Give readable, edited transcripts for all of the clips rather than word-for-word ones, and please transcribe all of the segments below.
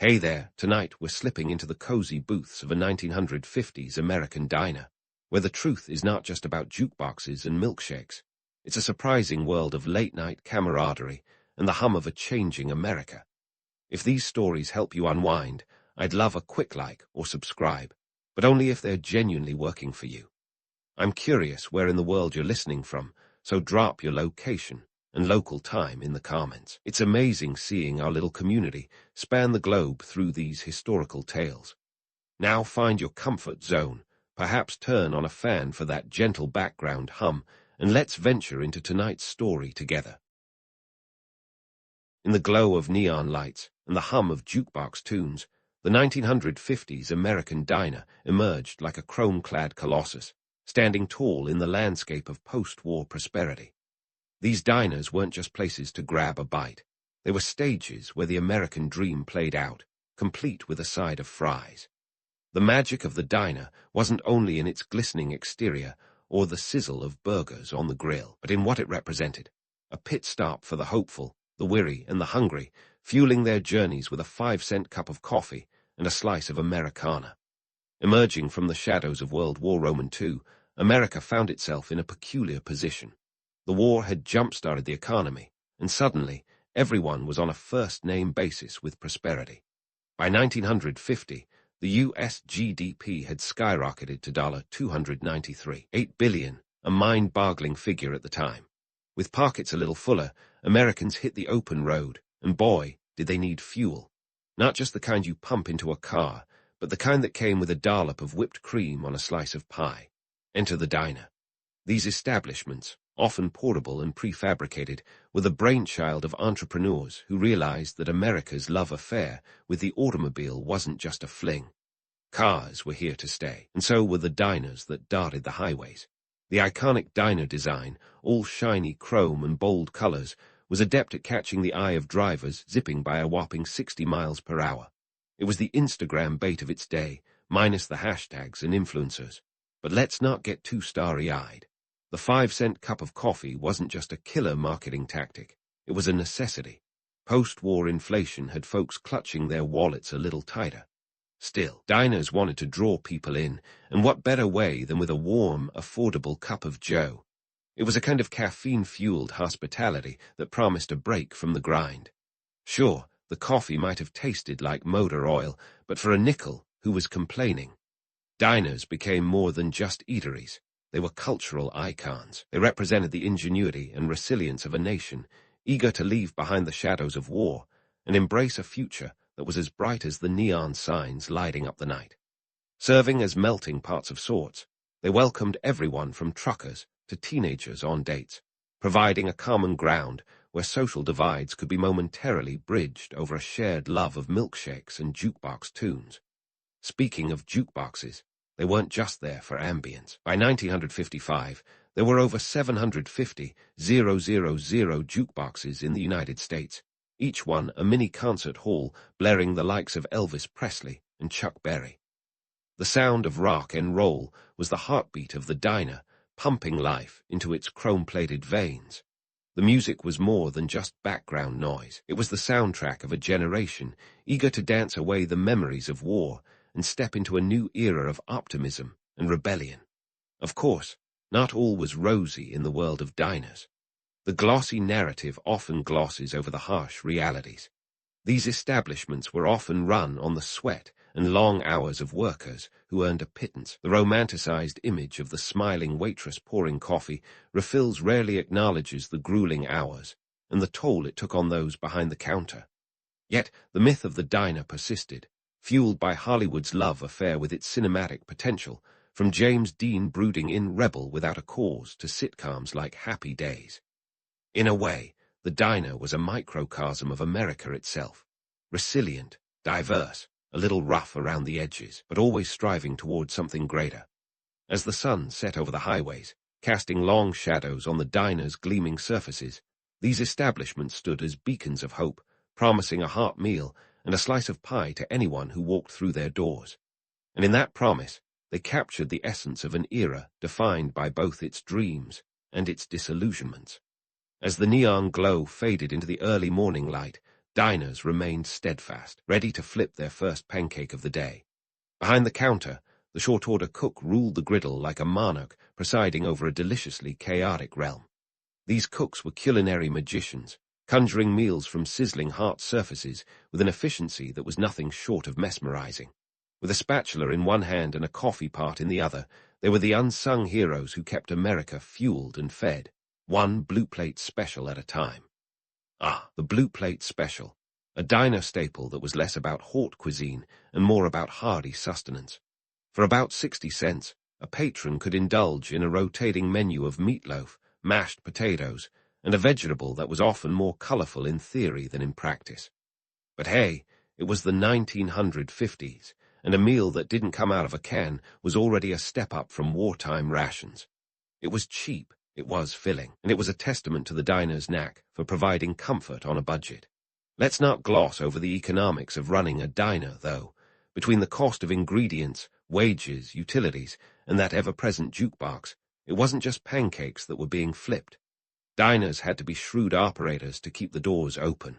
Hey there, tonight we're slipping into the cozy booths of a 1950s American diner, where the truth is not just about jukeboxes and milkshakes. It's a surprising world of late-night camaraderie and the hum of a changing America. If these stories help you unwind, I'd love a quick like or subscribe, but only if they're genuinely working for you. I'm curious where in the world you're listening from, so drop your location and local time in the comments. It's amazing seeing our little community span the globe through these historical tales. Now find your comfort zone, perhaps turn on a fan for that gentle background hum, and let's venture into tonight's story together. In the glow of neon lights and the hum of jukebox tunes, the 1950s American diner emerged like a chrome-clad colossus, standing tall in the landscape of post-war prosperity. These diners weren't just places to grab a bite. They were stages where the American dream played out, complete with a side of fries. The magic of the diner wasn't only in its glistening exterior or the sizzle of burgers on the grill, but in what it represented: a pit stop for the hopeful, the weary, and the hungry, fueling their journeys with a 5-cent cup of coffee and a slice of Americana. Emerging from the shadows of World War II, America found itself in a peculiar position. The war had jump-started the economy, and suddenly everyone was on a first-name basis with prosperity. By 1950, the U.S. GDP had skyrocketed to $293.8 billion, a mind-boggling figure at the time. With pockets a little fuller, Americans hit the open road, and boy, did they need fuel. Not just the kind you pump into a car, but the kind that came with a dollop of whipped cream on a slice of pie. Enter the diner. These establishments, often portable and prefabricated, were the brainchild of entrepreneurs who realized that America's love affair with the automobile wasn't just a fling. Cars were here to stay, and so were the diners that dotted the highways. The iconic diner design, all shiny chrome and bold colors, was adept at catching the eye of drivers zipping by a whopping 60 miles per hour. It was the Instagram bait of its day, minus the hashtags and influencers. But let's not get too starry-eyed. The 5-cent cup of coffee wasn't just a killer marketing tactic. It was a necessity. Post-war inflation had folks clutching their wallets a little tighter. Still, diners wanted to draw people in, and what better way than with a warm, affordable cup of joe? It was a kind of caffeine-fueled hospitality that promised a break from the grind. Sure, the coffee might have tasted like motor oil, but for a nickel, who was complaining? Diners became more than just eateries. They were cultural icons. They represented the ingenuity and resilience of a nation, eager to leave behind the shadows of war and embrace a future that was as bright as the neon signs lighting up the night. Serving as melting pots of sorts, they welcomed everyone from truckers to teenagers on dates, providing a common ground where social divides could be momentarily bridged over a shared love of milkshakes and jukebox tunes. Speaking of jukeboxes, they weren't just there for ambience. By 1955, there were over 750,000 jukeboxes in the United States, each one a mini concert hall blaring the likes of Elvis Presley and Chuck Berry. The sound of rock and roll was the heartbeat of the diner, pumping life into its chrome-plated veins. The music was more than just background noise. It was the soundtrack of a generation eager to dance away the memories of war and step into a new era of optimism and rebellion. Of course, not all was rosy in the world of diners. The glossy narrative often glosses over the harsh realities. These establishments were often run on the sweat and long hours of workers who earned a pittance. The romanticized image of the smiling waitress pouring coffee refills rarely acknowledges the grueling hours and the toll it took on those behind the counter. Yet the myth of the diner persisted, fueled by Hollywood's love affair with its cinematic potential, from James Dean brooding in Rebel Without a Cause to sitcoms like Happy Days. In a way, the diner was a microcosm of America itself, resilient, diverse, a little rough around the edges, but always striving toward something greater. As the sun set over the highways, casting long shadows on the diner's gleaming surfaces, these establishments stood as beacons of hope, promising a hot meal and a slice of pie to anyone who walked through their doors. And in that promise, they captured the essence of an era defined by both its dreams and its disillusionments. As the neon glow faded into the early morning light, diners remained steadfast, ready to flip their first pancake of the day. Behind the counter, the short-order cook ruled the griddle like a monarch presiding over a deliciously chaotic realm. These cooks were culinary magicians, conjuring meals from sizzling hot surfaces with an efficiency that was nothing short of mesmerizing. With a spatula in one hand and a coffee pot in the other, they were the unsung heroes who kept America fueled and fed, one blue plate special at a time. Ah, the blue plate special, a diner staple that was less about haute cuisine and more about hearty sustenance. For about 60 cents, a patron could indulge in a rotating menu of meatloaf, mashed potatoes, and a vegetable that was often more colorful in theory than in practice. But hey, it was the 1950s, and a meal that didn't come out of a can was already a step up from wartime rations. It was cheap, it was filling, and it was a testament to the diner's knack for providing comfort on a budget. Let's not gloss over the economics of running a diner, though. Between the cost of ingredients, wages, utilities, and that ever-present jukebox, it wasn't just pancakes that were being flipped. Diners had to be shrewd operators to keep the doors open.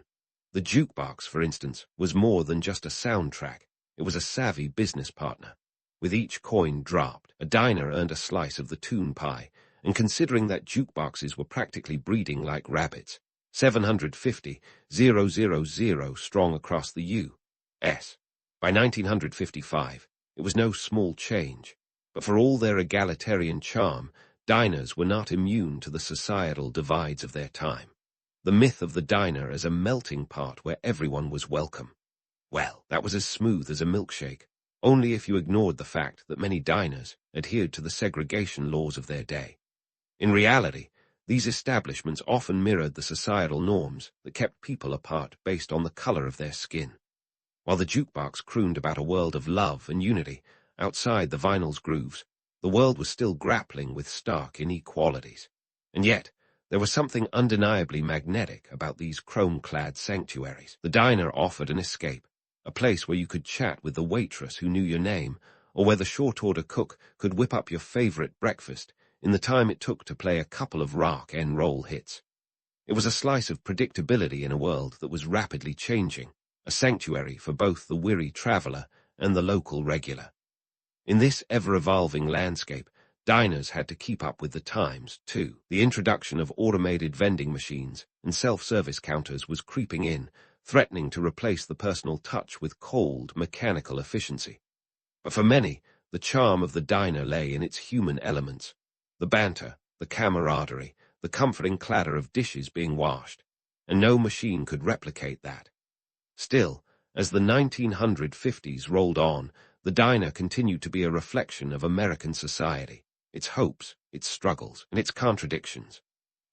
The jukebox, for instance, was more than just a soundtrack. It was a savvy business partner. With each coin dropped, a diner earned a slice of the tune pie, and considering that jukeboxes were practically breeding like rabbits, 750,000 strong across the U.S. By 1955, it was no small change, but for all their egalitarian charm, diners were not immune to the societal divides of their time. The myth of the diner as a melting pot where everyone was welcome. Well, that was as smooth as a milkshake, only if you ignored the fact that many diners adhered to the segregation laws of their day. In reality, these establishments often mirrored the societal norms that kept people apart based on the color of their skin. While the jukebox crooned about a world of love and unity outside the vinyl's grooves, the world was still grappling with stark inequalities. And yet, there was something undeniably magnetic about these chrome-clad sanctuaries. The diner offered an escape, a place where you could chat with the waitress who knew your name, or where the short-order cook could whip up your favorite breakfast in the time it took to play a couple of rock and roll hits. It was a slice of predictability in a world that was rapidly changing, a sanctuary for both the weary traveler and the local regular. In this ever-evolving landscape, diners had to keep up with the times, too. The introduction of automated vending machines and self-service counters was creeping in, threatening to replace the personal touch with cold, mechanical efficiency. But for many, the charm of the diner lay in its human elements. The banter, the camaraderie, the comforting clatter of dishes being washed, and no machine could replicate that. Still, as the 1950s rolled on, the diner continued to be a reflection of American society, its hopes, its struggles, and its contradictions.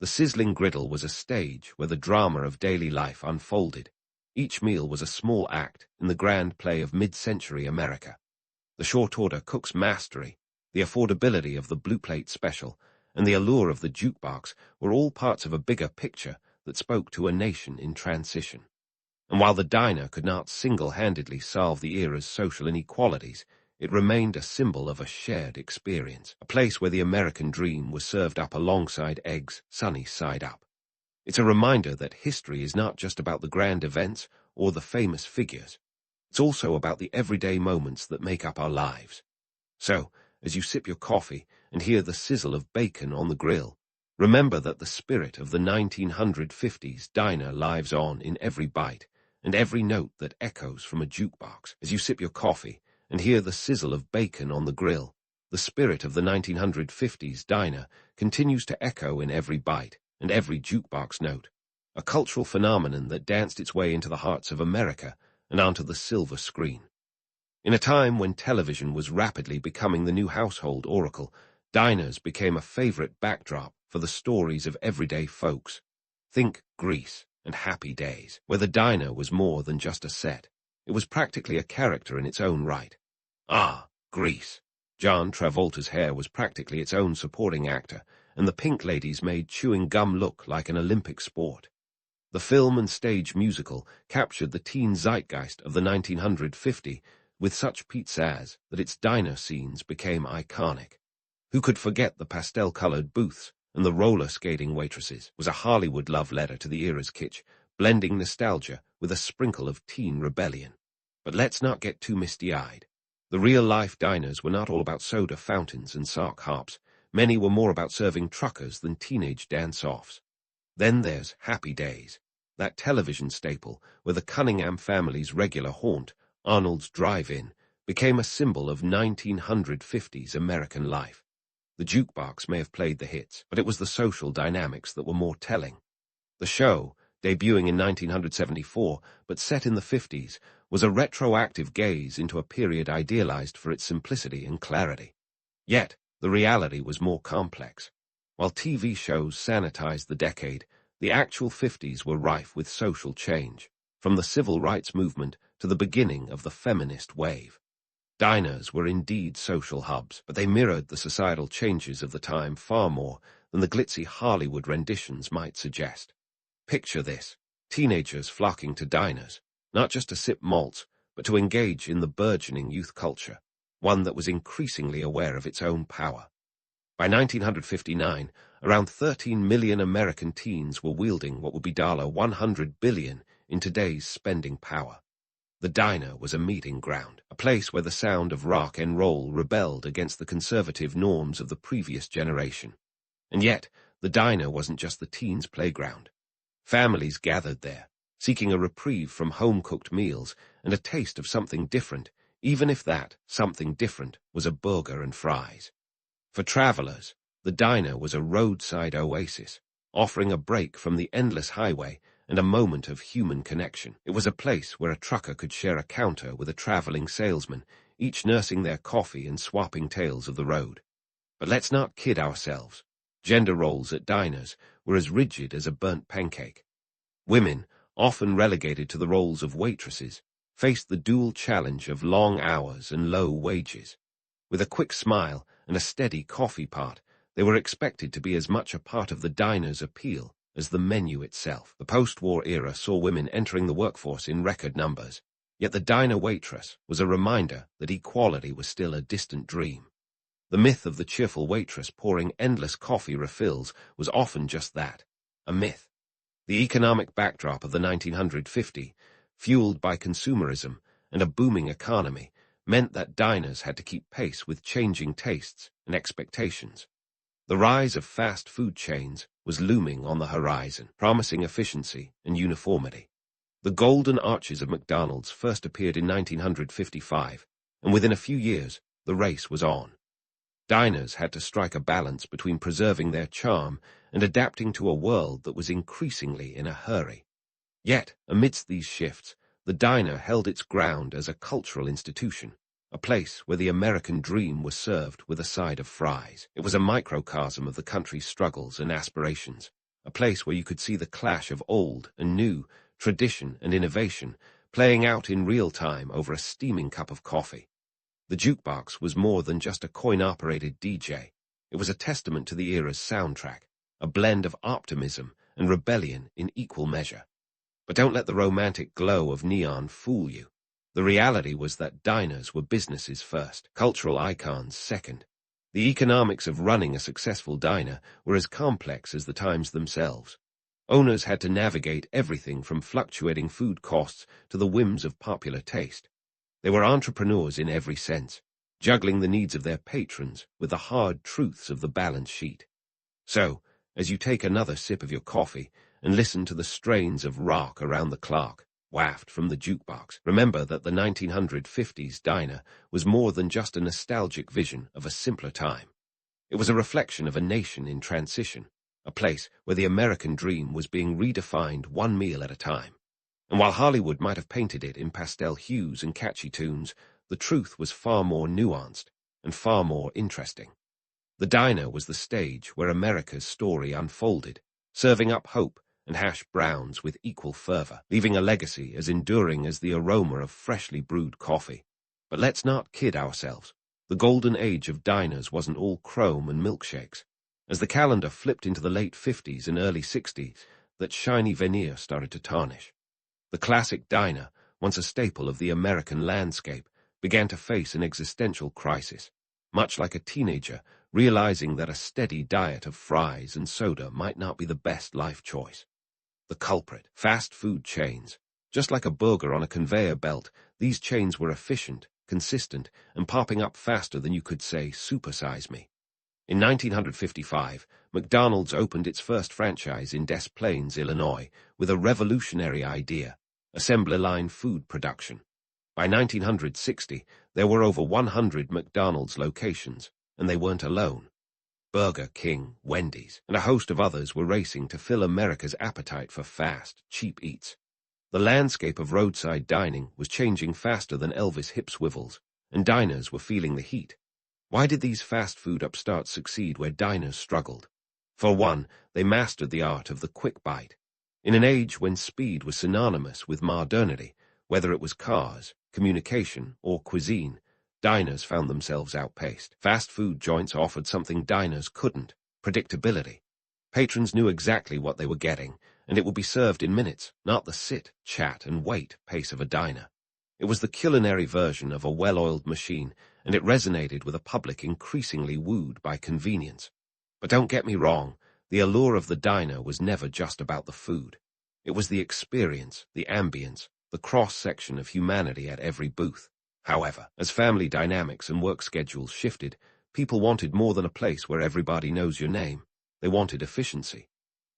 The sizzling griddle was a stage where the drama of daily life unfolded. Each meal was a small act in the grand play of mid-century America. The short-order cook's mastery, the affordability of the blue plate special, and the allure of the jukebox were all parts of a bigger picture that spoke to a nation in transition. And while the diner could not single-handedly solve the era's social inequalities, it remained a symbol of a shared experience, a place where the American dream was served up alongside eggs, sunny side up. It's a reminder that history is not just about the grand events or the famous figures. It's also about the everyday moments that make up our lives. So, as you sip your coffee and hear the sizzle of bacon on the grill, remember that the spirit of the 1950s diner lives on in every bite and every note that echoes from a jukebox. As you sip your coffee and hear the sizzle of bacon on the grill, the spirit of the 1950s diner continues to echo in every bite and every jukebox note, a cultural phenomenon that danced its way into the hearts of America and onto the silver screen. In a time when television was rapidly becoming the new household oracle, diners became a favorite backdrop for the stories of everyday folks. Think Grease and Happy Days, where the diner was more than just a set. It was practically a character in its own right. Ah, Grease. John Travolta's hair was practically its own supporting actor, and the Pink Ladies made chewing gum look like an Olympic sport. The film and stage musical captured the teen zeitgeist of the 1950s with such pizzazz that its diner scenes became iconic. Who could forget the pastel-colored booths and the roller skating waitresses? Was a Hollywood love letter to the era's kitsch, blending nostalgia with a sprinkle of teen rebellion. But let's not get too misty-eyed. The real-life diners were not all about soda fountains and sark harps. Many were more about serving truckers than teenage dance-offs. Then there's Happy Days, that television staple where the Cunningham family's regular haunt, Arnold's Drive-In, became a symbol of 1950s American life. The jukebox may have played the hits, but it was the social dynamics that were more telling. The show, debuting in 1974 but set in the 50s, was a retroactive gaze into a period idealized for its simplicity and clarity. Yet, the reality was more complex. While TV shows sanitized the decade, the actual 50s were rife with social change, from the civil rights movement to the beginning of the feminist wave. Diners were indeed social hubs, but they mirrored the societal changes of the time far more than the glitzy Hollywood renditions might suggest. Picture this: teenagers flocking to diners, not just to sip malts, but to engage in the burgeoning youth culture, one that was increasingly aware of its own power. By 1959, around 13 million American teens were wielding what would be $100 billion in today's spending power. The diner was a meeting ground, a place where the sound of rock and roll rebelled against the conservative norms of the previous generation. And yet, the diner wasn't just the teens' playground. Families gathered there, seeking a reprieve from home-cooked meals and a taste of something different, even if that something different was a burger and fries. For travelers, the diner was a roadside oasis, offering a break from the endless highway and a moment of human connection. It was a place where a trucker could share a counter with a traveling salesman, each nursing their coffee and swapping tales of the road. But let's not kid ourselves. Gender roles at diners were as rigid as a burnt pancake. Women, often relegated to the roles of waitresses, faced the dual challenge of long hours and low wages. With a quick smile and a steady coffee pot, they were expected to be as much a part of the diner's appeal as the menu itself. The post-war era saw women entering the workforce in record numbers, yet the diner waitress was a reminder that equality was still a distant dream. The myth of the cheerful waitress pouring endless coffee refills was often just that, a myth. The economic backdrop of the 1950s, fueled by consumerism and a booming economy, meant that diners had to keep pace with changing tastes and expectations. The rise of fast food chains was looming on the horizon, promising efficiency and uniformity. The golden arches of McDonald's first appeared in 1955, and within a few years, the race was on. Diners had to strike a balance between preserving their charm and adapting to a world that was increasingly in a hurry. Yet, amidst these shifts, the diner held its ground as a cultural institution, a place where the American dream was served with a side of fries. It was a microcosm of the country's struggles and aspirations, a place where you could see the clash of old and new, tradition and innovation, playing out in real time over a steaming cup of coffee. The jukebox was more than just a coin-operated DJ. It was a testament to the era's soundtrack, a blend of optimism and rebellion in equal measure. But don't let the romantic glow of neon fool you. The reality was that diners were businesses first, cultural icons second. The economics of running a successful diner were as complex as the times themselves. Owners had to navigate everything from fluctuating food costs to the whims of popular taste. They were entrepreneurs in every sense, juggling the needs of their patrons with the hard truths of the balance sheet. So, as you take another sip of your coffee and listen to the strains of rock around the clock, wafted from the jukebox, remember that the 1950s diner was more than just a nostalgic vision of a simpler time. It was a reflection of a nation in transition, a place where the American dream was being redefined one meal at a time. And while Hollywood might have painted it in pastel hues and catchy tunes, the truth was far more nuanced and far more interesting. The diner was the stage where America's story unfolded, serving up hope and hash browns with equal fervor, leaving a legacy as enduring as the aroma of freshly brewed coffee. But let's not kid ourselves. The golden age of diners wasn't all chrome and milkshakes. As the calendar flipped into the late 50s and early 60s, that shiny veneer started to tarnish. The classic diner, once a staple of the American landscape, began to face an existential crisis, much like a teenager realizing that a steady diet of fries and soda might not be the best life choice. The culprit: fast food chains. Just like a burger on a conveyor belt, these chains were efficient, consistent, and popping up faster than you could say, "Supersize me." In 1955, McDonald's opened its first franchise in Des Plaines, Illinois, with a revolutionary idea: assembly line food production. By 1960, there were over 100 McDonald's locations, and they weren't alone. Burger King, Wendy's, and a host of others were racing to fill America's appetite for fast, cheap eats. The landscape of roadside dining was changing faster than Elvis' hip swivels, and diners were feeling the heat. Why did these fast food upstarts succeed where diners struggled? For one, they mastered the art of the quick bite. In an age when speed was synonymous with modernity, whether it was cars, communication, or cuisine, diners found themselves outpaced. Fast food joints offered something diners couldn't: predictability. Patrons knew exactly what they were getting, and it would be served in minutes, not the sit, chat, and wait pace of a diner. It was the culinary version of a well-oiled machine, and it resonated with a public increasingly wooed by convenience. But don't get me wrong, the allure of the diner was never just about the food. It was the experience, the ambience, the cross-section of humanity at every booth. However, as family dynamics and work schedules shifted, people wanted more than a place where everybody knows your name. They wanted efficiency.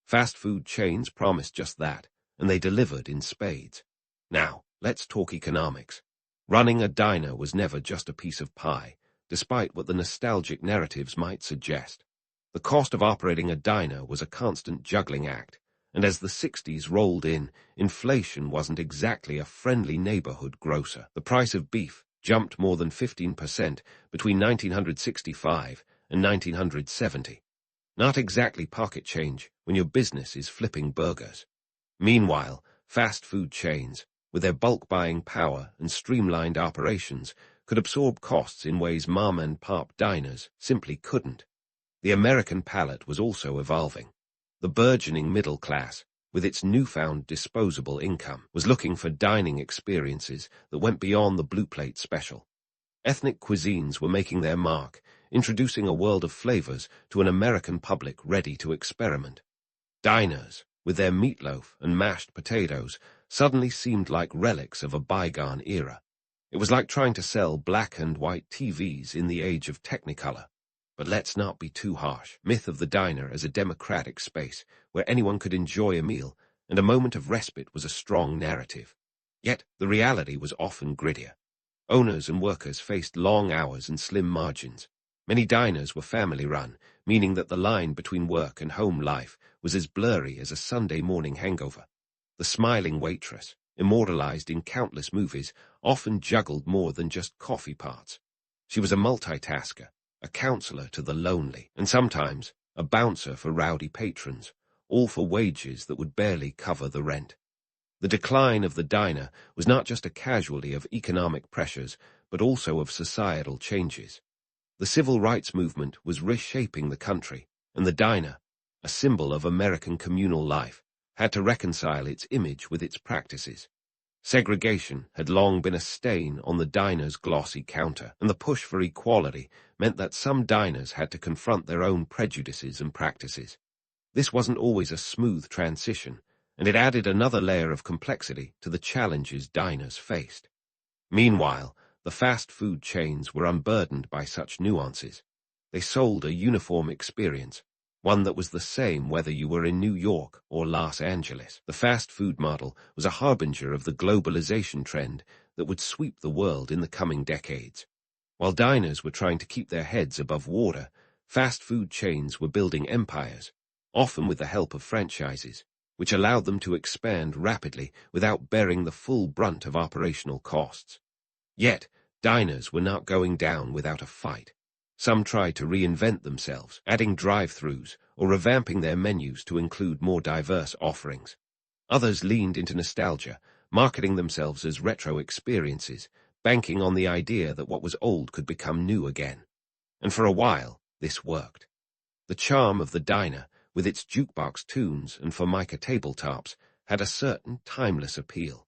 Fast food chains promised just that, and they delivered in spades. Now, let's talk economics. Running a diner was never just a piece of pie, despite what the nostalgic narratives might suggest. The cost of operating a diner was a constant juggling act, and as the 60s rolled in, inflation wasn't exactly a friendly neighborhood grocer. The price of beef jumped more than 15% between 1965 and 1970. Not exactly pocket change when your business is flipping burgers. Meanwhile, fast food chains, with their bulk buying power and streamlined operations, could absorb costs in ways mom and pop diners simply couldn't. The American palate was also evolving. The burgeoning middle class, with its newfound disposable income, was looking for dining experiences that went beyond the blue plate special. Ethnic cuisines were making their mark, introducing a world of flavors to an American public ready to experiment. Diners, with their meatloaf and mashed potatoes, suddenly seemed like relics of a bygone era. It was like trying to sell black and white TVs in the age of Technicolor. But let's not be too harsh. Myth of the diner as a democratic space where anyone could enjoy a meal, and a moment of respite was a strong narrative. Yet the reality was often grittier. Owners and workers faced long hours and slim margins. Many diners were family-run, meaning that the line between work and home life was as blurry as a Sunday morning hangover. The smiling waitress, immortalized in countless movies, often juggled more than just coffee parts. She was a multitasker, a counselor to the lonely, and sometimes a bouncer for rowdy patrons, all for wages that would barely cover the rent. The decline of the diner was not just a casualty of economic pressures, but also of societal changes. The civil rights movement was reshaping the country, and the diner, a symbol of American communal life, had to reconcile its image with its practices. Segregation had long been a stain on the diner's glossy counter, and the push for equality meant that some diners had to confront their own prejudices and practices. This wasn't always a smooth transition, and it added another layer of complexity to the challenges diners faced. Meanwhile, the fast food chains were unburdened by such nuances. They sold a uniform experience, one that was the same whether you were in New York or Los Angeles. The fast food model was a harbinger of the globalization trend that would sweep the world in the coming decades. While diners were trying to keep their heads above water, fast food chains were building empires, often with the help of franchises, which allowed them to expand rapidly without bearing the full brunt of operational costs. Yet, diners were not going down without a fight. Some tried to reinvent themselves, adding drive-thrus or revamping their menus to include more diverse offerings. Others leaned into nostalgia, marketing themselves as retro experiences, banking on the idea that what was old could become new again. And for a while, this worked. The charm of the diner, with its jukebox tunes and Formica tabletops, had a certain timeless appeal.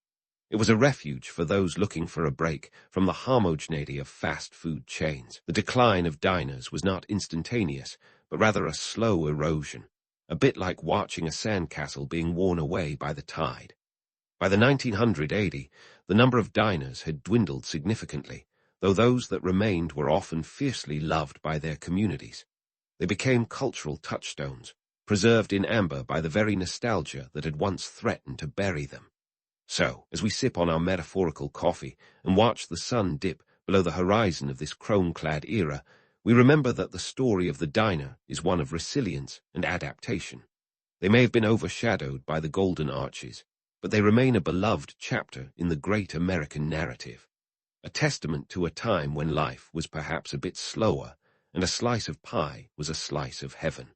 It was a refuge for those looking for a break from the homogeneity of fast food chains. The decline of diners was not instantaneous, but rather a slow erosion, a bit like watching a sandcastle being worn away by the tide. By the 1980s, the number of diners had dwindled significantly, though those that remained were often fiercely loved by their communities. They became cultural touchstones, preserved in amber by the very nostalgia that had once threatened to bury them. So, as we sip on our metaphorical coffee and watch the sun dip below the horizon of this chrome-clad era, we remember that the story of the diner is one of resilience and adaptation. They may have been overshadowed by the golden arches, but they remain a beloved chapter in the great American narrative, a testament to a time when life was perhaps a bit slower and a slice of pie was a slice of heaven.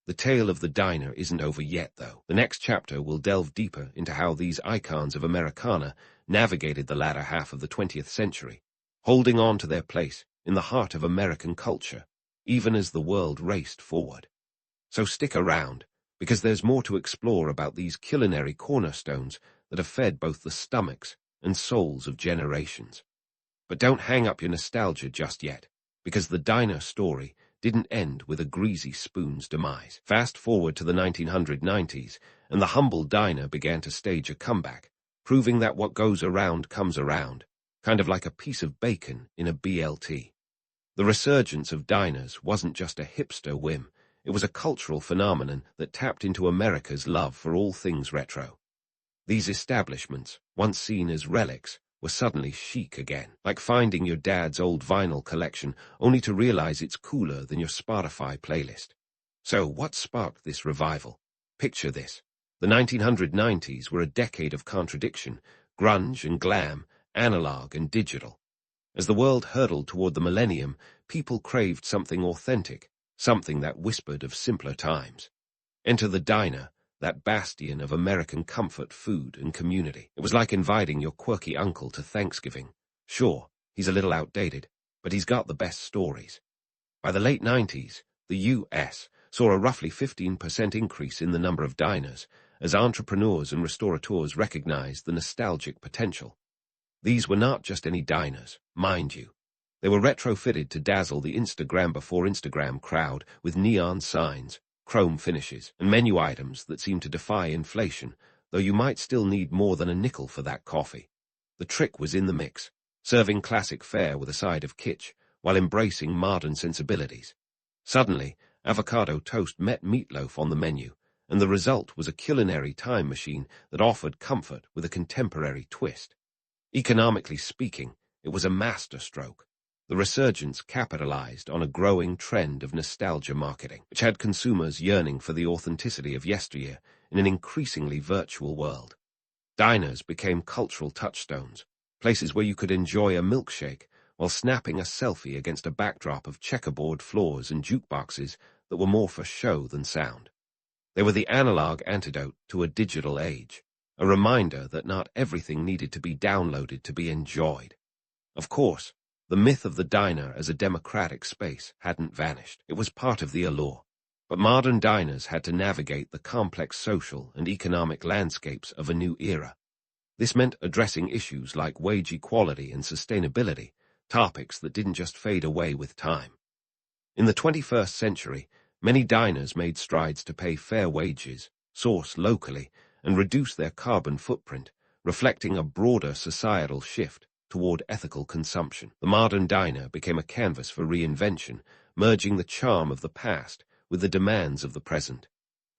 The tale of the diner isn't over yet, though. The next chapter will delve deeper into how these icons of Americana navigated the latter half of the 20th century, holding on to their place in the heart of American culture, even as the world raced forward. So stick around, because there's more to explore about these culinary cornerstones that have fed both the stomachs and souls of generations. But don't hang up your nostalgia just yet, because the diner story didn't end with a greasy spoon's demise. Fast forward to the 1990s, and the humble diner began to stage a comeback, proving that what goes around comes around, kind of like a piece of bacon in a BLT. The resurgence of diners wasn't just a hipster whim, it was a cultural phenomenon that tapped into America's love for all things retro. These establishments, once seen as relics, were suddenly chic again, like finding your dad's old vinyl collection only to realize it's cooler than your Spotify playlist. So what sparked this revival? Picture this. The 1990s were a decade of contradiction, grunge and glam, analog and digital. As the world hurtled toward the millennium, people craved something authentic, something that whispered of simpler times. Enter the diner, that bastion of American comfort, food, and community. It was like inviting your quirky uncle to Thanksgiving. Sure, he's a little outdated, but he's got the best stories. By the late 90s, the U.S. saw a roughly 15% increase in the number of diners, as entrepreneurs and restaurateurs recognized the nostalgic potential. These were not just any diners, mind you. They were retrofitted to dazzle the Instagram before Instagram crowd with neon signs, chrome finishes, and menu items that seem to defy inflation, though you might still need more than a nickel for that coffee. The trick was in the mix, serving classic fare with a side of kitsch, while embracing modern sensibilities. Suddenly, avocado toast met meatloaf on the menu, and the result was a culinary time machine that offered comfort with a contemporary twist. Economically speaking, it was a masterstroke. The resurgence capitalized on a growing trend of nostalgia marketing, which had consumers yearning for the authenticity of yesteryear in an increasingly virtual world. Diners became cultural touchstones, places where you could enjoy a milkshake while snapping a selfie against a backdrop of checkerboard floors and jukeboxes that were more for show than sound. They were the analog antidote to a digital age, a reminder that not everything needed to be downloaded to be enjoyed. Of course, the myth of the diner as a democratic space hadn't vanished. It was part of the allure. But modern diners had to navigate the complex social and economic landscapes of a new era. This meant addressing issues like wage equality and sustainability, topics that didn't just fade away with time. In the 21st century, many diners made strides to pay fair wages, source locally, and reduce their carbon footprint, reflecting a broader societal shift toward ethical consumption. The modern diner became a canvas for reinvention, merging the charm of the past with the demands of the present.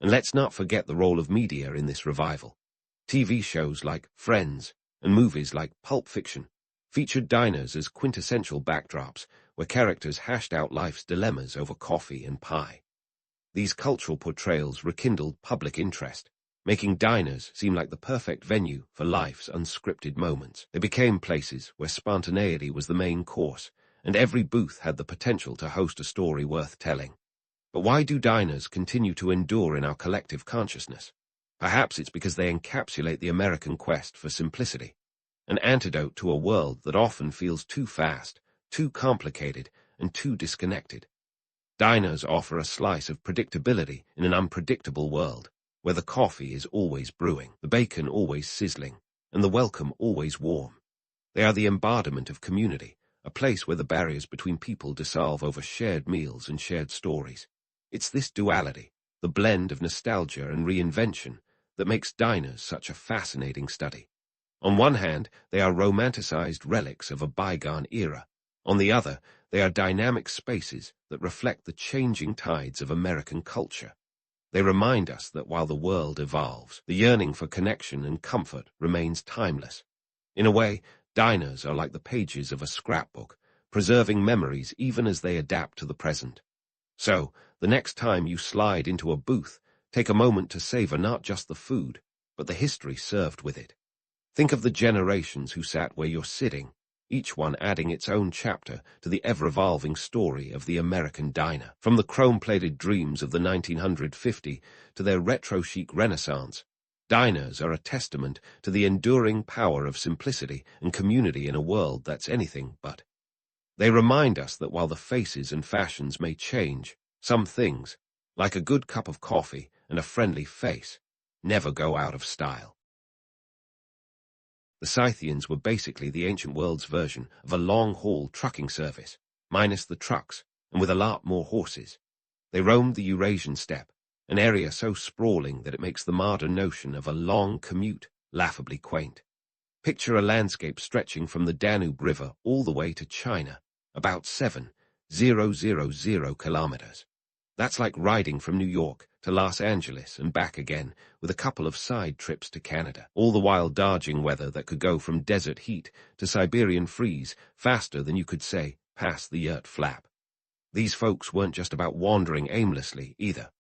And let's not forget the role of media in this revival. TV shows like Friends and movies like Pulp Fiction featured diners as quintessential backdrops where characters hashed out life's dilemmas over coffee and pie. These cultural portrayals rekindled public interest, making diners seem like the perfect venue for life's unscripted moments. They became places where spontaneity was the main course, and every booth had the potential to host a story worth telling. But why do diners continue to endure in our collective consciousness? Perhaps it's because they encapsulate the American quest for simplicity, an antidote to a world that often feels too fast, too complicated, and too disconnected. Diners offer a slice of predictability in an unpredictable world, where the coffee is always brewing, the bacon always sizzling, and the welcome always warm. They are the embodiment of community, a place where the barriers between people dissolve over shared meals and shared stories. It's this duality, the blend of nostalgia and reinvention that makes diners such a fascinating study. On one hand, they are romanticized relics of a bygone era. On the other, they are dynamic spaces that reflect the changing tides of American culture. They remind us that while the world evolves, the yearning for connection and comfort remains timeless. In a way, diners are like the pages of a scrapbook, preserving memories even as they adapt to the present. So, the next time you slide into a booth, take a moment to savor not just the food, but the history served with it. Think of the generations who sat where you're sitting, each one adding its own chapter to the ever-evolving story of the American diner. From the chrome-plated dreams of the 1950 to their retro-chic renaissance, diners are a testament to the enduring power of simplicity and community in a world that's anything but. They remind us that while the faces and fashions may change, some things, like a good cup of coffee and a friendly face, never go out of style. The Scythians were basically the ancient world's version of a long-haul trucking service, minus the trucks, and with a lot more horses. They roamed the Eurasian steppe, an area so sprawling that it makes the modern notion of a long commute laughably quaint. Picture a landscape stretching from the Danube River all the way to China, about 7,000 kilometers. That's like riding from New York to Los Angeles and back again, with a couple of side trips to Canada, all the while dodging weather that could go from desert heat to Siberian freeze faster than you could say, pass the yurt flap. These folks weren't just about wandering aimlessly, either.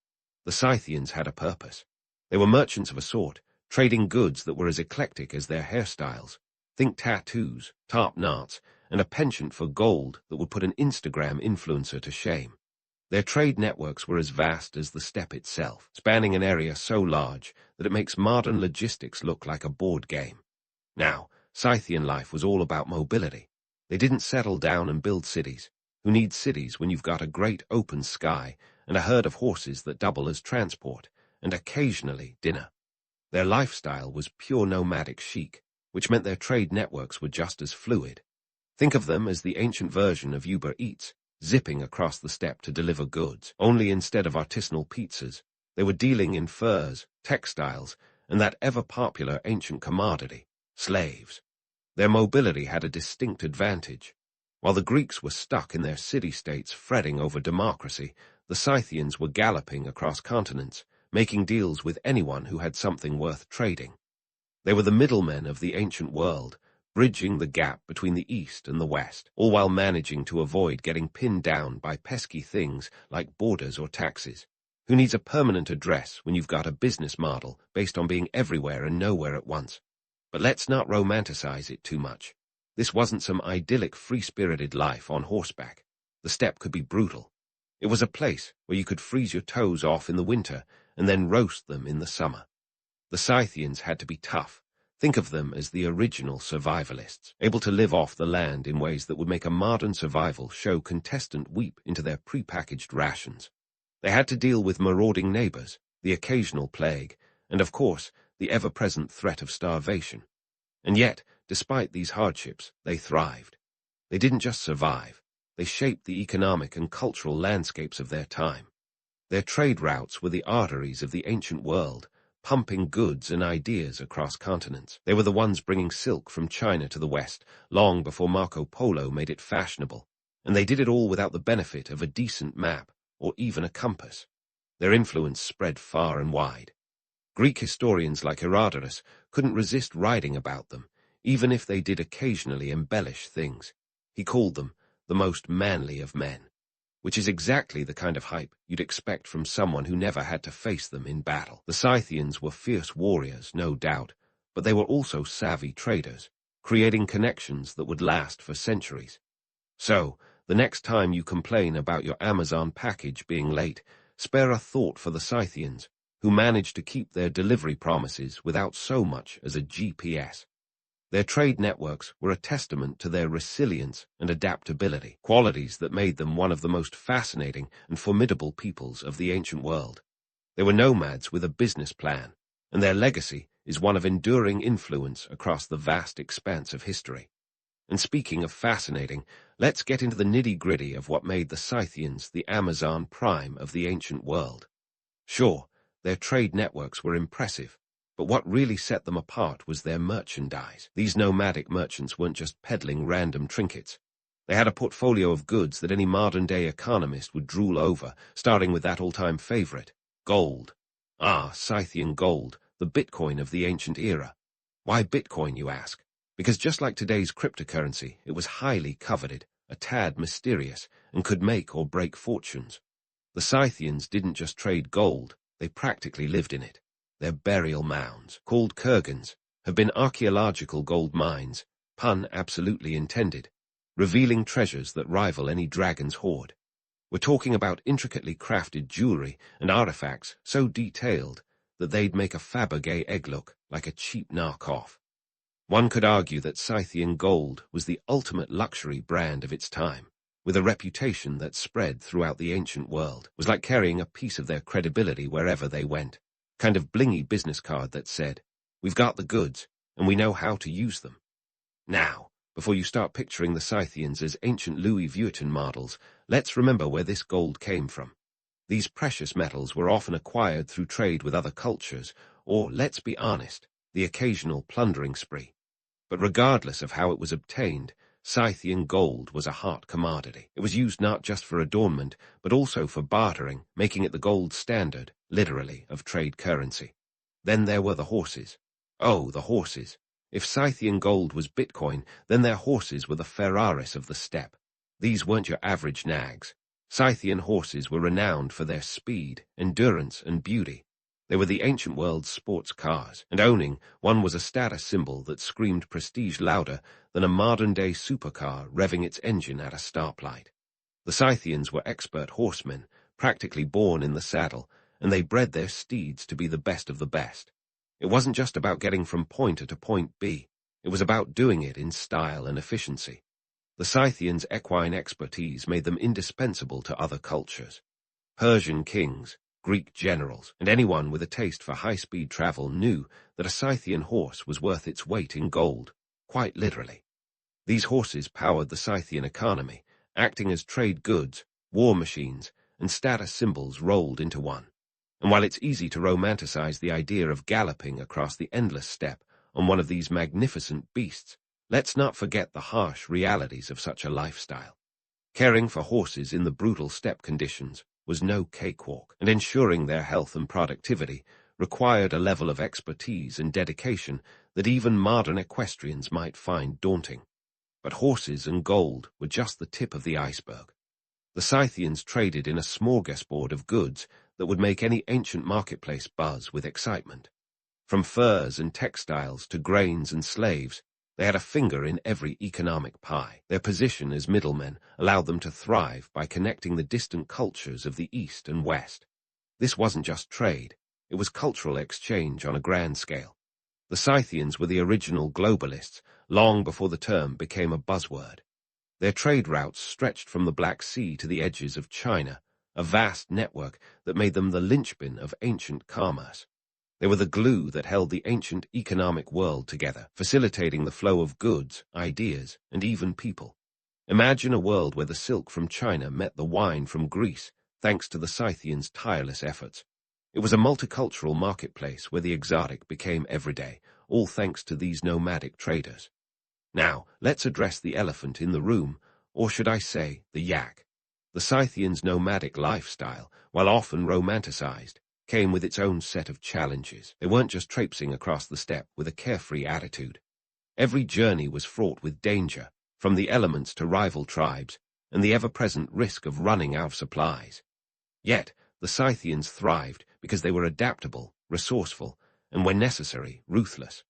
The Scythians had a purpose. They were merchants of a sort, trading goods that were as eclectic as their hairstyles. Think tattoos, top knots, and a penchant for gold that would put an Instagram influencer to shame. Their trade networks were as vast as the steppe itself, spanning an area so large that it makes modern logistics look like a board game. Now, Scythian life was all about mobility. They didn't settle down and build cities. Who needs cities when you've got a great open sky and a herd of horses that double as transport, and occasionally dinner? Their lifestyle was pure nomadic chic, which meant their trade networks were just as fluid. Think of them as the ancient version of Uber Eats, zipping across the steppe to deliver goods. Only instead of artisanal pizzas, they were dealing in furs, textiles, and that ever-popular ancient commodity, slaves. Their mobility had a distinct advantage. While the Greeks were stuck in their city-states fretting over democracy, the Scythians were galloping across continents, making deals with anyone who had something worth trading. They were the middlemen of the ancient world, bridging the gap between the East and the West, all while managing to avoid getting pinned down by pesky things like borders or taxes. Who needs a permanent address when you've got a business model based on being everywhere and nowhere at once? But let's not romanticize it too much. This wasn't some idyllic, free-spirited life on horseback. The steppe could be brutal. It was a place where you could freeze your toes off in the winter and then roast them in the summer. The Scythians had to be tough. Think of them as the original survivalists, able to live off the land in ways that would make a modern survival show contestant weep into their prepackaged rations. They had to deal with marauding neighbors, the occasional plague, and of course, the ever-present threat of starvation. And yet, despite these hardships, they thrived. They didn't just survive. They shaped the economic and cultural landscapes of their time. Their trade routes were the arteries of the ancient world, pumping goods and ideas across continents. They were the ones bringing silk from China to the West, long before Marco Polo made it fashionable, and they did it all without the benefit of a decent map or even a compass. Their influence spread far and wide. Greek historians like Herodotus couldn't resist writing about them, even if they did occasionally embellish things. He called them the most manly of men, which is exactly the kind of hype you'd expect from someone who never had to face them in battle. The Scythians were fierce warriors, no doubt, but they were also savvy traders, creating connections that would last for centuries. So, the next time you complain about your Amazon package being late, spare a thought for the Scythians, who managed to keep their delivery promises without so much as a GPS. Their trade networks were a testament to their resilience and adaptability, qualities that made them one of the most fascinating and formidable peoples of the ancient world. They were nomads with a business plan, and their legacy is one of enduring influence across the vast expanse of history. And speaking of fascinating, let's get into the nitty-gritty of what made the Scythians the Amazon prime of the ancient world. Sure, their trade networks were impressive, but what really set them apart was their merchandise. These nomadic merchants weren't just peddling random trinkets. They had a portfolio of goods that any modern-day economist would drool over, starting with that all-time favorite, gold. Ah, Scythian gold, the Bitcoin of the ancient era. Why Bitcoin, you ask? Because just like today's cryptocurrency, it was highly coveted, a tad mysterious, and could make or break fortunes. The Scythians didn't just trade gold, they practically lived in it. Their burial mounds, called kurgans, have been archaeological gold mines, pun absolutely intended, revealing treasures that rival any dragon's hoard. We're talking about intricately crafted jewelry and artifacts so detailed that they'd make a Fabergé egg look like a cheap knockoff. One could argue that Scythian gold was the ultimate luxury brand of its time, with a reputation that spread throughout the ancient world. It was like carrying a piece of their credibility wherever they went. Kind of blingy business card that said, "We've got the goods, and we know how to use them." Now, before you start picturing the Scythians as ancient Louis Vuitton models, let's remember where this gold came from. These precious metals were often acquired through trade with other cultures, or, let's be honest, the occasional plundering spree. But regardless of how it was obtained, Scythian gold was a hot commodity. It was used not just for adornment, but also for bartering, making it the gold standard, literally, of trade currency. Then there were the horses. Oh, the horses. If Scythian gold was Bitcoin, then their horses were the Ferraris of the steppe. These weren't your average nags. Scythian horses were renowned for their speed, endurance, and beauty. They were the ancient world's sports cars, and owning one was a status symbol that screamed prestige louder than a modern-day supercar revving its engine at a stoplight. The Scythians were expert horsemen, practically born in the saddle, and they bred their steeds to be the best of the best. It wasn't just about getting from point A to point B. It was about doing it in style and efficiency. The Scythians' equine expertise made them indispensable to other cultures. Persian kings, Greek generals, and anyone with a taste for high-speed travel knew that a Scythian horse was worth its weight in gold, quite literally. These horses powered the Scythian economy, acting as trade goods, war machines, and status symbols rolled into one. And while it's easy to romanticize the idea of galloping across the endless steppe on one of these magnificent beasts, let's not forget the harsh realities of such a lifestyle. Caring for horses in the brutal steppe conditions was no cakewalk, and ensuring their health and productivity required a level of expertise and dedication that even modern equestrians might find daunting. But horses and gold were just the tip of the iceberg. The Scythians traded in a smorgasbord of goods that would make any ancient marketplace buzz with excitement. From furs and textiles to grains and slaves, they had a finger in every economic pie. Their position as middlemen allowed them to thrive by connecting the distant cultures of the East and West. This wasn't just trade, it was cultural exchange on a grand scale. The Scythians were the original globalists, long before the term became a buzzword. Their trade routes stretched from the Black Sea to the edges of China, a vast network that made them the linchpin of ancient commerce. They were the glue that held the ancient economic world together, facilitating the flow of goods, ideas, and even people. Imagine a world where the silk from China met the wine from Greece, thanks to the Scythians' tireless efforts. It was a multicultural marketplace where the exotic became everyday, all thanks to these nomadic traders. Now, let's address the elephant in the room, or should I say, the yak. The Scythians' nomadic lifestyle, while often romanticized, came with its own set of challenges. They weren't just traipsing across the steppe with a carefree attitude. Every journey was fraught with danger, from the elements to rival tribes, and the ever-present risk of running out of supplies. Yet, the Scythians thrived because they were adaptable, resourceful, and when necessary, ruthless.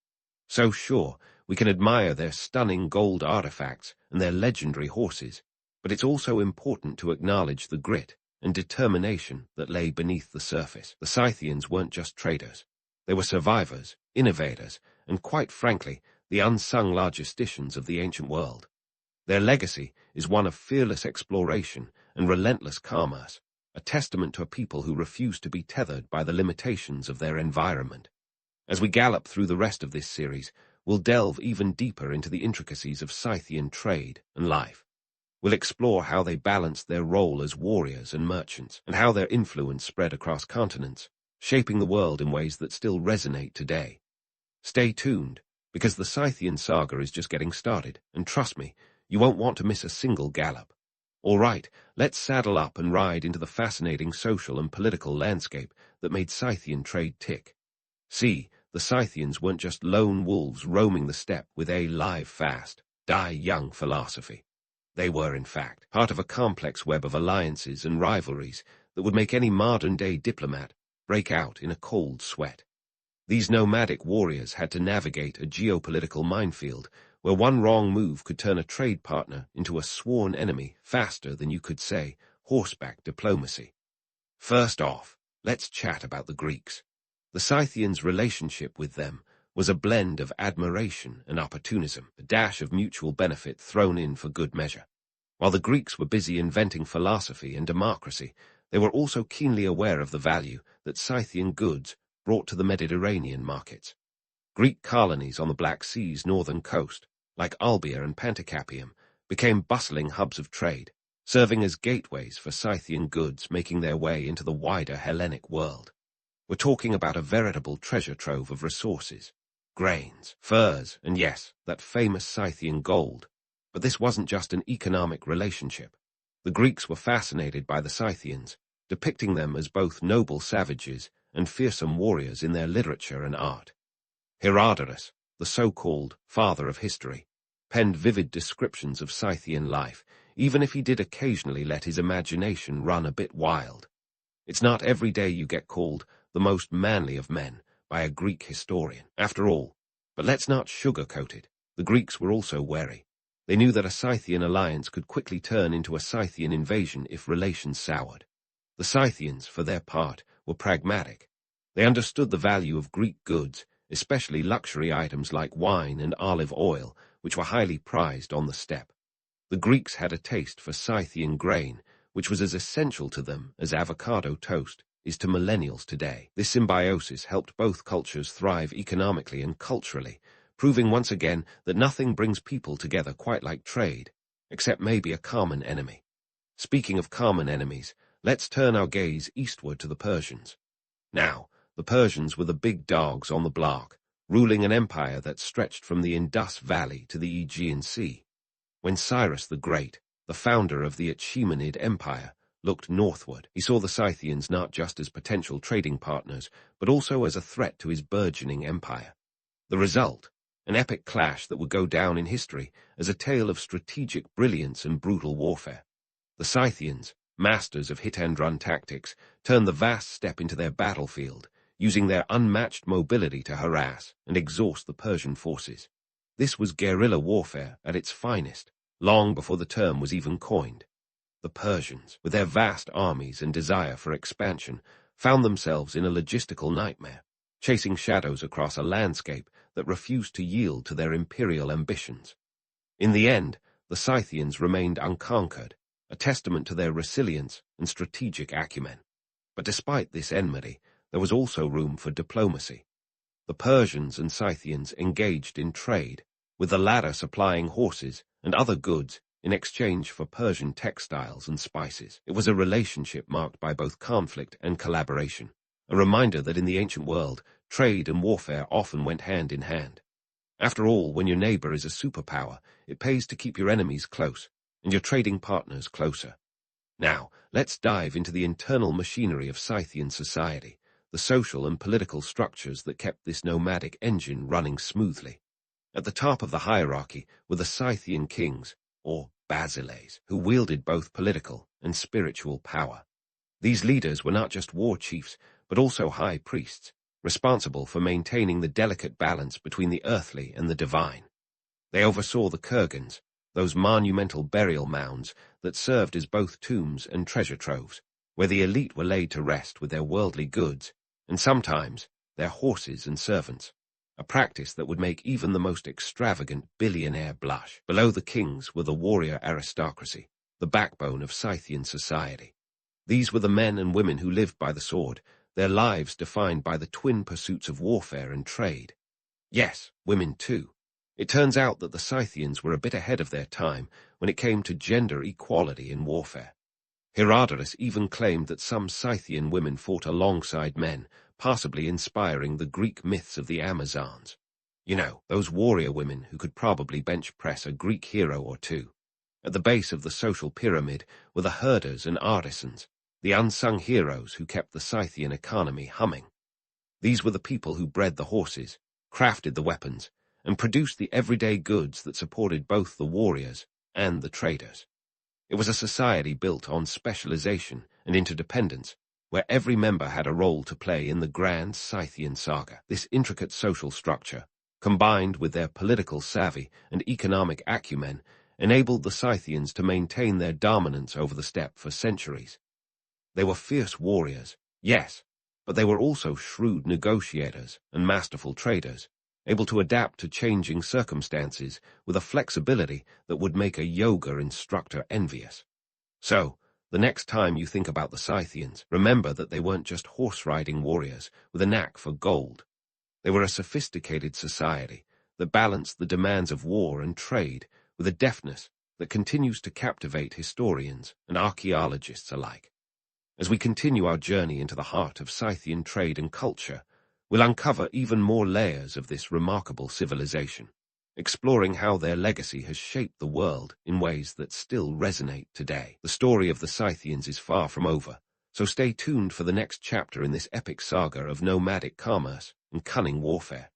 So sure, we can admire their stunning gold artifacts and their legendary horses, but it's also important to acknowledge the grit and determination that lay beneath the surface. The Scythians weren't just traders. They were survivors, innovators, and quite frankly, the unsung logisticians of the ancient world. Their legacy is one of fearless exploration and relentless commerce, a testament to a people who refuse to be tethered by the limitations of their environment. As we gallop through the rest of this series, we'll delve even deeper into the intricacies of Scythian trade and life. We'll explore how they balanced their role as warriors and merchants, and how their influence spread across continents, shaping the world in ways that still resonate today. Stay tuned, because the Scythian saga is just getting started, and trust me, you won't want to miss a single gallop. All right, let's saddle up and ride into the fascinating social and political landscape that made Scythian trade tick. See, the Scythians weren't just lone wolves roaming the steppe with a live fast, die young philosophy. They were, in fact, part of a complex web of alliances and rivalries that would make any modern-day diplomat break out in a cold sweat. These nomadic warriors had to navigate a geopolitical minefield where one wrong move could turn a trade partner into a sworn enemy faster than you could say horseback diplomacy. First off, let's chat about the Greeks. The Scythians' relationship with them was a blend of admiration and opportunism, a dash of mutual benefit thrown in for good measure. While the Greeks were busy inventing philosophy and democracy, they were also keenly aware of the value that Scythian goods brought to the Mediterranean markets. Greek colonies on the Black Sea's northern coast, like Olbia and Panticapaeum, became bustling hubs of trade, serving as gateways for Scythian goods making their way into the wider Hellenic world. We're talking about a veritable treasure trove of resources, grains, furs, and yes, that famous Scythian gold. But this wasn't just an economic relationship. The Greeks were fascinated by the Scythians, depicting them as both noble savages and fearsome warriors in their literature and art. Herodotus, the so-called father of history, penned vivid descriptions of Scythian life, even if he did occasionally let his imagination run a bit wild. It's not every day you get called the most manly of men by a Greek historian, after all. But let's not sugarcoat it. The Greeks were also wary. They knew that a Scythian alliance could quickly turn into a Scythian invasion if relations soured. The Scythians, for their part, were pragmatic. They understood the value of Greek goods, especially luxury items like wine and olive oil, which were highly prized on the steppe. The Greeks had a taste for Scythian grain, which was as essential to them as avocado toast is to millennials today. This symbiosis helped both cultures thrive economically and culturally, proving once again that nothing brings people together quite like trade, except maybe a common enemy. Speaking of common enemies, let's turn our gaze eastward to the Persians. Now, the Persians were the big dogs on the block, ruling an empire that stretched from the Indus Valley to the Aegean Sea. When Cyrus the Great, the founder of the Achaemenid Empire, looked northward, he saw the Scythians not just as potential trading partners, but also as a threat to his burgeoning empire. The result, an epic clash that would go down in history as a tale of strategic brilliance and brutal warfare. The Scythians, masters of hit-and-run tactics, turned the vast steppe into their battlefield, using their unmatched mobility to harass and exhaust the Persian forces. This was guerrilla warfare at its finest, long before the term was even coined. The Persians, with their vast armies and desire for expansion, found themselves in a logistical nightmare, chasing shadows across a landscape that refused to yield to their imperial ambitions. In the end, the Scythians remained unconquered, a testament to their resilience and strategic acumen. But despite this enmity, there was also room for diplomacy. The Persians and Scythians engaged in trade, with the latter supplying horses and other goods in exchange for Persian textiles and spices. It was a relationship marked by both conflict and collaboration, a reminder that in the ancient world, trade and warfare often went hand in hand. After all, when your neighbor is a superpower, it pays to keep your enemies close and your trading partners closer. Now, let's dive into the internal machinery of Scythian society, the social and political structures that kept this nomadic engine running smoothly. At the top of the hierarchy were the Scythian kings, or basiles, who wielded both political and spiritual power. These leaders were not just war chiefs, but also high priests, responsible for maintaining the delicate balance between the earthly and the divine. They oversaw the kurgans, those monumental burial mounds that served as both tombs and treasure troves, where the elite were laid to rest with their worldly goods, and sometimes their horses and servants, a practice that would make even the most extravagant billionaire blush. Below the kings were the warrior aristocracy, the backbone of Scythian society. These were the men and women who lived by the sword, their lives defined by the twin pursuits of warfare and trade. Yes, women too. It turns out that the Scythians were a bit ahead of their time when it came to gender equality in warfare. Herodotus even claimed that some Scythian women fought alongside men, possibly inspiring the Greek myths of the Amazons. You know, those warrior women who could probably bench press a Greek hero or two. At the base of the social pyramid were the herders and artisans, the unsung heroes who kept the Scythian economy humming. These were the people who bred the horses, crafted the weapons, and produced the everyday goods that supported both the warriors and the traders. It was a society built on specialization and interdependence, where every member had a role to play in the grand Scythian saga. This intricate social structure, combined with their political savvy and economic acumen, enabled the Scythians to maintain their dominance over the steppe for centuries. They were fierce warriors, yes, but they were also shrewd negotiators and masterful traders, able to adapt to changing circumstances with a flexibility that would make a yoga instructor envious. So, the next time you think about the Scythians, remember that they weren't just horse-riding warriors with a knack for gold. They were a sophisticated society that balanced the demands of war and trade with a deftness that continues to captivate historians and archaeologists alike. As we continue our journey into the heart of Scythian trade and culture, we'll uncover even more layers of this remarkable civilization, exploring how their legacy has shaped the world in ways that still resonate today. The story of the Scythians is far from over, so stay tuned for the next chapter in this epic saga of nomadic commerce and cunning warfare.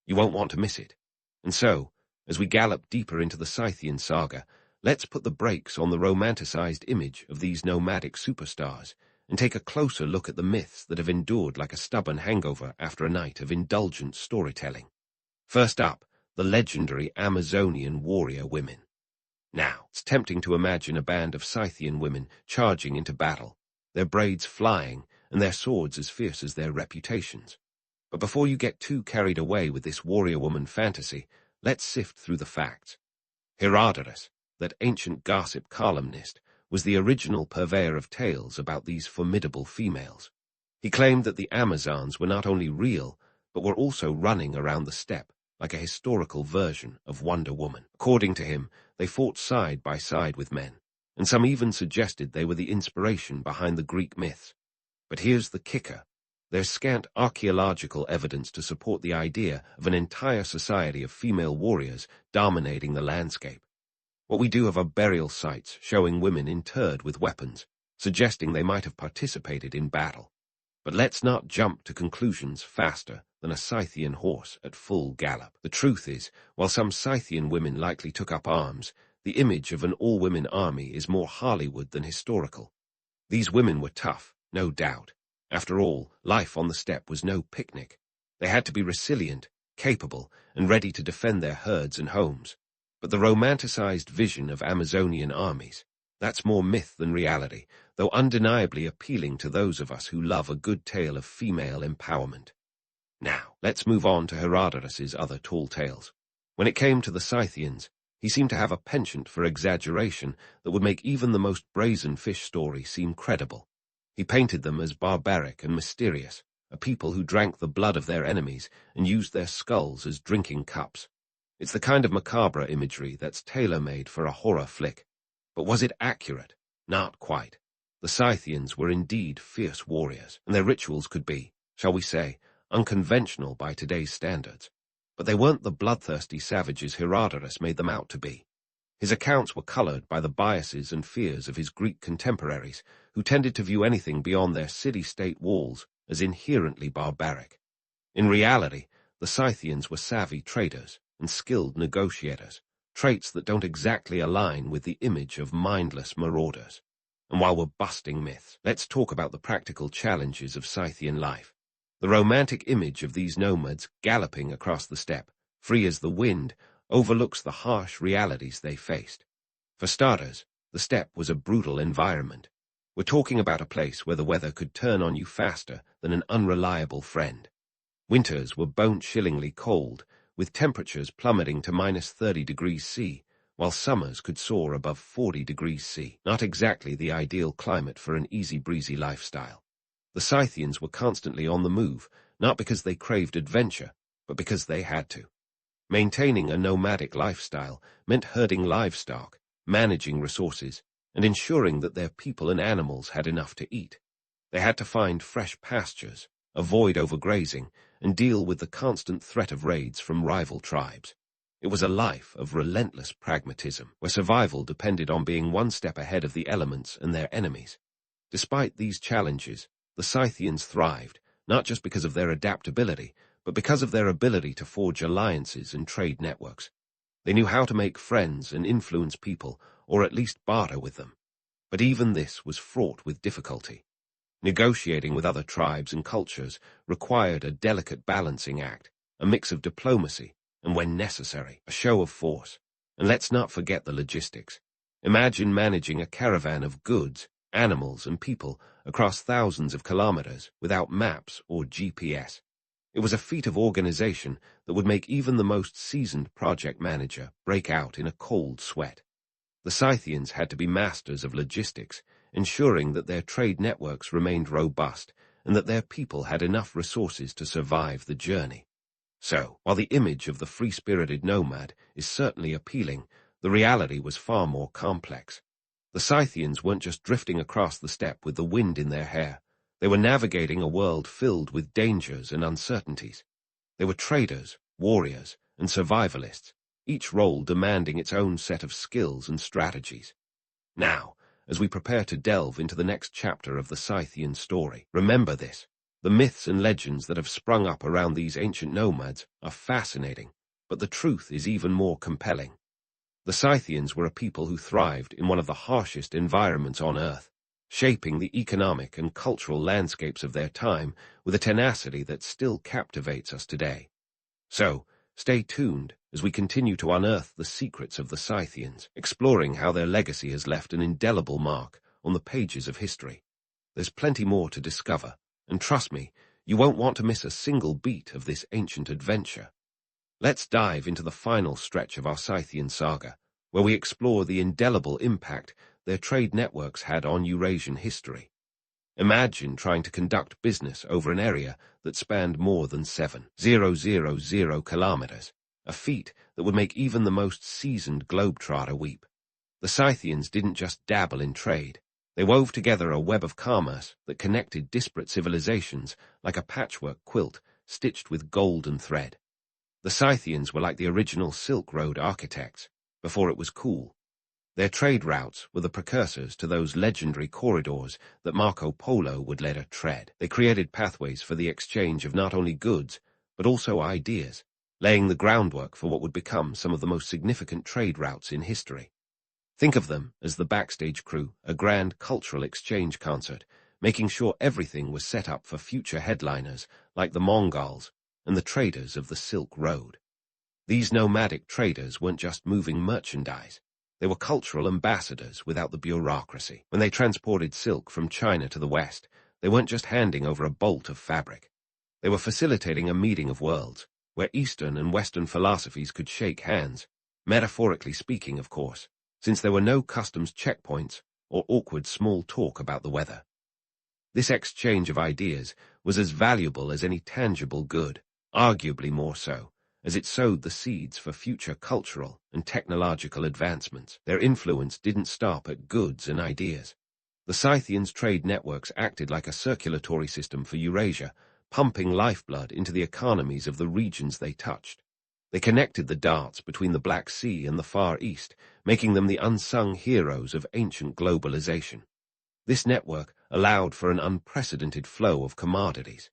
You won't want to miss it. And so, as we gallop deeper into the Scythian saga, let's put the brakes on the romanticized image of these nomadic superstars and take a closer look at the myths that have endured like a stubborn hangover after a night of indulgent storytelling. First up, the legendary Amazonian warrior women. Now, it's tempting to imagine a band of Scythian women charging into battle, their braids flying and their swords as fierce as their reputations. But before you get too carried away with this warrior woman fantasy, let's sift through the facts. Herodotus, that ancient gossip columnist, was the original purveyor of tales about these formidable females. He claimed that the Amazons were not only real, but were also running around the steppe like a historical version of Wonder Woman. According to him, they fought side by side with men, and some even suggested they were the inspiration behind the Greek myths. But here's the kicker. There's scant archaeological evidence to support the idea of an entire society of female warriors dominating the landscape. What we do have are burial sites showing women interred with weapons, suggesting they might have participated in battle. But let's not jump to conclusions faster than a Scythian horse at full gallop. The truth is, while some Scythian women likely took up arms, the image of an all-women army is more Hollywood than historical. These women were tough, no doubt. After all, life on the steppe was no picnic. They had to be resilient, capable, and ready to defend their herds and homes. But the romanticized vision of Amazonian armies, that's more myth than reality, though undeniably appealing to those of us who love a good tale of female empowerment. Now, let's move on to Herodotus's other tall tales. When it came to the Scythians, he seemed to have a penchant for exaggeration that would make even the most brazen fish story seem credible. He painted them as barbaric and mysterious, a people who drank the blood of their enemies and used their skulls as drinking cups. It's the kind of macabre imagery that's tailor-made for a horror flick. But was it accurate? Not quite. The Scythians were indeed fierce warriors, and their rituals could be, shall we say, unconventional by today's standards. But they weren't the bloodthirsty savages Herodotus made them out to be. His accounts were colored by the biases and fears of his Greek contemporaries, who tended to view anything beyond their city-state walls as inherently barbaric. In reality, the Scythians were savvy traders and skilled negotiators, traits that don't exactly align with the image of mindless marauders. And while we're busting myths, let's talk about the practical challenges of Scythian life. The romantic image of these nomads galloping across the steppe, free as the wind, overlooks the harsh realities they faced. For starters, the steppe was a brutal environment. We're talking about a place where the weather could turn on you faster than an unreliable friend. Winters were bone-chillingly cold, with temperatures plummeting to -30 degrees C, while summers could soar above 40 degrees C. Not exactly the ideal climate for an easy-breezy lifestyle. The Scythians were constantly on the move, not because they craved adventure, but because they had to. Maintaining a nomadic lifestyle meant herding livestock, managing resources, and ensuring that their people and animals had enough to eat. They had to find fresh pastures, avoid overgrazing, and deal with the constant threat of raids from rival tribes. It was a life of relentless pragmatism, where survival depended on being one step ahead of the elements and their enemies. Despite these challenges, the Scythians thrived, not just because of their adaptability, but because of their ability to forge alliances and trade networks. They knew how to make friends and influence people, or at least barter with them. But even this was fraught with difficulty. Negotiating with other tribes and cultures required a delicate balancing act, a mix of diplomacy, and when necessary, a show of force. And let's not forget the logistics. Imagine managing a caravan of goods, animals, and people across thousands of kilometers without maps or GPS. It was a feat of organization that would make even the most seasoned project manager break out in a cold sweat. The Scythians had to be masters of logistics, ensuring that their trade networks remained robust and that their people had enough resources to survive the journey. So, while the image of the free-spirited nomad is certainly appealing, the reality was far more complex. The Scythians weren't just drifting across the steppe with the wind in their hair. They were navigating a world filled with dangers and uncertainties. They were traders, warriors, and survivalists, each role demanding its own set of skills and strategies. Now, as we prepare to delve into the next chapter of the Scythian story, remember this. The myths and legends that have sprung up around these ancient nomads are fascinating, but the truth is even more compelling. The Scythians were a people who thrived in one of the harshest environments on Earth, shaping the economic and cultural landscapes of their time with a tenacity that still captivates us today. So, stay tuned as we continue to unearth the secrets of the Scythians, exploring how their legacy has left an indelible mark on the pages of history. There's plenty more to discover, and trust me, you won't want to miss a single beat of this ancient adventure. Let's dive into the final stretch of our Scythian saga, where we explore the indelible impact their trade networks had on Eurasian history. Imagine trying to conduct business over an area that spanned more than 7,000 kilometers, a feat that would make even the most seasoned globetrotter weep. The Scythians didn't just dabble in trade. They wove together a web of commerce that connected disparate civilizations like a patchwork quilt stitched with golden thread. The Scythians were like the original Silk Road architects, before it was cool. Their trade routes were the precursors to those legendary corridors that Marco Polo would later tread. They created pathways for the exchange of not only goods, but also ideas, laying the groundwork for what would become some of the most significant trade routes in history. Think of them as the backstage crew, a grand cultural exchange concert, making sure everything was set up for future headliners like the Mongols and the traders of the Silk Road. These nomadic traders weren't just moving merchandise. They were cultural ambassadors without the bureaucracy. When they transported silk from China to the West, they weren't just handing over a bolt of fabric. They were facilitating a meeting of worlds, where Eastern and Western philosophies could shake hands, metaphorically speaking, of course, since there were no customs checkpoints or awkward small talk about the weather. This exchange of ideas was as valuable as any tangible good, arguably more so, as it sowed the seeds for future cultural and technological advancements. Their influence didn't stop at goods and ideas. The Scythians' trade networks acted like a circulatory system for Eurasia, pumping lifeblood into the economies of the regions they touched. They connected the darts between the Black Sea and the Far East, making them the unsung heroes of ancient globalization. This network allowed for an unprecedented flow of commodities.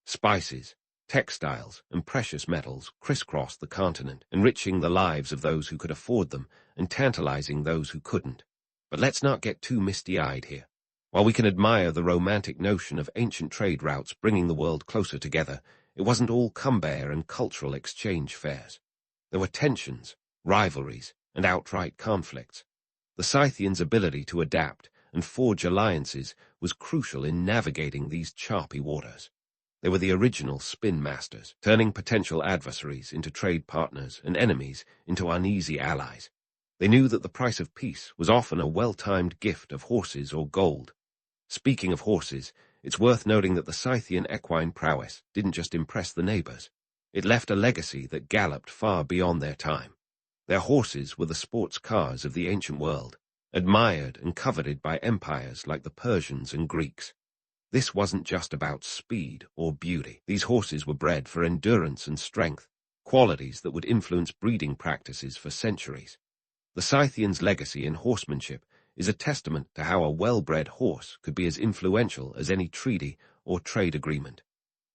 Spices, textiles, and precious metals crisscrossed the continent, enriching the lives of those who could afford them and tantalizing those who couldn't. But let's not get too misty-eyed here. While we can admire the romantic notion of ancient trade routes bringing the world closer together, it wasn't all cumbare and cultural exchange fairs. There were tensions, rivalries, and outright conflicts. The Scythians' ability to adapt and forge alliances was crucial in navigating these choppy waters. They were the original spin masters, turning potential adversaries into trade partners and enemies into uneasy allies. They knew that the price of peace was often a well-timed gift of horses or gold. Speaking of horses, it's worth noting that the Scythian equine prowess didn't just impress the neighbors. It left a legacy that galloped far beyond their time. Their horses were the sports cars of the ancient world, admired and coveted by empires like the Persians and Greeks. This wasn't just about speed or beauty. These horses were bred for endurance and strength, qualities that would influence breeding practices for centuries. The Scythians' legacy in horsemanship is a testament to how a well-bred horse could be as influential as any treaty or trade agreement.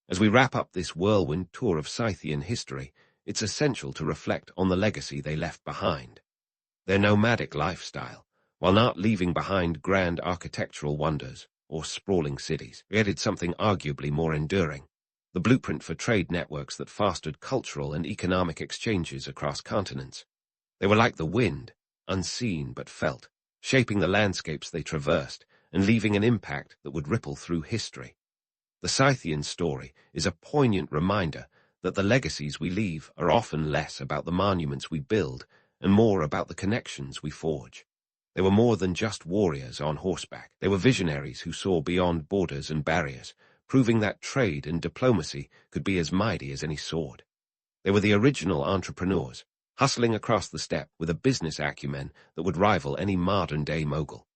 As we wrap up this whirlwind tour of Scythian history, it's essential to reflect on the legacy they left behind. Their nomadic lifestyle, while not leaving behind grand architectural wonders or sprawling cities, created something arguably more enduring: the blueprint for trade networks that fostered cultural and economic exchanges across continents. They were like the wind, unseen but felt, shaping the landscapes they traversed and leaving an impact that would ripple through history. The Scythian story is a poignant reminder that the legacies we leave are often less about the monuments we build and more about the connections we forge. They were more than just warriors on horseback. They were visionaries who saw beyond borders and barriers, proving that trade and diplomacy could be as mighty as any sword. They were the original entrepreneurs, hustling across the steppe with a business acumen that would rival any modern-day mogul.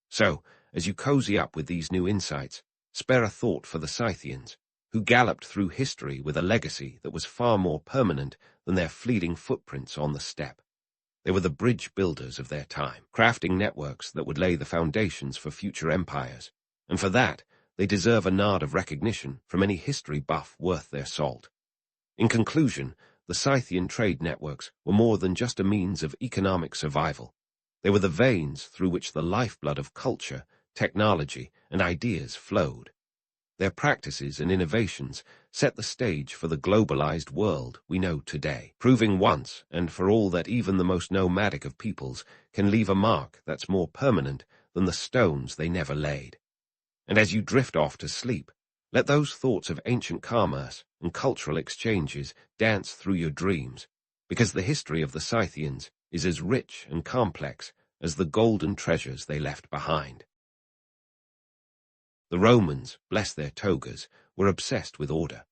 So, as you cozy up with these new insights, spare a thought for the Scythians, who galloped through history with a legacy that was far more permanent than their fleeting footprints on the steppe. They were the bridge builders of their time, crafting networks that would lay the foundations for future empires, and for that, they deserve a nod of recognition from any history buff worth their salt. In conclusion, the Scythian trade networks were more than just a means of economic survival. They were the veins through which the lifeblood of culture, technology, and ideas flowed. Their practices and innovations set the stage for the globalized world we know today, proving once and for all that even the most nomadic of peoples can leave a mark that's more permanent than the stones they never laid. And as you drift off to sleep, let those thoughts of ancient commerce and cultural exchanges dance through your dreams, because the history of the Scythians is as rich and complex as the golden treasures they left behind. The Romans, bless their togas, were obsessed with order.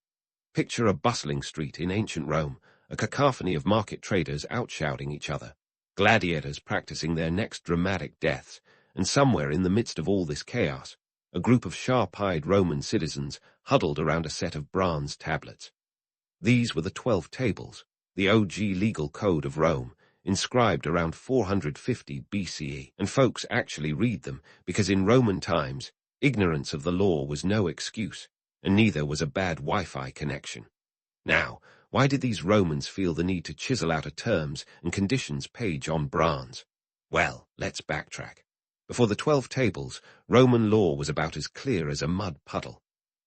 Picture a bustling street in ancient Rome, a cacophony of market traders outshouting each other, gladiators practicing their next dramatic deaths, and somewhere in the midst of all this chaos, a group of sharp-eyed Roman citizens huddled around a set of bronze tablets. These were the 12 Tables, the OG legal code of Rome, inscribed around 450 BCE, and folks actually read them because in Roman times, ignorance of the law was no excuse, and neither was a bad Wi-Fi connection. Now, why did these Romans feel the need to chisel out a terms and conditions page on bronze? Well, let's backtrack. Before the 12 Tables, Roman law was about as clear as a mud puddle.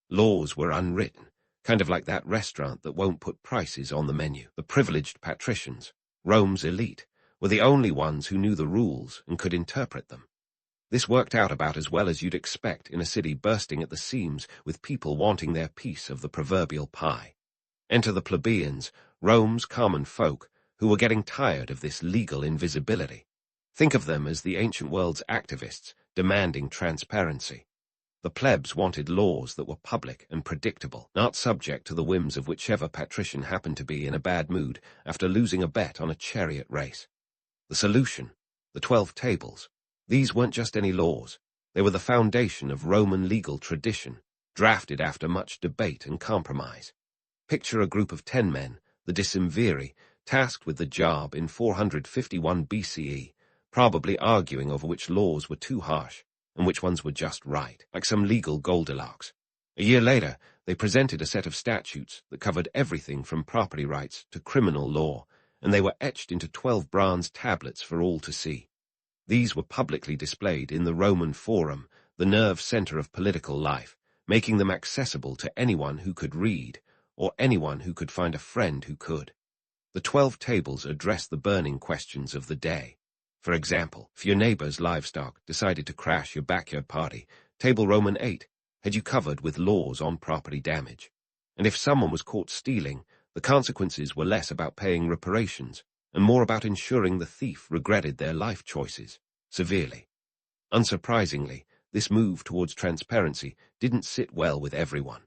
Laws were unwritten, kind of like that restaurant that won't put prices on the menu. The privileged patricians, Rome's elite, were the only ones who knew the rules and could interpret them. This worked out about as well as you'd expect in a city bursting at the seams with people wanting their piece of the proverbial pie. Enter the plebeians, Rome's common folk, who were getting tired of this legal invisibility. Think of them as the ancient world's activists, demanding transparency. The plebs wanted laws that were public and predictable, not subject to the whims of whichever patrician happened to be in a bad mood after losing a bet on a chariot race. The solution? The 12 Tables. These weren't just any laws. They were the foundation of Roman legal tradition, drafted after much debate and compromise. Picture a group of 10 men, the decemviri, tasked with the job in 451 BCE, probably arguing over which laws were too harsh and which ones were just right, like some legal Goldilocks. A year later, they presented a set of statutes that covered everything from property rights to criminal law, and they were etched into 12 bronze tablets for all to see. These were publicly displayed in the Roman Forum, the nerve center of political life, making them accessible to anyone who could read, or anyone who could find a friend who could. The 12 Tables addressed the burning questions of the day. For example, if your neighbor's livestock decided to crash your backyard party, Table Roman 8 had you covered with laws on property damage. And if someone was caught stealing, the consequences were less about paying reparations and more about ensuring the thief regretted their life choices severely. Unsurprisingly, this move towards transparency didn't sit well with everyone.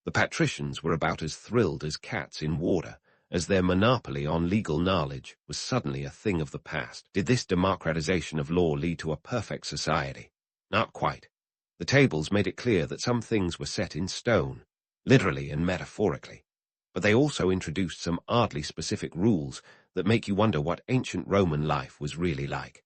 The patricians were about as thrilled as cats in water, as their monopoly on legal knowledge was suddenly a thing of the past. Did this democratization of law lead to a perfect society? Not quite. The tables made it clear that some things were set in stone, literally and metaphorically. But they also introduced some oddly specific rules that make you wonder what ancient Roman life was really like.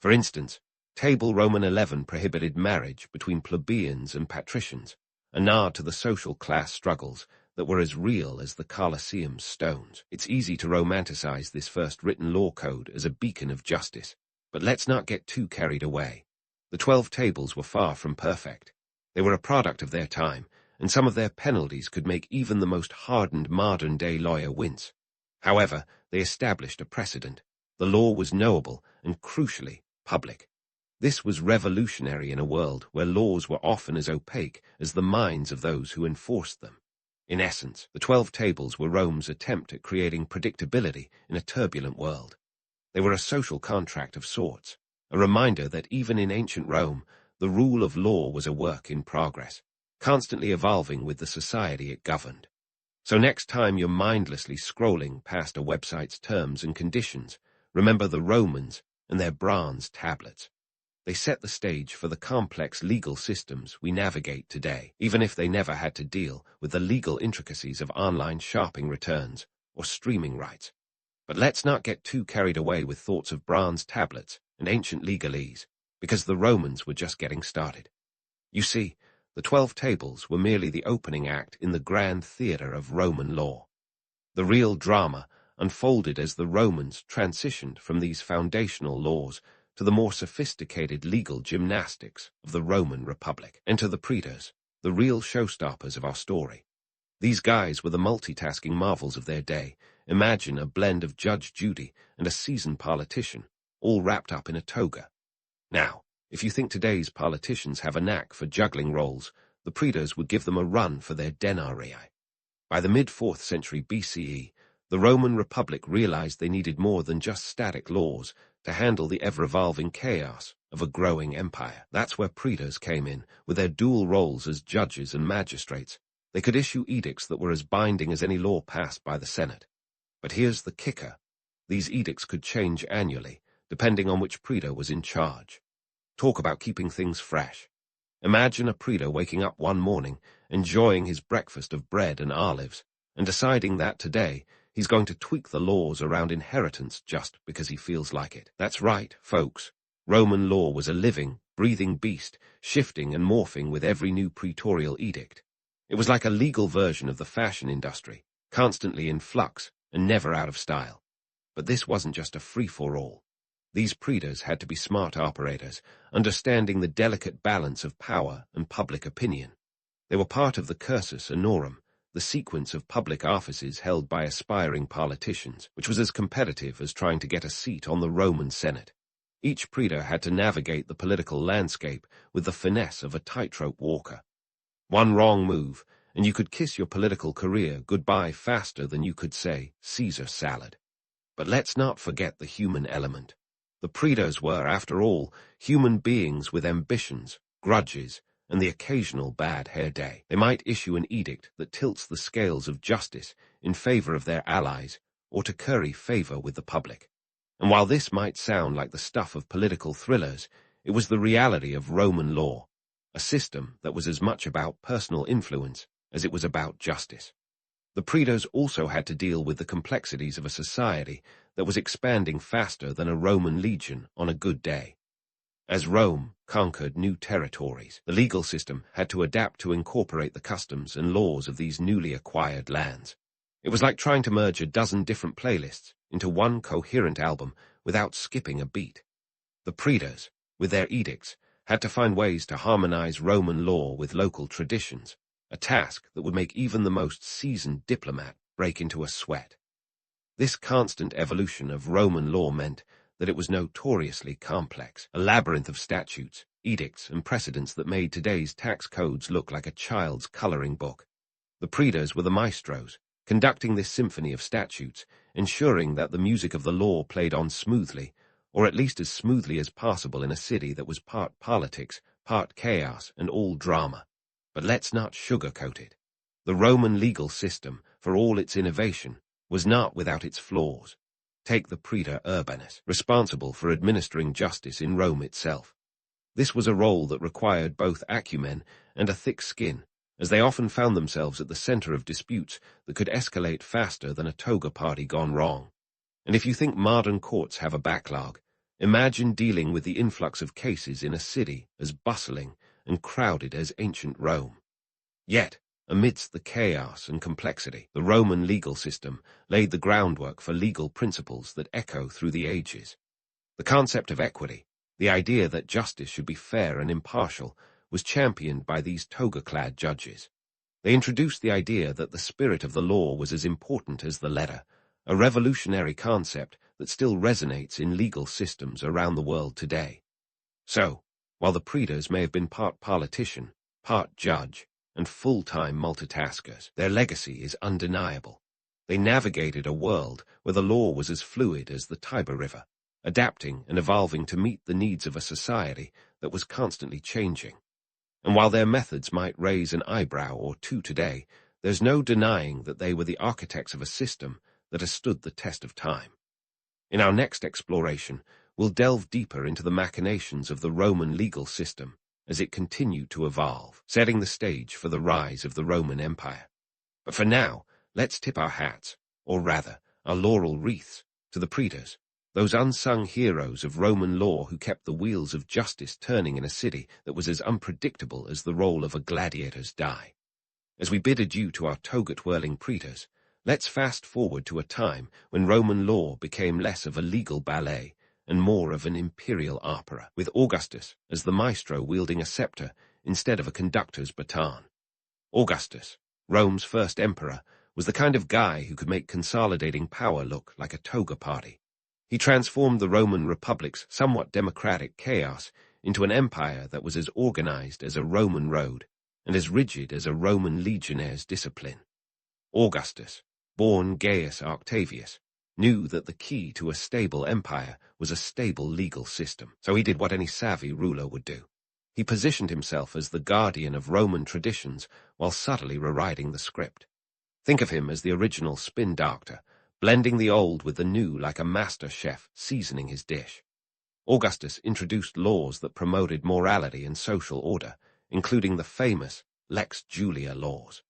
For instance, Table Roman 11 prohibited marriage between plebeians and patricians, a nod to the social class struggles that were as real as the Colosseum's stones. It's easy to romanticize this first written law code as a beacon of justice, but let's not get too carried away. The 12 tables were far from perfect. They were a product of their time, and some of their penalties could make even the most hardened modern-day lawyer wince. However, they established a precedent. The law was knowable and, crucially, public. This was revolutionary in a world where laws were often as opaque as the minds of those who enforced them. In essence, the 12 tables were Rome's attempt at creating predictability in a turbulent world. They were a social contract of sorts, a reminder that even in ancient Rome, the rule of law was a work in progress, constantly evolving with the society it governed. So next time you're mindlessly scrolling past a website's terms and conditions, remember the Romans and their bronze tablets. They set the stage for the complex legal systems we navigate today, even if they never had to deal with the legal intricacies of online shopping returns or streaming rights. But let's not get too carried away with thoughts of bronze tablets and ancient legalese, because the Romans were just getting started. You see, the 12 tables were merely the opening act in the grand theater of Roman law. The real drama unfolded as the Romans transitioned from these foundational laws to the more sophisticated legal gymnastics of the Roman Republic. Enter the praetors, the real showstoppers of our story. These guys were the multitasking marvels of their day. Imagine a blend of Judge Judy and a seasoned politician, all wrapped up in a toga. Now, if you think today's politicians have a knack for juggling roles, the praetors would give them a run for their denarii. By the mid-4th century BCE, the Roman Republic realized they needed more than just static laws to handle the ever-evolving chaos of a growing empire. That's where praetors came in, with their dual roles as judges and magistrates. They could issue edicts that were as binding as any law passed by the Senate. But here's the kicker. These edicts could change annually, depending on which praetor was in charge. Talk about keeping things fresh. Imagine a praetor waking up one morning, enjoying his breakfast of bread and olives, and deciding that today he's going to tweak the laws around inheritance just because he feels like it. That's right, folks. Roman law was a living, breathing beast, shifting and morphing with every new praetorial edict. It was like a legal version of the fashion industry, constantly in flux and never out of style. But this wasn't just a free-for-all. These praetors had to be smart operators, understanding the delicate balance of power and public opinion. They were part of the cursus honorum, the sequence of public offices held by aspiring politicians, which was as competitive as trying to get a seat on the Roman Senate. Each praetor had to navigate the political landscape with the finesse of a tightrope walker. One wrong move, and you could kiss your political career goodbye faster than you could say Caesar salad. But let's not forget the human element. The praetors were, after all, human beings with ambitions, grudges, and the occasional bad hair day. They might issue an edict that tilts the scales of justice in favor of their allies or to curry favor with the public. And while this might sound like the stuff of political thrillers, it was the reality of Roman law, a system that was as much about personal influence as it was about justice. The praetors also had to deal with the complexities of a society that was expanding faster than a Roman legion on a good day. As Rome conquered new territories, the legal system had to adapt to incorporate the customs and laws of these newly acquired lands. It was like trying to merge a dozen different playlists into one coherent album without skipping a beat. The praetors, with their edicts, had to find ways to harmonize Roman law with local traditions, a task that would make even the most seasoned diplomat break into a sweat. This constant evolution of Roman law meant that it was notoriously complex, a labyrinth of statutes, edicts, and precedents that made today's tax codes look like a child's coloring book. The praetors were the maestros, conducting this symphony of statutes, ensuring that the music of the law played on smoothly, or at least as smoothly as possible in a city that was part politics, part chaos, and all drama. But let's not sugarcoat it. The Roman legal system, for all its innovation, was not without its flaws. Take the praetor urbanus, responsible for administering justice in Rome itself. This was a role that required both acumen and a thick skin, as they often found themselves at the center of disputes that could escalate faster than a toga party gone wrong. And if you think modern courts have a backlog, imagine dealing with the influx of cases in a city as bustling and crowded as ancient Rome. Yet, amidst the chaos and complexity, the Roman legal system laid the groundwork for legal principles that echo through the ages. The concept of equity, the idea that justice should be fair and impartial, was championed by these toga-clad judges. They introduced the idea that the spirit of the law was as important as the letter, a revolutionary concept that still resonates in legal systems around the world today. So, while the praetors may have been part politician, part judge, and full-time multitaskers, their legacy is undeniable. They navigated a world where the law was as fluid as the Tiber River, adapting and evolving to meet the needs of a society that was constantly changing. And while their methods might raise an eyebrow or two today, there's no denying that they were the architects of a system that has stood the test of time. In our next exploration, we'll delve deeper into the machinations of the Roman legal system as it continued to evolve, setting the stage for the rise of the Roman Empire. But for now, let's tip our hats, or rather, our laurel wreaths, to the praetors, those unsung heroes of Roman law who kept the wheels of justice turning in a city that was as unpredictable as the roll of a gladiator's die. As we bid adieu to our toga-twirling praetors, let's fast forward to a time when Roman law became less of a legal ballet and more of an imperial opera, with Augustus as the maestro wielding a scepter instead of a conductor's baton. Augustus, Rome's first emperor, was the kind of guy who could make consolidating power look like a toga party. He transformed the Roman Republic's somewhat democratic chaos into an empire that was as organized as a Roman road and as rigid as a Roman legionnaire's discipline. Augustus, born Gaius Octavius, knew that the key to a stable empire was a stable legal system, so he did what any savvy ruler would do. He positioned himself as the guardian of Roman traditions while subtly rewriting the script. Think of him as the original spin doctor, blending the old with the new like a master chef seasoning his dish. Augustus introduced laws that promoted morality and social order, including the famous Lex Julia laws.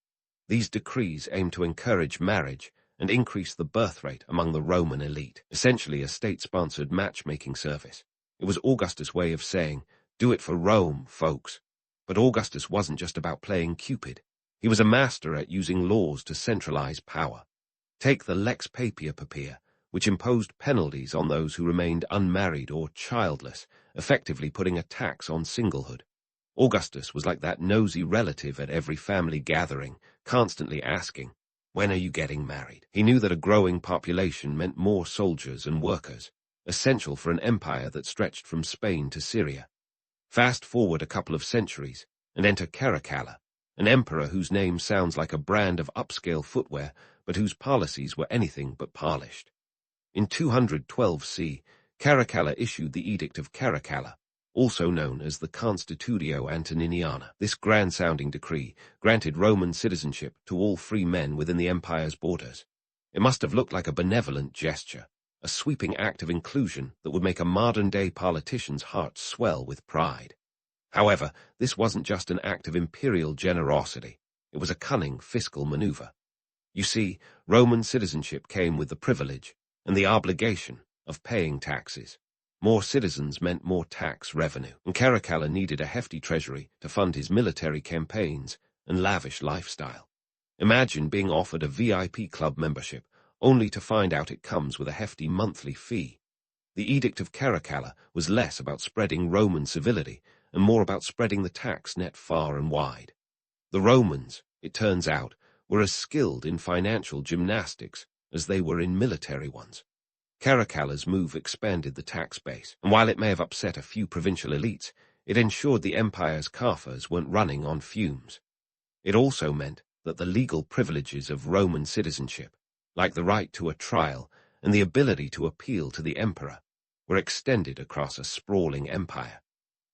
These decrees aimed to encourage marriage and increase the birth rate among the Roman elite, essentially a state-sponsored matchmaking service. It was Augustus' way of saying, "Do it for Rome, folks." But Augustus wasn't just about playing Cupid. He was a master at using laws to centralize power. Take the Lex Papia, which imposed penalties on those who remained unmarried or childless, effectively putting a tax on singlehood. Augustus was like that nosy relative at every family gathering, constantly asking, "When are you getting married?" He knew that a growing population meant more soldiers and workers, essential for an empire that stretched from Spain to Syria. Fast forward a couple of centuries, and enter Caracalla, an emperor whose name sounds like a brand of upscale footwear, but whose policies were anything but polished. In 212 C, Caracalla issued the Edict of Caracalla, also known as the Constitutio Antoniniana. This grand-sounding decree granted Roman citizenship to all free men within the empire's borders. It must have looked like a benevolent gesture, a sweeping act of inclusion that would make a modern-day politician's heart swell with pride. However, this wasn't just an act of imperial generosity. It was a cunning fiscal maneuver. You see, Roman citizenship came with the privilege and the obligation of paying taxes. More citizens meant more tax revenue, and Caracalla needed a hefty treasury to fund his military campaigns and lavish lifestyle. Imagine being offered a VIP club membership, only to find out it comes with a hefty monthly fee. The Edict of Caracalla was less about spreading Roman civility and more about spreading the tax net far and wide. The Romans, it turns out, were as skilled in financial gymnastics as they were in military ones. Caracalla's move expanded the tax base, and while it may have upset a few provincial elites, it ensured the empire's coffers weren't running on fumes. It also meant that the legal privileges of Roman citizenship, like the right to a trial and the ability to appeal to the emperor, were extended across a sprawling empire.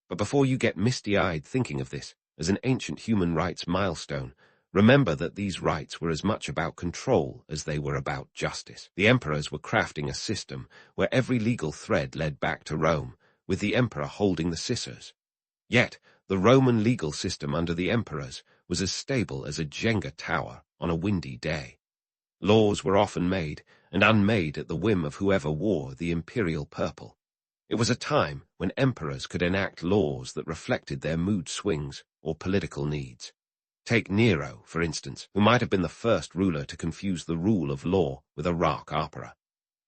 But before you get misty-eyed thinking of this as an ancient human rights milestone, Remember that these rights were as much about control as they were about justice. The emperors were crafting a system where every legal thread led back to Rome, with the emperor holding the scissors. Yet, the Roman legal system under the emperors was as stable as a Jenga tower on a windy day. Laws were often made and unmade at the whim of whoever wore the imperial purple. It was a time when emperors could enact laws that reflected their mood swings or political needs. Take Nero, for instance, who might have been the first ruler to confuse the rule of law with a rock opera.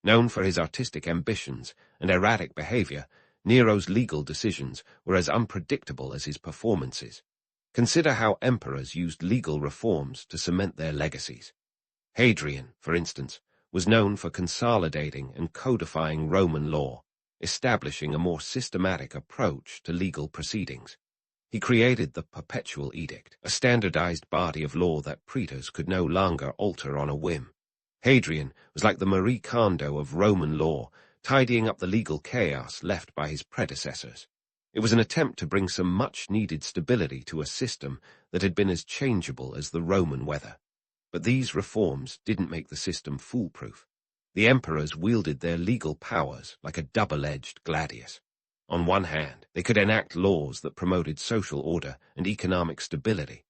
Known for his artistic ambitions and erratic behavior, Nero's legal decisions were as unpredictable as his performances. Consider how emperors used legal reforms to cement their legacies. Hadrian, for instance, was known for consolidating and codifying Roman law, establishing a more systematic approach to legal proceedings. He created the Perpetual Edict, a standardized body of law that praetors could no longer alter on a whim. Hadrian was like the Marie Kondo of Roman law, tidying up the legal chaos left by his predecessors. It was an attempt to bring some much-needed stability to a system that had been as changeable as the Roman weather. But these reforms didn't make the system foolproof. The emperors wielded their legal powers like a double-edged gladius. On one hand, they could enact laws that promoted social order and economic stability.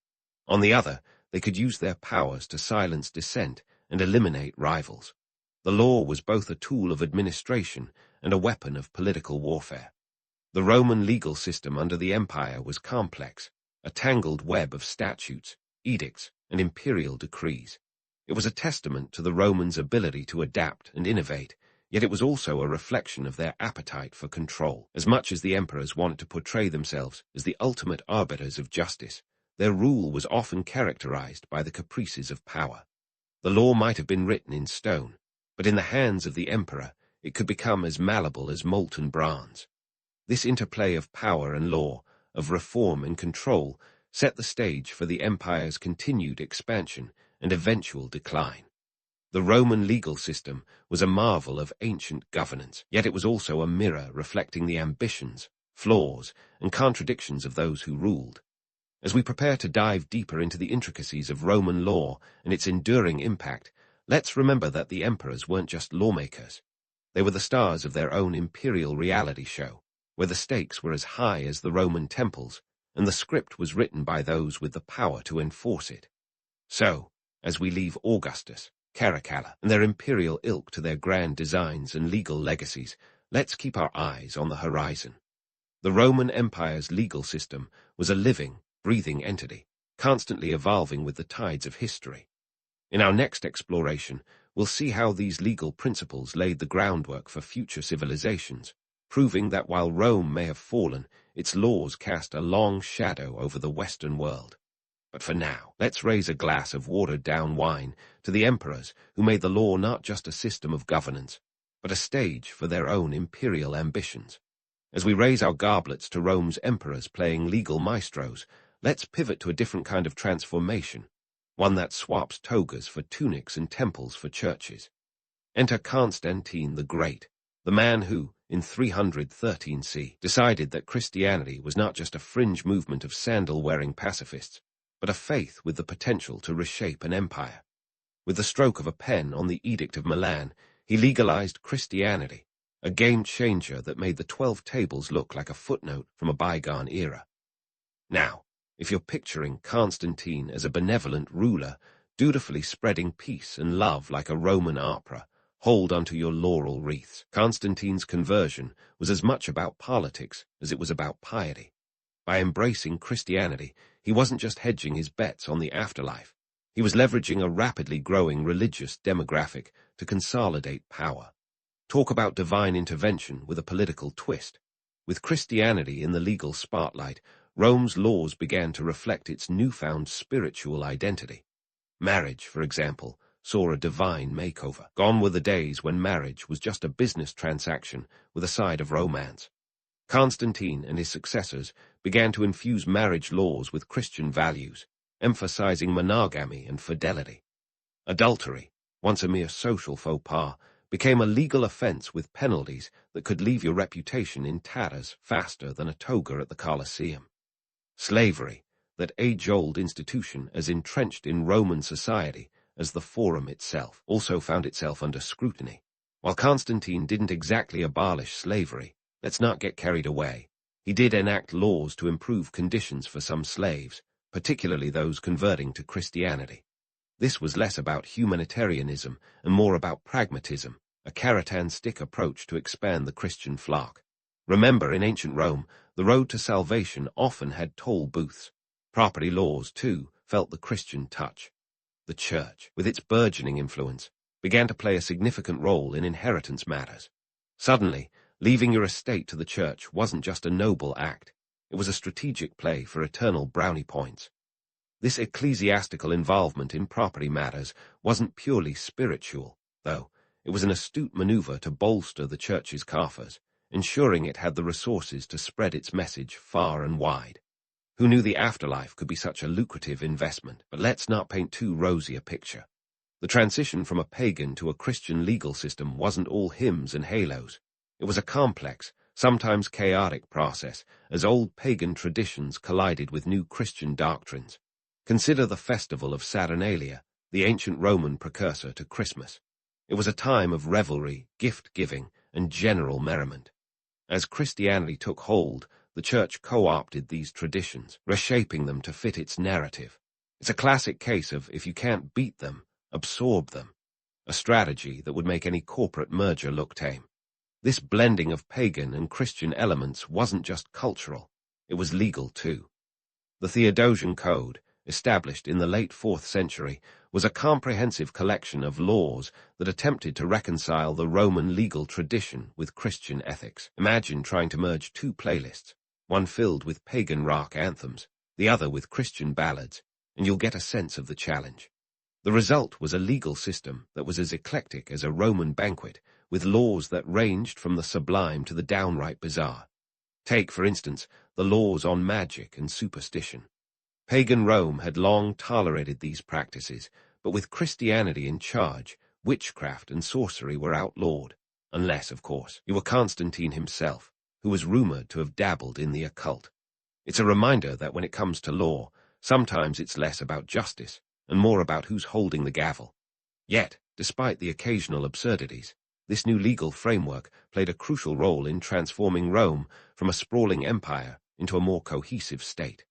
On the other, they could use their powers to silence dissent and eliminate rivals. The law was both a tool of administration and a weapon of political warfare. The Roman legal system under the empire was complex, a tangled web of statutes, edicts, and imperial decrees. It was a testament to the Romans' ability to adapt and innovate, yet it was also a reflection of their appetite for control. As much as the emperors wanted to portray themselves as the ultimate arbiters of justice, their rule was often characterized by the caprices of power. The law might have been written in stone, but in the hands of the emperor, it could become as malleable as molten bronze. This interplay of power and law, of reform and control, set the stage for the empire's continued expansion and eventual decline. The Roman legal system was a marvel of ancient governance, yet it was also a mirror reflecting the ambitions, flaws, and contradictions of those who ruled. As we prepare to dive deeper into the intricacies of Roman law and its enduring impact, let's remember that the emperors weren't just lawmakers. They were the stars of their own imperial reality show, where the stakes were as high as the Roman temples, and the script was written by those with the power to enforce it. So, as we leave Augustus, Caracalla, and their imperial ilk to their grand designs and legal legacies, let's keep our eyes on the horizon. The Roman Empire's legal system was a living, breathing entity, constantly evolving with the tides of history. In our next exploration, we'll see how these legal principles laid the groundwork for future civilizations, proving that while Rome may have fallen, its laws cast a long shadow over the Western world. But for now, let's raise a glass of watered-down wine to the emperors who made the law not just a system of governance, but a stage for their own imperial ambitions. As we raise our goblets to Rome's emperors playing legal maestros, let's pivot to a different kind of transformation, one that swaps togas for tunics and temples for churches. Enter Constantine the Great, the man who, in 313 C, decided that Christianity was not just a fringe movement of sandal-wearing pacifists, but a faith with the potential to reshape an empire. With the stroke of a pen on the Edict of Milan, he legalized Christianity, a game-changer that made the 12 Tables look like a footnote from a bygone era. Now, if you're picturing Constantine as a benevolent ruler, dutifully spreading peace and love like a Roman opera, hold onto your laurel wreaths. Constantine's conversion was as much about politics as it was about piety. By embracing Christianity, he wasn't just hedging his bets on the afterlife. He was leveraging a rapidly growing religious demographic to consolidate power. Talk about divine intervention with a political twist. With Christianity in the legal spotlight, Rome's laws began to reflect its newfound spiritual identity. Marriage, for example, saw a divine makeover. Gone were the days when marriage was just a business transaction with a side of romance. Constantine and his successors began to infuse marriage laws with Christian values, emphasizing monogamy and fidelity. Adultery, once a mere social faux pas, became a legal offense with penalties that could leave your reputation in tatters faster than a toga at the Colosseum. Slavery, that age-old institution as entrenched in Roman society as the Forum itself also found itself under scrutiny. While Constantine didn't exactly abolish slavery, let's not get carried away. He did enact laws to improve conditions for some slaves, particularly those converting to Christianity. This was less about humanitarianism and more about pragmatism, a carrot-and-stick approach to expand the Christian flock. Remember, in ancient Rome, the road to salvation often had toll booths. Property laws, too, felt the Christian touch. The Church, with its burgeoning influence, began to play a significant role in inheritance matters. Suddenly, leaving your estate to the Church wasn't just a noble act, it was a strategic play for eternal brownie points. This ecclesiastical involvement in property matters wasn't purely spiritual, though. It was an astute maneuver to bolster the Church's coffers, ensuring it had the resources to spread its message far and wide. Who knew the afterlife could be such a lucrative investment? But let's not paint too rosy a picture. The transition from a pagan to a Christian legal system wasn't all hymns and halos. It was a complex, sometimes chaotic process, as old pagan traditions collided with new Christian doctrines. Consider the festival of Saturnalia, the ancient Roman precursor to Christmas. It was a time of revelry, gift-giving, and general merriment. As Christianity took hold, the Church co-opted these traditions, reshaping them to fit its narrative. It's a classic case of, if you can't beat them, absorb them, a strategy that would make any corporate merger look tame. This blending of pagan and Christian elements wasn't just cultural, it was legal too. The Theodosian Code, established in the late 4th century, was a comprehensive collection of laws that attempted to reconcile the Roman legal tradition with Christian ethics. Imagine trying to merge two playlists, one filled with pagan rock anthems, the other with Christian ballads, and you'll get a sense of the challenge. The result was a legal system that was as eclectic as a Roman banquet, with laws that ranged from the sublime to the downright bizarre. Take, for instance, the laws on magic and superstition. Pagan Rome had long tolerated these practices, but with Christianity in charge, witchcraft and sorcery were outlawed, unless, of course, you were Constantine himself, who was rumored to have dabbled in the occult. It's a reminder that when it comes to law, sometimes it's less about justice and more about who's holding the gavel. Yet, despite the occasional absurdities, this new legal framework played a crucial role in transforming Rome from a sprawling empire into a more cohesive state.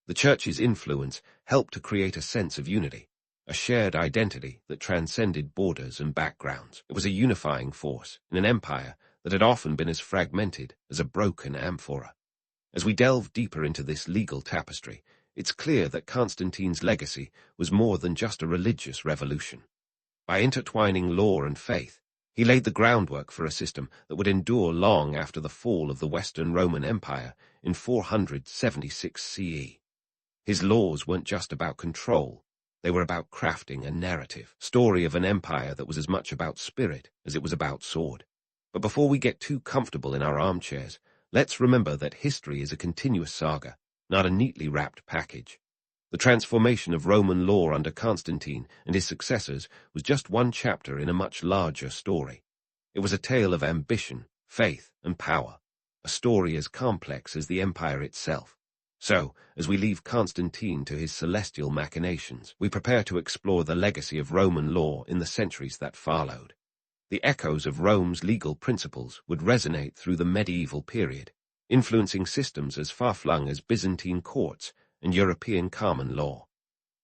The Church's influence helped to create a sense of unity, a shared identity that transcended borders and backgrounds. It was a unifying force in an empire that had often been as fragmented as a broken amphora. As we delve deeper into this legal tapestry, it's clear that Constantine's legacy was more than just a religious revolution. By intertwining law and faith, he laid the groundwork for a system that would endure long after the fall of the Western Roman Empire in 476 CE. His laws weren't just about control, they were about crafting a narrative, story of an empire that was as much about spirit as it was about sword. But before we get too comfortable in our armchairs, let's remember that history is a continuous saga, not a neatly wrapped package. The transformation of Roman law under Constantine and his successors was just one chapter in a much larger story. It was a tale of ambition, faith, and power, a story as complex as the empire itself. So, as we leave Constantine to his celestial machinations, we prepare to explore the legacy of Roman law in the centuries that followed. The echoes of Rome's legal principles would resonate through the medieval period, influencing systems as far-flung as Byzantine courts and European common law.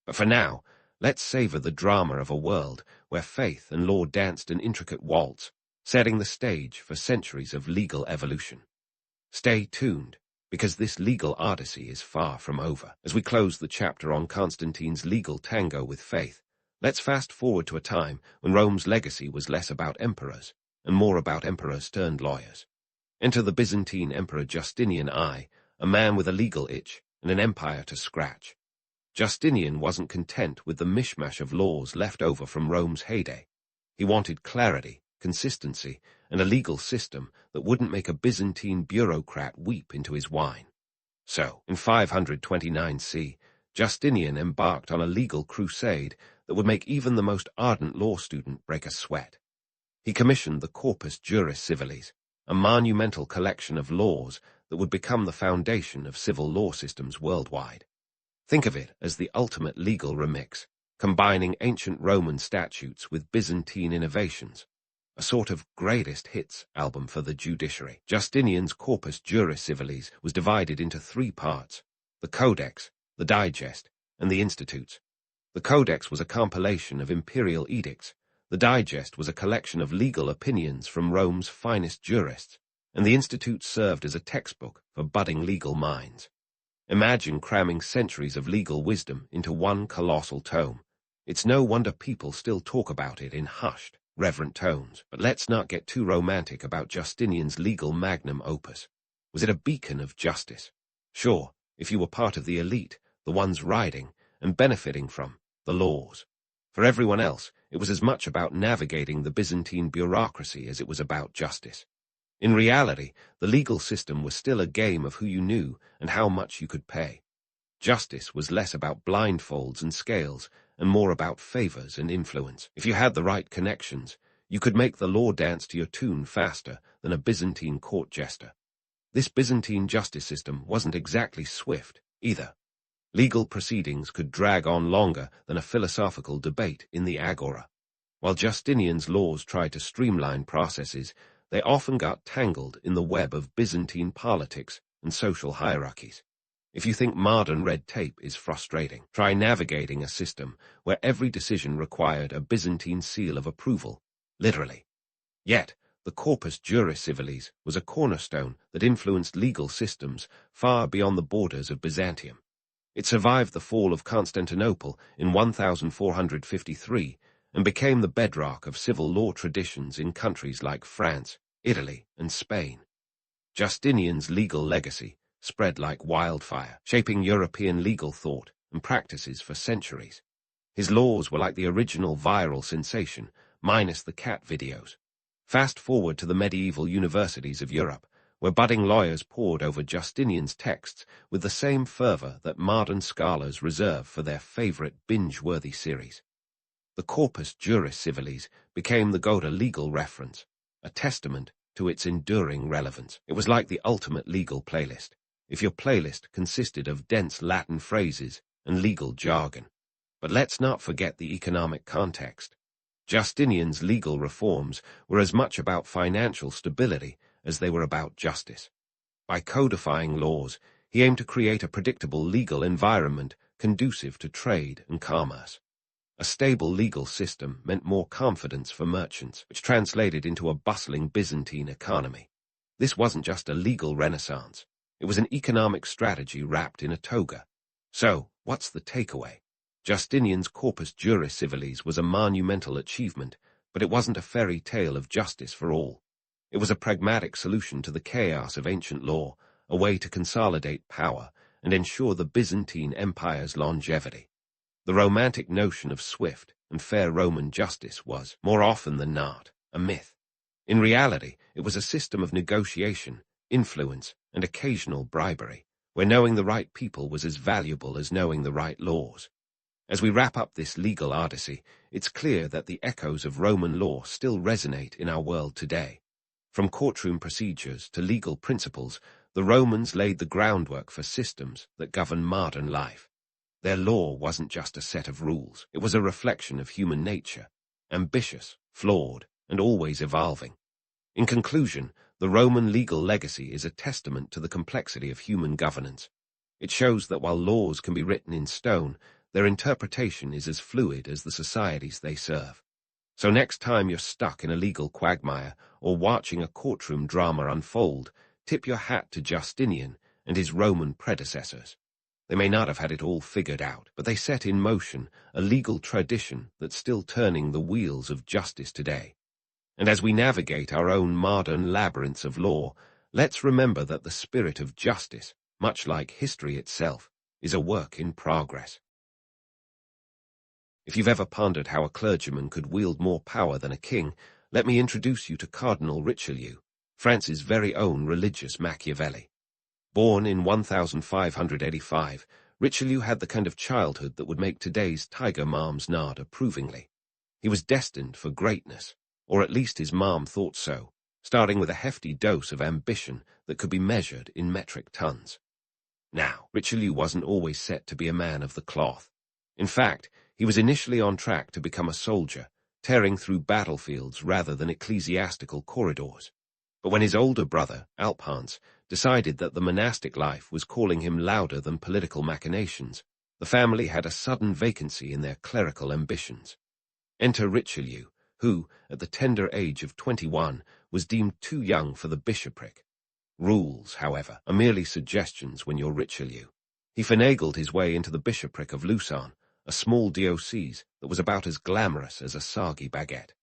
But for now, let's savor the drama of a world where faith and law danced an intricate waltz, setting the stage for centuries of legal evolution. Stay tuned, because this legal odyssey is far from over. As we close the chapter on Constantine's legal tango with faith, let's fast forward to a time when Rome's legacy was less about emperors and more about emperors-turned-lawyers. Enter the Byzantine Emperor Justinian I, a man with a legal itch and an empire to scratch. Justinian wasn't content with the mishmash of laws left over from Rome's heyday. He wanted clarity, consistency, and a legal system that wouldn't make a Byzantine bureaucrat weep into his wine. So, in 529 C, Justinian embarked on a legal crusade that would make even the most ardent law student break a sweat. He commissioned the Corpus Juris Civilis, a monumental collection of laws that would become the foundation of civil law systems worldwide. Think of it as the ultimate legal remix, combining ancient Roman statutes with Byzantine innovations, a sort of greatest hits album for the judiciary. Justinian's Corpus Juris Civilis was divided into three parts: the Codex, the Digest, and the Institutes. The Codex was a compilation of imperial edicts, the Digest was a collection of legal opinions from Rome's finest jurists, and the Institutes served as a textbook for budding legal minds. Imagine cramming centuries of legal wisdom into one colossal tome. It's no wonder people still talk about it in hushed, reverent tones. But let's not get too romantic about Justinian's legal magnum opus. Was it a beacon of justice? Sure, if you were part of the elite, the ones riding and benefiting from the laws. For everyone else, it was as much about navigating the Byzantine bureaucracy as it was about justice. In reality, the legal system was still a game of who you knew and how much you could pay. Justice was less about blindfolds and scales and more about favors and influence. If you had the right connections, you could make the law dance to your tune faster than a Byzantine court jester. This Byzantine justice system wasn't exactly swift, either. Legal proceedings could drag on longer than a philosophical debate in the agora. While Justinian's laws tried to streamline processes, they often got tangled in the web of Byzantine politics and social hierarchies. If you think modern red tape is frustrating, try navigating a system where every decision required a Byzantine seal of approval, literally. Yet, the Corpus Juris Civilis was a cornerstone that influenced legal systems far beyond the borders of Byzantium. It survived the fall of Constantinople in 1453 and became the bedrock of civil law traditions in countries like France, Italy, and Spain. Justinian's legal legacy spread like wildfire, shaping European legal thought and practices for centuries. His laws were like the original viral sensation, minus the cat videos. Fast forward to the medieval universities of Europe, where budding lawyers pored over Justinian's texts with the same fervor that modern scholars reserve for their favorite binge-worthy series. The Corpus Juris Civilis became the go-to legal reference, a testament to its enduring relevance. It was like the ultimate legal playlist, if your playlist consisted of dense Latin phrases and legal jargon. But let's not forget the economic context. Justinian's legal reforms were as much about financial stability as they were about justice. By codifying laws, he aimed to create a predictable legal environment conducive to trade and commerce. A stable legal system meant more confidence for merchants, which translated into a bustling Byzantine economy. This wasn't just a legal renaissance. It was an economic strategy wrapped in a toga. So, what's the takeaway? Justinian's Corpus Juris Civilis was a monumental achievement, but it wasn't a fairy tale of justice for all. It was a pragmatic solution to the chaos of ancient law, a way to consolidate power and ensure the Byzantine Empire's longevity. The romantic notion of swift and fair Roman justice was, more often than not, a myth. In reality, it was a system of negotiation, influence, and occasional bribery, where knowing the right people was as valuable as knowing the right laws. As we wrap up this legal odyssey, it's clear that the echoes of Roman law still resonate in our world today. From courtroom procedures to legal principles, the Romans laid the groundwork for systems that govern modern life. Their law wasn't just a set of rules, it was a reflection of human nature, ambitious, flawed, and always evolving. In conclusion, the Roman legal legacy is a testament to the complexity of human governance. It shows that while laws can be written in stone, their interpretation is as fluid as the societies they serve. So next time you're stuck in a legal quagmire or watching a courtroom drama unfold, tip your hat to Justinian and his Roman predecessors. They may not have had it all figured out, but they set in motion a legal tradition that's still turning the wheels of justice today. And as we navigate our own modern labyrinths of law, let's remember that the spirit of justice, much like history itself, is a work in progress. If you've ever pondered how a clergyman could wield more power than a king, let me introduce you to Cardinal Richelieu, France's very own religious Machiavelli. Born in 1585, Richelieu had the kind of childhood that would make today's tiger moms nod approvingly. He was destined for greatness, or at least his mom thought so, starting with a hefty dose of ambition that could be measured in metric tons. Now, Richelieu wasn't always set to be a man of the cloth. In fact, he was initially on track to become a soldier, tearing through battlefields rather than ecclesiastical corridors. But when his older brother, Alphonse, decided that the monastic life was calling him louder than political machinations, the family had a sudden vacancy in their clerical ambitions. Enter Richelieu, who, at the tender age of 21, was deemed too young for the bishopric. Rules, however, are merely suggestions when you're Richelieu. He finagled his way into the bishopric of Lucerne, a small diocese that was about as glamorous as a soggy baguette.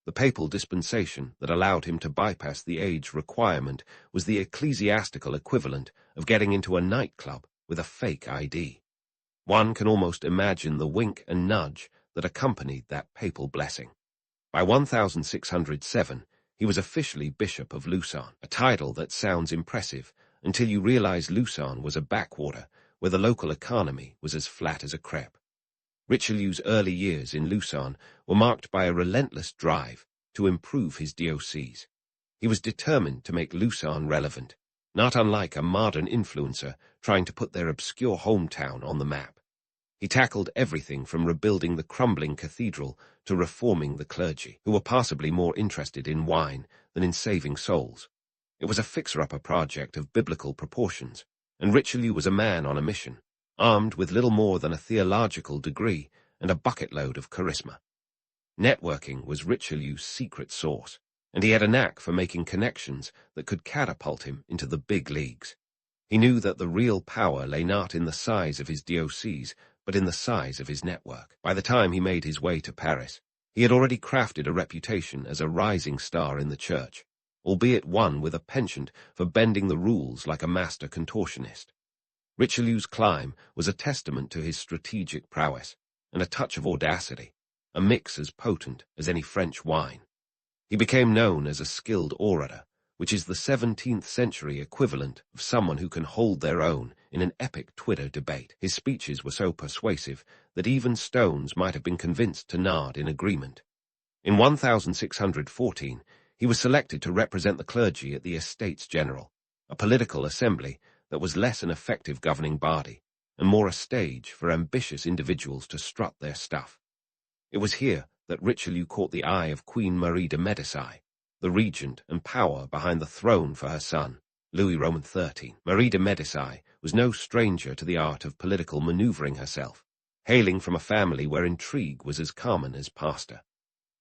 The papal dispensation that allowed him to bypass the age requirement was the ecclesiastical equivalent of getting into a nightclub with a fake ID. One can almost imagine the wink and nudge that accompanied that papal blessing. By 1607, he was officially Bishop of Lucerne, a title that sounds impressive until you realize Lucerne was a backwater where the local economy was as flat as a crepe. Richelieu's early years in Lucerne were marked by a relentless drive to improve his diocese. He was determined to make Lucerne relevant, not unlike a modern influencer trying to put their obscure hometown on the map. He tackled everything from rebuilding the crumbling cathedral to reforming the clergy, who were possibly more interested in wine than in saving souls. It was a fixer-upper project of biblical proportions, and Richelieu was a man on a mission, armed with little more than a theological degree and a bucket-load of charisma. Networking was Richelieu's secret sauce, and he had a knack for making connections that could catapult him into the big leagues. He knew that the real power lay not in the size of his diocese, but in the size of his network. By the time he made his way to Paris, he had already crafted a reputation as a rising star in the church, albeit one with a penchant for bending the rules like a master contortionist. Richelieu's climb was a testament to his strategic prowess and a touch of audacity, a mix as potent as any French wine. He became known as a skilled orator, which is the 17th century equivalent of someone who can hold their own in an epic Twitter debate. His speeches were so persuasive that even stones might have been convinced to nod in agreement. In 1614, he was selected to represent the clergy at the Estates General, a political assembly that was less an effective governing body and more a stage for ambitious individuals to strut their stuff. It was here that Richelieu caught the eye of Queen Marie de Medici, the regent and power behind the throne for her son, Louis Roman XIII. Marie de Medici was no stranger to the art of political maneuvering herself, hailing from a family where intrigue was as common as pasta.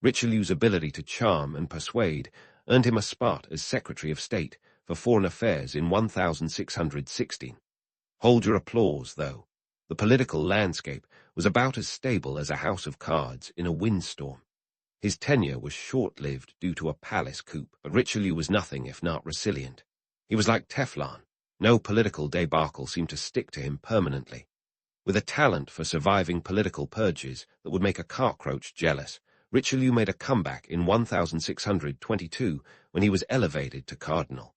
Richelieu's ability to charm and persuade earned him a spot as Secretary of State for Foreign Affairs in 1616. Hold your applause, though. The political landscape was about as stable as a house of cards in a windstorm. His tenure was short-lived due to a palace coup, but Richelieu was nothing if not resilient. He was like Teflon. No political debacle seemed to stick to him permanently. With a talent for surviving political purges that would make a cockroach jealous, Richelieu made a comeback in 1622 when he was elevated to Cardinal.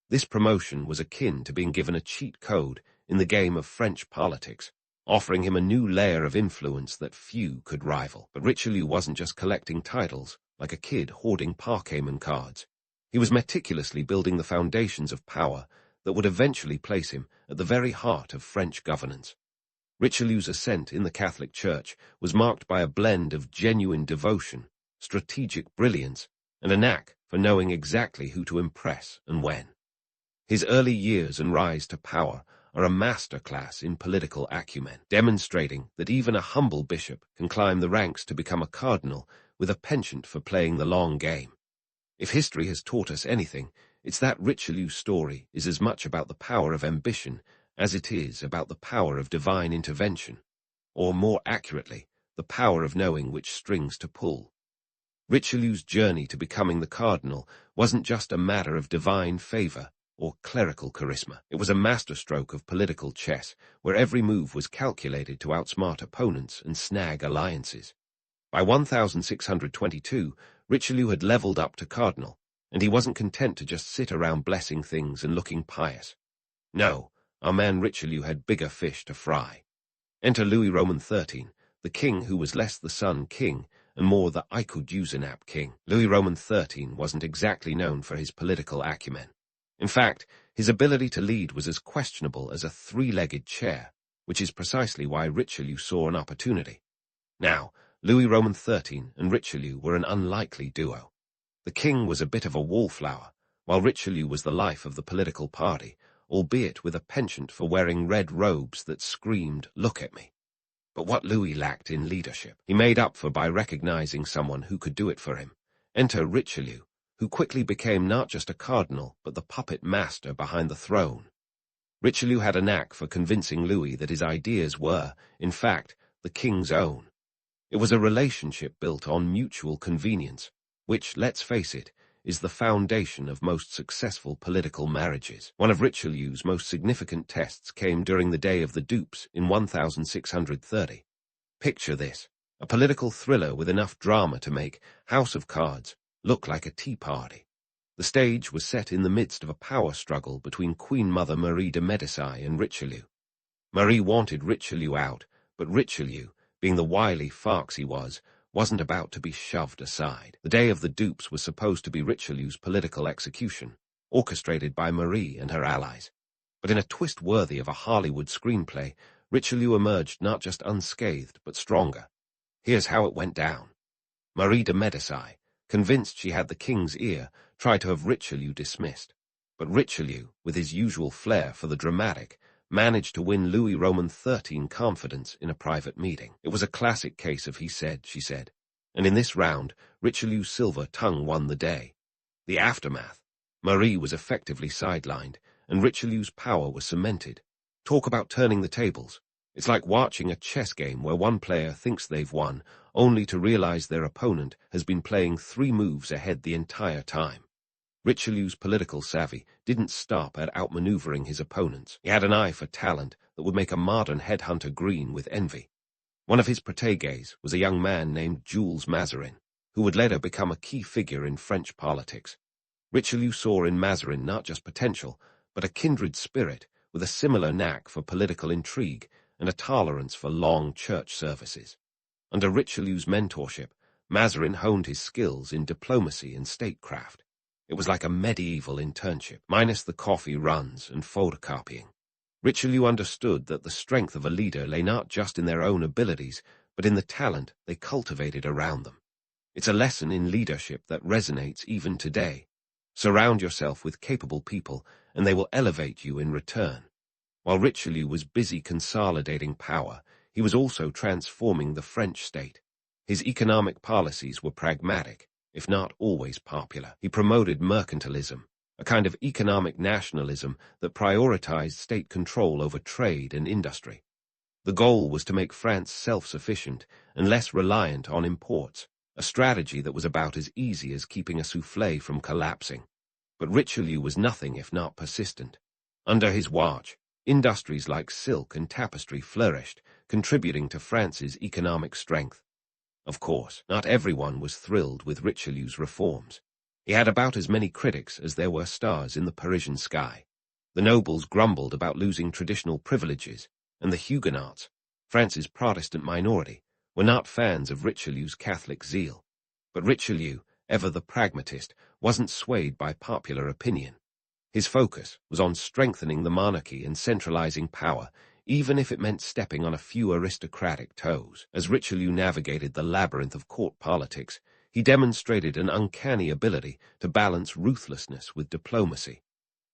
This promotion was akin to being given a cheat code in the game of French politics, offering him a new layer of influence that few could rival. But Richelieu wasn't just collecting titles like a kid hoarding Parquetman cards. He was meticulously building the foundations of power that would eventually place him at the very heart of French governance. Richelieu's ascent in the Catholic Church was marked by a blend of genuine devotion, strategic brilliance, and a knack for knowing exactly who to impress and when. His early years and rise to power are a masterclass in political acumen, demonstrating that even a humble bishop can climb the ranks to become a cardinal with a penchant for playing the long game. If history has taught us anything, it's that Richelieu's story is as much about the power of ambition as it is about the power of divine intervention, or more accurately, the power of knowing which strings to pull. Richelieu's journey to becoming the cardinal wasn't just a matter of divine favor or clerical charisma. It was a masterstroke of political chess, where every move was calculated to outsmart opponents and snag alliances. By 1622, Richelieu had leveled up to cardinal, and he wasn't content to just sit around blessing things and looking pious. No, our man Richelieu had bigger fish to fry. Enter Louis Roman XIII, the king who was less the Sun King and more the Icuduzanap King. Louis Roman XIII wasn't exactly known for his political acumen. In fact, his ability to lead was as questionable as a three-legged chair, which is precisely why Richelieu saw an opportunity. Now, Louis Roman XIII and Richelieu were an unlikely duo. The king was a bit of a wallflower, while Richelieu was the life of the political party, albeit with a penchant for wearing red robes that screamed, "Look at me." But what Louis lacked in leadership, he made up for by recognizing someone who could do it for him. Enter Richelieu, who quickly became not just a cardinal, but the puppet master behind the throne. Richelieu had a knack for convincing Louis that his ideas were, in fact, the king's own. It was a relationship built on mutual convenience, which, let's face it, is the foundation of most successful political marriages. One of Richelieu's most significant tests came during the Day of the Dupes in 1630. Picture this, a political thriller with enough drama to make House of Cards look like a tea party. The stage was set in the midst of a power struggle between Queen Mother Marie de Medici and Richelieu. Marie wanted Richelieu out, but Richelieu, being the wily fox he was, wasn't about to be shoved aside. The Day of the Dupes was supposed to be Richelieu's political execution, orchestrated by Marie and her allies. But in a twist worthy of a Hollywood screenplay, Richelieu emerged not just unscathed, but stronger. Here's how it went down. Marie de Medici, convinced she had the king's ear, tried to have Richelieu dismissed. But Richelieu, with his usual flair for the dramatic, managed to win Louis Roman XIII confidence in a private meeting. It was a classic case of he said, she said. And in this round, Richelieu's silver tongue won the day. The aftermath. Marie was effectively sidelined, and Richelieu's power was cemented. Talk about turning the tables. It's like watching a chess game where one player thinks they've won, only to realize their opponent has been playing 3 moves ahead the entire time. Richelieu's political savvy didn't stop at outmaneuvering his opponents. He had an eye for talent that would make a modern headhunter green with envy. One of his protégés was a young man named Jules Mazarin, who would later become a key figure in French politics. Richelieu saw in Mazarin not just potential, but a kindred spirit with a similar knack for political intrigue and a tolerance for long church services. Under Richelieu's mentorship, Mazarin honed his skills in diplomacy and statecraft. It was like a medieval internship, minus the coffee runs and photocopying. Richelieu understood that the strength of a leader lay not just in their own abilities, but in the talent they cultivated around them. It's a lesson in leadership that resonates even today. Surround yourself with capable people, and they will elevate you in return. While Richelieu was busy consolidating power, he was also transforming the French state. His economic policies were pragmatic, if not always popular. He promoted mercantilism, a kind of economic nationalism that prioritized state control over trade and industry. The goal was to make France self-sufficient and less reliant on imports, a strategy that was about as easy as keeping a soufflé from collapsing. But Richelieu was nothing if not persistent. Under his watch, industries like silk and tapestry flourished, contributing to France's economic strength. Of course, not everyone was thrilled with Richelieu's reforms. He had about as many critics as there were stars in the Parisian sky. The nobles grumbled about losing traditional privileges, and the Huguenots, France's Protestant minority, were not fans of Richelieu's Catholic zeal. But Richelieu, ever the pragmatist, wasn't swayed by popular opinion. His focus was on strengthening the monarchy and centralizing power, even if it meant stepping on a few aristocratic toes. As Richelieu navigated the labyrinth of court politics, he demonstrated an uncanny ability to balance ruthlessness with diplomacy.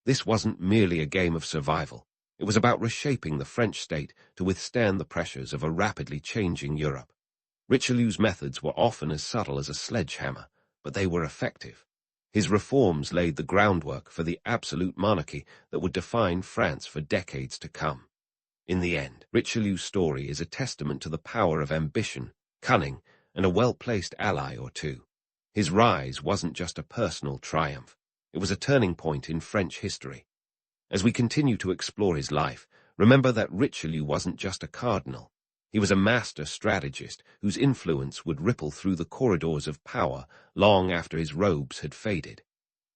This wasn't merely a game of survival. It was about reshaping the French state to withstand the pressures of a rapidly changing Europe. Richelieu's methods were often as subtle as a sledgehammer, but they were effective. His reforms laid the groundwork for the absolute monarchy that would define France for decades to come. In the end, Richelieu's story is a testament to the power of ambition, cunning, and a well-placed ally or two. His rise wasn't just a personal triumph. It was a turning point in French history. As we continue to explore his life, remember that Richelieu wasn't just a cardinal. He was a master strategist whose influence would ripple through the corridors of power long after his robes had faded.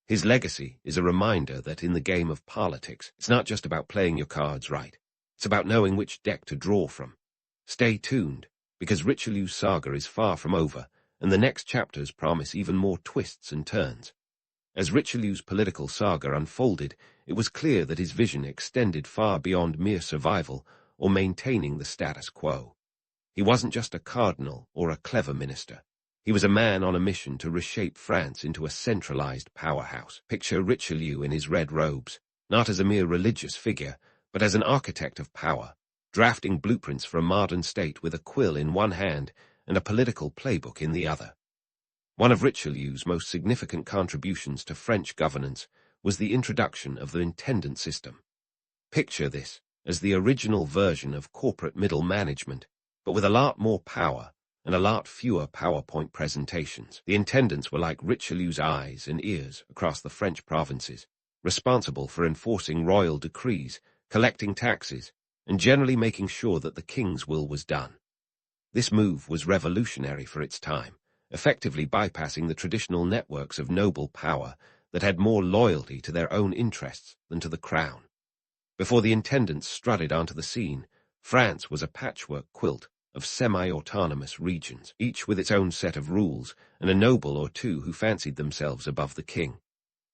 His legacy is a reminder that in the game of politics, it's not just about playing your cards right. It's about knowing which deck to draw from. Stay tuned, because Richelieu's saga is far from over, and the next chapters promise even more twists and turns. As Richelieu's political saga unfolded, it was clear that his vision extended far beyond mere survival or maintaining the status quo. He wasn't just a cardinal or a clever minister. He was a man on a mission to reshape France into a centralized powerhouse. Picture Richelieu in his red robes, not as a mere religious figure, but as an architect of power, drafting blueprints for a modern state with a quill in one hand and a political playbook in the other. One of Richelieu's most significant contributions to French governance was the introduction of the intendant system. Picture this as the original version of corporate middle management, but with a lot more power and a lot fewer PowerPoint presentations. The intendants were like Richelieu's eyes and ears across the French provinces, responsible for enforcing royal decrees, collecting taxes, and generally making sure that the king's will was done. This move was revolutionary for its time, effectively bypassing the traditional networks of noble power that had more loyalty to their own interests than to the crown. Before the intendants strutted onto the scene, France was a patchwork quilt of semi-autonomous regions, each with its own set of rules and a noble or two who fancied themselves above the king.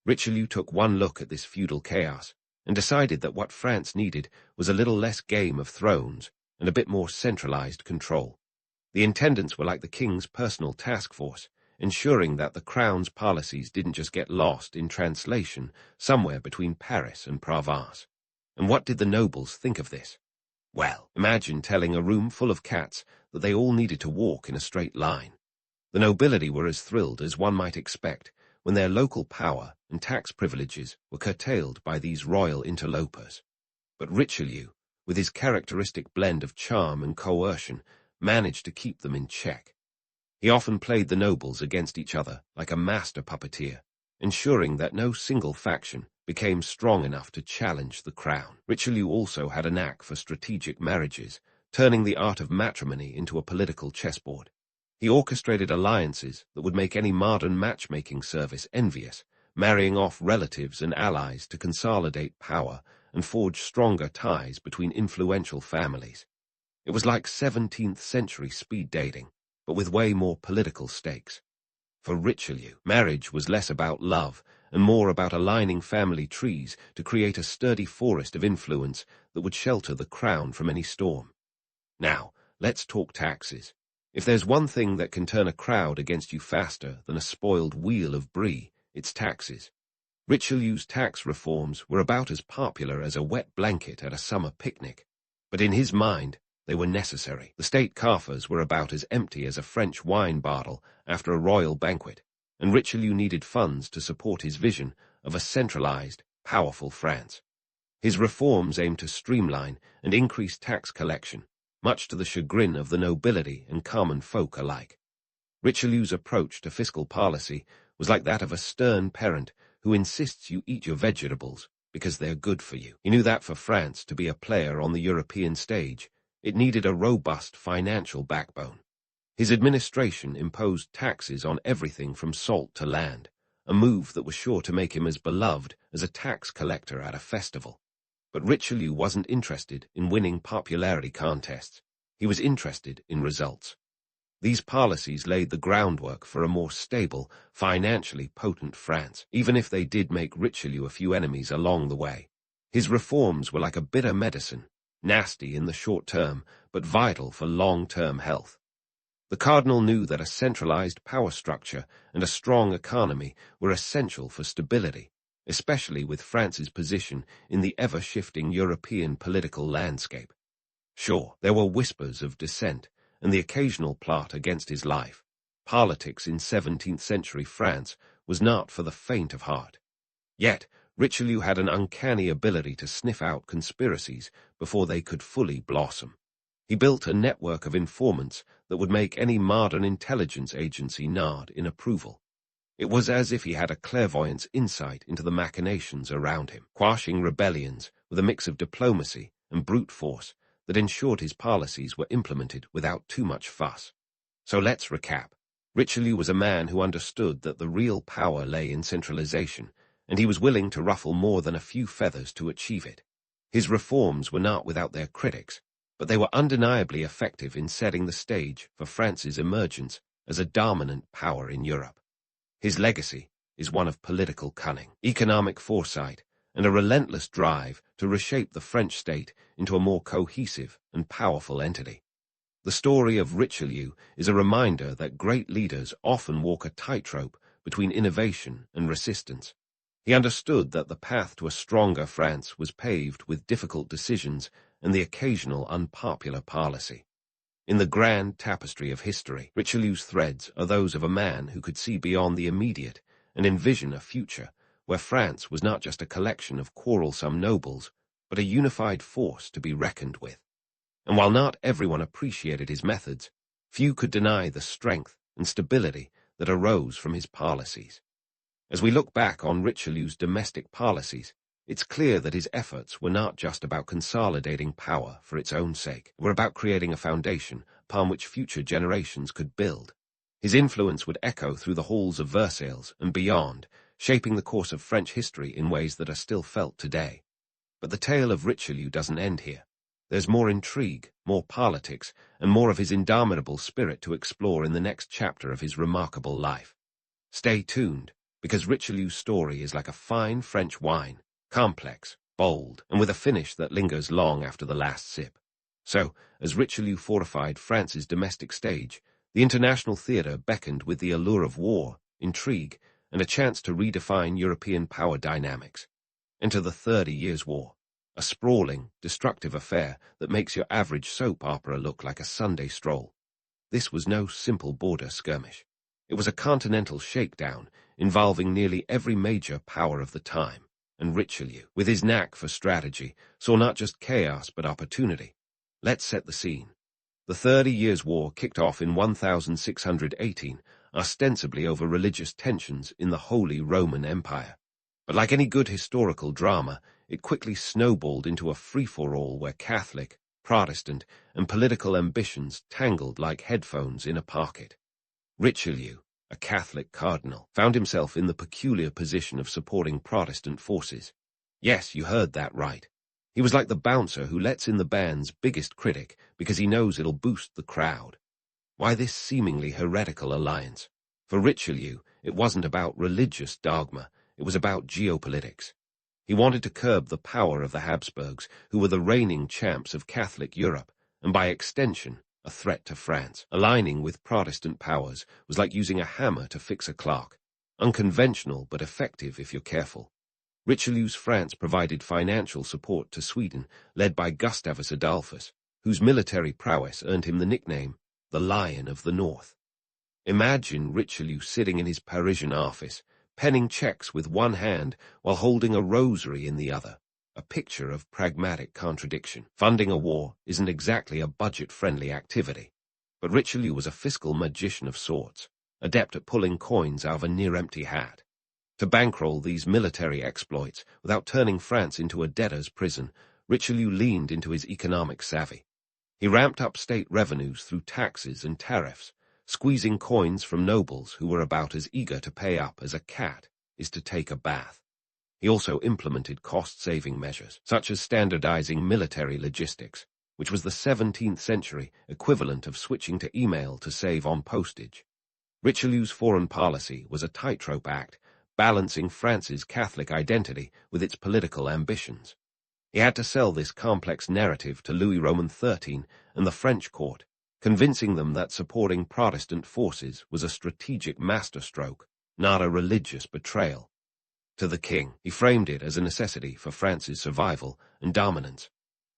Richelieu took one look at this feudal chaos and decided that what France needed was a little less Game of Thrones and a bit more centralized control. The intendants were like the king's personal task force, ensuring that the crown's policies didn't just get lost in translation somewhere between Paris and Provence. And what did the nobles think of this? Well, imagine telling a room full of cats that they all needed to walk in a straight line. The nobility were as thrilled as one might expect when their local power and tax privileges were curtailed by these royal interlopers. But Richelieu, with his characteristic blend of charm and coercion, managed to keep them in check. He often played the nobles against each other like a master puppeteer, ensuring that no single faction became strong enough to challenge the crown. Richelieu also had a knack for strategic marriages, turning the art of matrimony into a political chessboard. He orchestrated alliances that would make any modern matchmaking service envious, marrying off relatives and allies to consolidate power and forge stronger ties between influential families. It was like 17th century speed dating, but with way more political stakes. For Richelieu, marriage was less about love and more about aligning family trees to create a sturdy forest of influence that would shelter the crown from any storm. Now, let's talk taxes. If there's one thing that can turn a crowd against you faster than a spoiled wheel of brie, it's taxes. Richelieu's tax reforms were about as popular as a wet blanket at a summer picnic, but in his mind, they were necessary. The state coffers were about as empty as a French wine bottle after a royal banquet, and Richelieu needed funds to support his vision of a centralized, powerful France. His reforms aimed to streamline and increase tax collection, much to the chagrin of the nobility and common folk alike. Richelieu's approach to fiscal policy was like that of a stern parent who insists you eat your vegetables because they're good for you. He knew that for France to be a player on the European stage, it needed a robust financial backbone. His administration imposed taxes on everything from salt to land, a move that was sure to make him as beloved as a tax collector at a festival. But Richelieu wasn't interested in winning popularity contests. He was interested in results. These policies laid the groundwork for a more stable, financially potent France, even if they did make Richelieu a few enemies along the way. His reforms were like a bitter medicine, nasty in the short term, but vital for long-term health. The Cardinal knew that a centralized power structure and a strong economy were essential for stability, especially with France's position in the ever-shifting European political landscape. Sure, there were whispers of dissent and the occasional plot against his life. Politics in 17th century France was not for the faint of heart. Yet, Richelieu had an uncanny ability to sniff out conspiracies before they could fully blossom. He built a network of informants that would make any modern intelligence agency nod in approval. It was as if he had a clairvoyant's insight into the machinations around him, quashing rebellions with a mix of diplomacy and brute force that ensured his policies were implemented without too much fuss. So let's recap. Richelieu was a man who understood that the real power lay in centralization, and he was willing to ruffle more than a few feathers to achieve it. His reforms were not without their critics, but they were undeniably effective in setting the stage for France's emergence as a dominant power in Europe. His legacy, is one of political cunning, economic foresight, and a relentless drive to reshape the French state into a more cohesive and powerful entity. The story of Richelieu is a reminder that great leaders often walk a tightrope between innovation and resistance. He understood that the path to a stronger France was paved with difficult decisions and the occasional unpopular policy. In the grand tapestry of history, Richelieu's threads are those of a man who could see beyond the immediate and envision a future where France was not just a collection of quarrelsome nobles, but a unified force to be reckoned with. And while not everyone appreciated his methods, few could deny the strength and stability that arose from his policies. As we look back on Richelieu's domestic policies, it's clear that his efforts were not just about consolidating power for its own sake. They were about creating a foundation upon which future generations could build. His influence would echo through the halls of Versailles and beyond, shaping the course of French history in ways that are still felt today. But the tale of Richelieu doesn't end here. There's more intrigue, more politics, and more of his indomitable spirit to explore in the next chapter of his remarkable life. Stay tuned, because Richelieu's story is like a fine French wine, complex, bold, and with a finish that lingers long after the last sip. So, as Richelieu fortified France's domestic stage, the international theatre beckoned with the allure of war, intrigue, and a chance to redefine European power dynamics. Enter the 30 Years' War, a sprawling, destructive affair that makes your average soap opera look like a Sunday stroll. This was no simple border skirmish. It was a continental shakedown involving nearly every major power of the time, and Richelieu, with his knack for strategy, saw not just chaos but opportunity. Let's set the scene. The 30 Years' War kicked off in 1618, ostensibly over religious tensions in the Holy Roman Empire. But like any good historical drama, it quickly snowballed into a free-for-all where Catholic, Protestant, and political ambitions tangled like headphones in a pocket. Richelieu, a Catholic cardinal, found himself in the peculiar position of supporting Protestant forces. Yes, you heard that right. He was like the bouncer who lets in the band's biggest critic because he knows it'll boost the crowd. Why this seemingly heretical alliance? For Richelieu, it wasn't about religious dogma, it was about geopolitics. He wanted to curb the power of the Habsburgs, who were the reigning champs of Catholic Europe, and by extension, a threat to France. Aligning with Protestant powers was like using a hammer to fix a clock. Unconventional but effective if you're careful. Richelieu's France provided financial support to Sweden, led by Gustavus Adolphus, whose military prowess earned him the nickname, the Lion of the North. Imagine Richelieu sitting in his Parisian office, penning checks with one hand while holding a rosary in the other, a picture of pragmatic contradiction. Funding a war isn't exactly a budget-friendly activity, but Richelieu was a fiscal magician of sorts, adept at pulling coins out of a near-empty hat. To bankroll these military exploits without turning France into a debtor's prison, Richelieu leaned into his economic savvy. He ramped up state revenues through taxes and tariffs, squeezing coins from nobles who were about as eager to pay up as a cat is to take a bath. He also implemented cost-saving measures, such as standardizing military logistics, which was the 17th century equivalent of switching to email to save on postage. Richelieu's foreign policy was a tightrope act, balancing France's Catholic identity with its political ambitions. He had to sell this complex narrative to Louis Roman XIII and the French court, convincing them that supporting Protestant forces was a strategic masterstroke, not a religious betrayal. To the king, he framed it as a necessity for France's survival and dominance.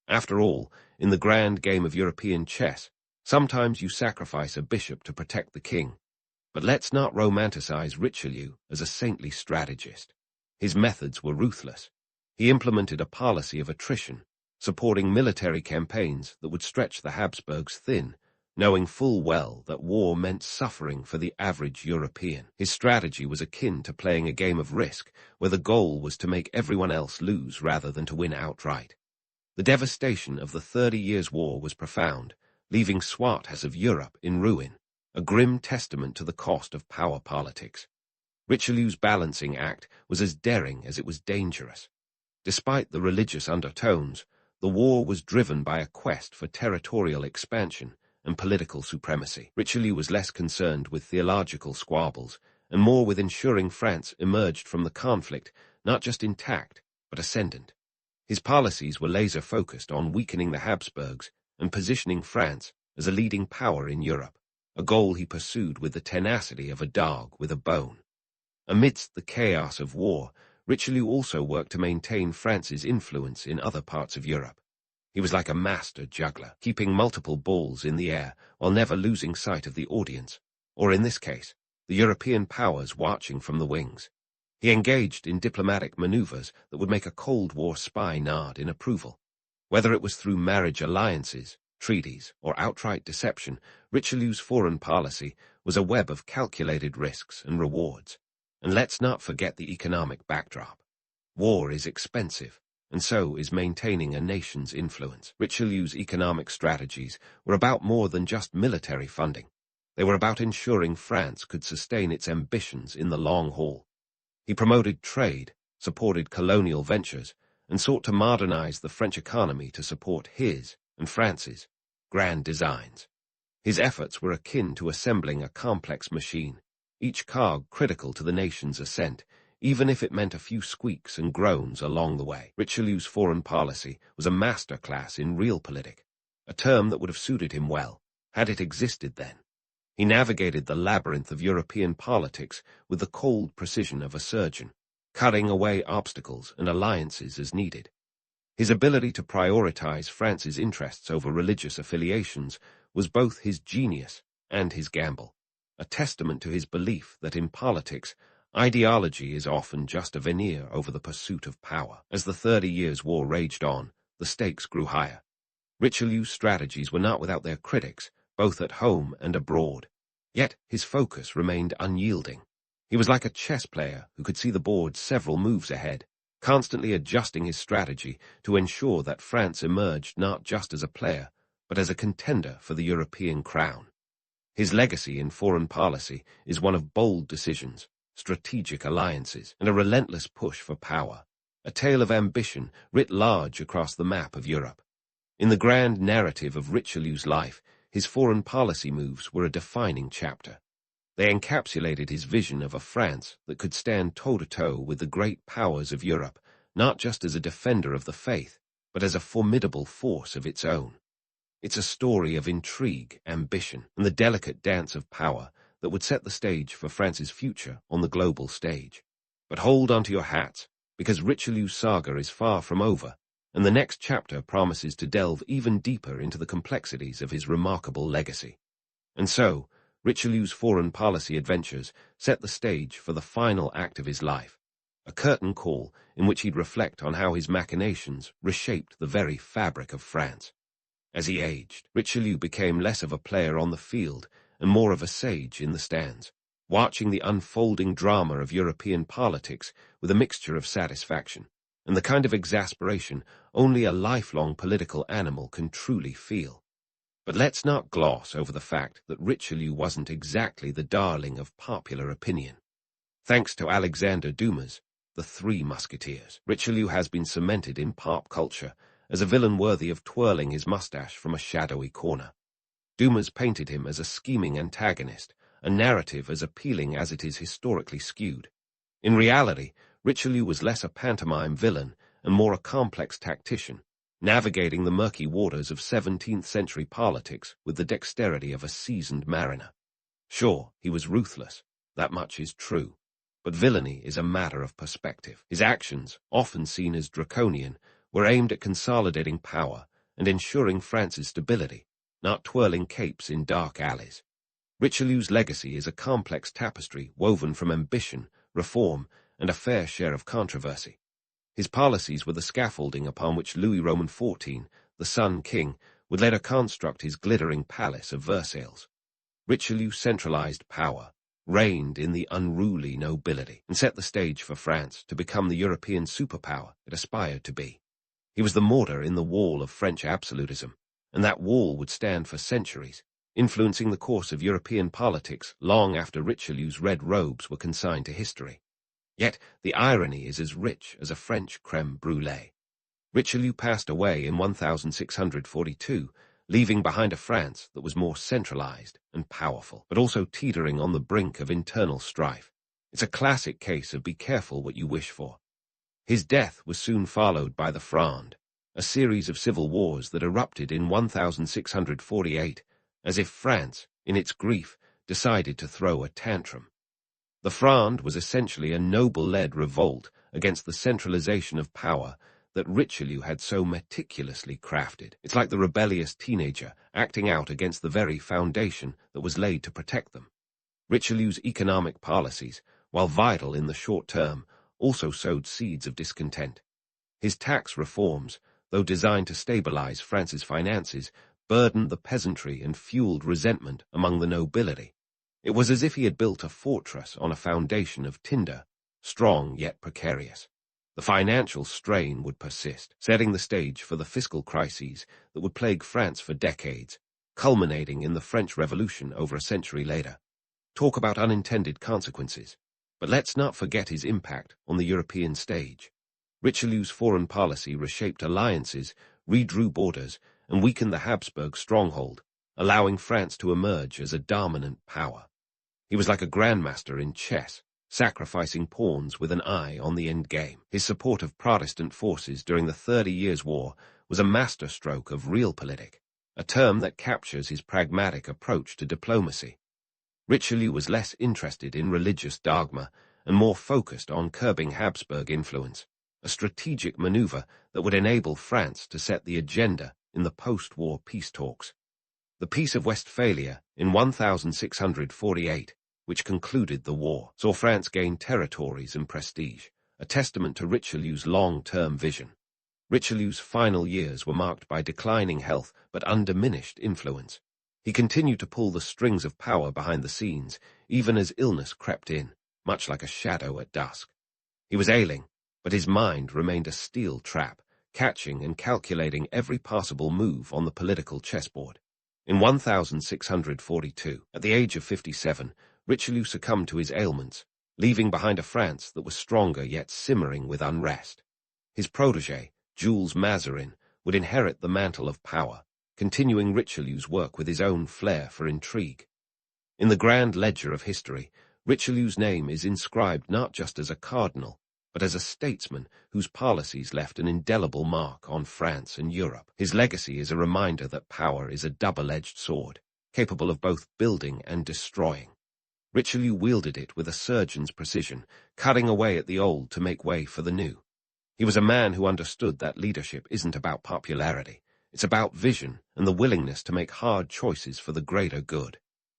After all, in the grand game of European chess, sometimes you sacrifice a bishop to protect the king. But let's not romanticize Richelieu as a saintly strategist. His methods were ruthless. He implemented a policy of attrition, supporting military campaigns that would stretch the Habsburgs thin, knowing full well that war meant suffering for the average European. His strategy was akin to playing a game of Risk, where the goal was to make everyone else lose rather than to win outright. The devastation of the 30 Years' War was profound, leaving swaths of Europe in ruin, a grim testament to the cost of power politics. Richelieu's balancing act was as daring as it was dangerous. Despite the religious undertones, the war was driven by a quest for territorial expansion and political supremacy. Richelieu was less concerned with theological squabbles and more with ensuring France emerged from the conflict not just intact, but ascendant. His policies were laser-focused on weakening the Habsburgs and positioning France as a leading power in Europe, a goal he pursued with the tenacity of a dog with a bone. Amidst the chaos of war, Richelieu also worked to maintain France's influence in other parts of Europe. He was like a master juggler, keeping multiple balls in the air while never losing sight of the audience, or in this case, the European powers watching from the wings. He engaged in diplomatic maneuvers that would make a Cold War spy nod in approval. Whether it was through marriage alliances, treaties, or outright deception, Richelieu's foreign policy was a web of calculated risks and rewards. And let's not forget the economic backdrop. War is expensive, and so is maintaining a nation's influence. Richelieu's economic strategies were about more than just military funding. They were about ensuring France could sustain its ambitions in the long haul. He promoted trade, supported colonial ventures, and sought to modernize the French economy to support his and France's grand designs. His efforts were akin to assembling a complex machine, each cog critical to the nation's ascent, even if it meant a few squeaks and groans along the way. Richelieu's foreign policy was a masterclass in realpolitik, a term that would have suited him well, had it existed then. He navigated the labyrinth of European politics with the cold precision of a surgeon, cutting away obstacles and alliances as needed. His ability to prioritize France's interests over religious affiliations was both his genius and his gamble, a testament to his belief that in politics, ideology is often just a veneer over the pursuit of power. As the 30 Years' War raged on, the stakes grew higher. Richelieu's strategies were not without their critics, both at home and abroad. Yet his focus remained unyielding. He was like a chess player who could see the board several moves ahead, constantly adjusting his strategy to ensure that France emerged not just as a player, but as a contender for the European crown. His legacy in foreign policy is one of bold decisions, strategic alliances, and a relentless push for power, a tale of ambition writ large across the map of Europe. In the grand narrative of Richelieu's life, his foreign policy moves were a defining chapter. They encapsulated his vision of a France that could stand toe-to-toe with the great powers of Europe, not just as a defender of the faith, but as a formidable force of its own. It's a story of intrigue, ambition, and the delicate dance of power that would set the stage for France's future on the global stage. But hold onto your hats, because Richelieu's saga is far from over, and the next chapter promises to delve even deeper into the complexities of his remarkable legacy. And so, Richelieu's foreign policy adventures set the stage for the final act of his life, a curtain call in which he'd reflect on how his machinations reshaped the very fabric of France. As he aged, Richelieu became less of a player on the field and more of a sage in the stands, watching the unfolding drama of European politics with a mixture of satisfaction and the kind of exasperation only a lifelong political animal can truly feel. But let's not gloss over the fact that Richelieu wasn't exactly the darling of popular opinion. Thanks to Alexander Dumas' The Three Musketeers, Richelieu has been cemented in pop culture as a villain worthy of twirling his mustache from a shadowy corner. Dumas painted him as a scheming antagonist, a narrative as appealing as it is historically skewed. In reality, Richelieu was less a pantomime villain and more a complex tactician, navigating the murky waters of 17th-century politics with the dexterity of a seasoned mariner. Sure, he was ruthless, that much is true, but villainy is a matter of perspective. His actions, often seen as draconian, were aimed at consolidating power and ensuring France's stability, not twirling capes in dark alleys. Richelieu's legacy is a complex tapestry woven from ambition, reform, and a fair share of controversy. His policies were the scaffolding upon which Louis Roman XIV, the Sun King, would later construct his glittering palace of Versailles. Richelieu centralized power, reigned in the unruly nobility, and set the stage for France to become the European superpower it aspired to be. He was the mortar in the wall of French absolutism, and that wall would stand for centuries, influencing the course of European politics long after Richelieu's red robes were consigned to history. Yet the irony is as rich as a French crème brûlée. Richelieu passed away in 1642, leaving behind a France that was more centralized and powerful, but also teetering on the brink of internal strife. It's a classic case of be careful what you wish for. His death was soon followed by the Fronde, a series of civil wars that erupted in 1648, as if France, in its grief, decided to throw a tantrum. The Fronde was essentially a noble-led revolt against the centralization of power that Richelieu had so meticulously crafted. It's like the rebellious teenager acting out against the very foundation that was laid to protect them. Richelieu's economic policies, while vital in the short term, also sowed seeds of discontent. His tax reforms, though designed to stabilize France's finances, burdened the peasantry and fueled resentment among the nobility. It was as if he had built a fortress on a foundation of tinder, strong yet precarious. The financial strain would persist, setting the stage for the fiscal crises that would plague France for decades, culminating in the French Revolution over a century later. Talk about unintended consequences. But let's not forget his impact on the European stage. Richelieu's foreign policy reshaped alliances, redrew borders, and weakened the Habsburg stronghold, allowing France to emerge as a dominant power. He was like a grandmaster in chess, sacrificing pawns with an eye on the endgame. His support of Protestant forces during the 30 Years' War was a masterstroke of realpolitik, a term that captures his pragmatic approach to diplomacy. Richelieu was less interested in religious dogma and more focused on curbing Habsburg influence, a strategic maneuver that would enable France to set the agenda in the post-war peace talks. The Peace of Westphalia in 1648, which concluded the war, saw France gain territories and prestige, a testament to Richelieu's long-term vision. Richelieu's final years were marked by declining health but undiminished influence. He continued to pull the strings of power behind the scenes, even as illness crept in, much like a shadow at dusk. He was ailing, but his mind remained a steel trap, catching and calculating every possible move on the political chessboard. In 1642, at the age of 57, Richelieu succumbed to his ailments, leaving behind a France that was stronger yet simmering with unrest. His protégé, Jules Mazarin, would inherit the mantle of power, continuing Richelieu's work with his own flair for intrigue. In the grand ledger of history, Richelieu's name is inscribed not just as a cardinal, but as a statesman whose policies left an indelible mark on France and Europe. His legacy is a reminder that power is a double-edged sword, capable of both building and destroying. Richelieu wielded it with a surgeon's precision, cutting away at the old to make way for the new. He was a man who understood that leadership isn't about popularity. It's about vision and the willingness to make hard choices for the greater good.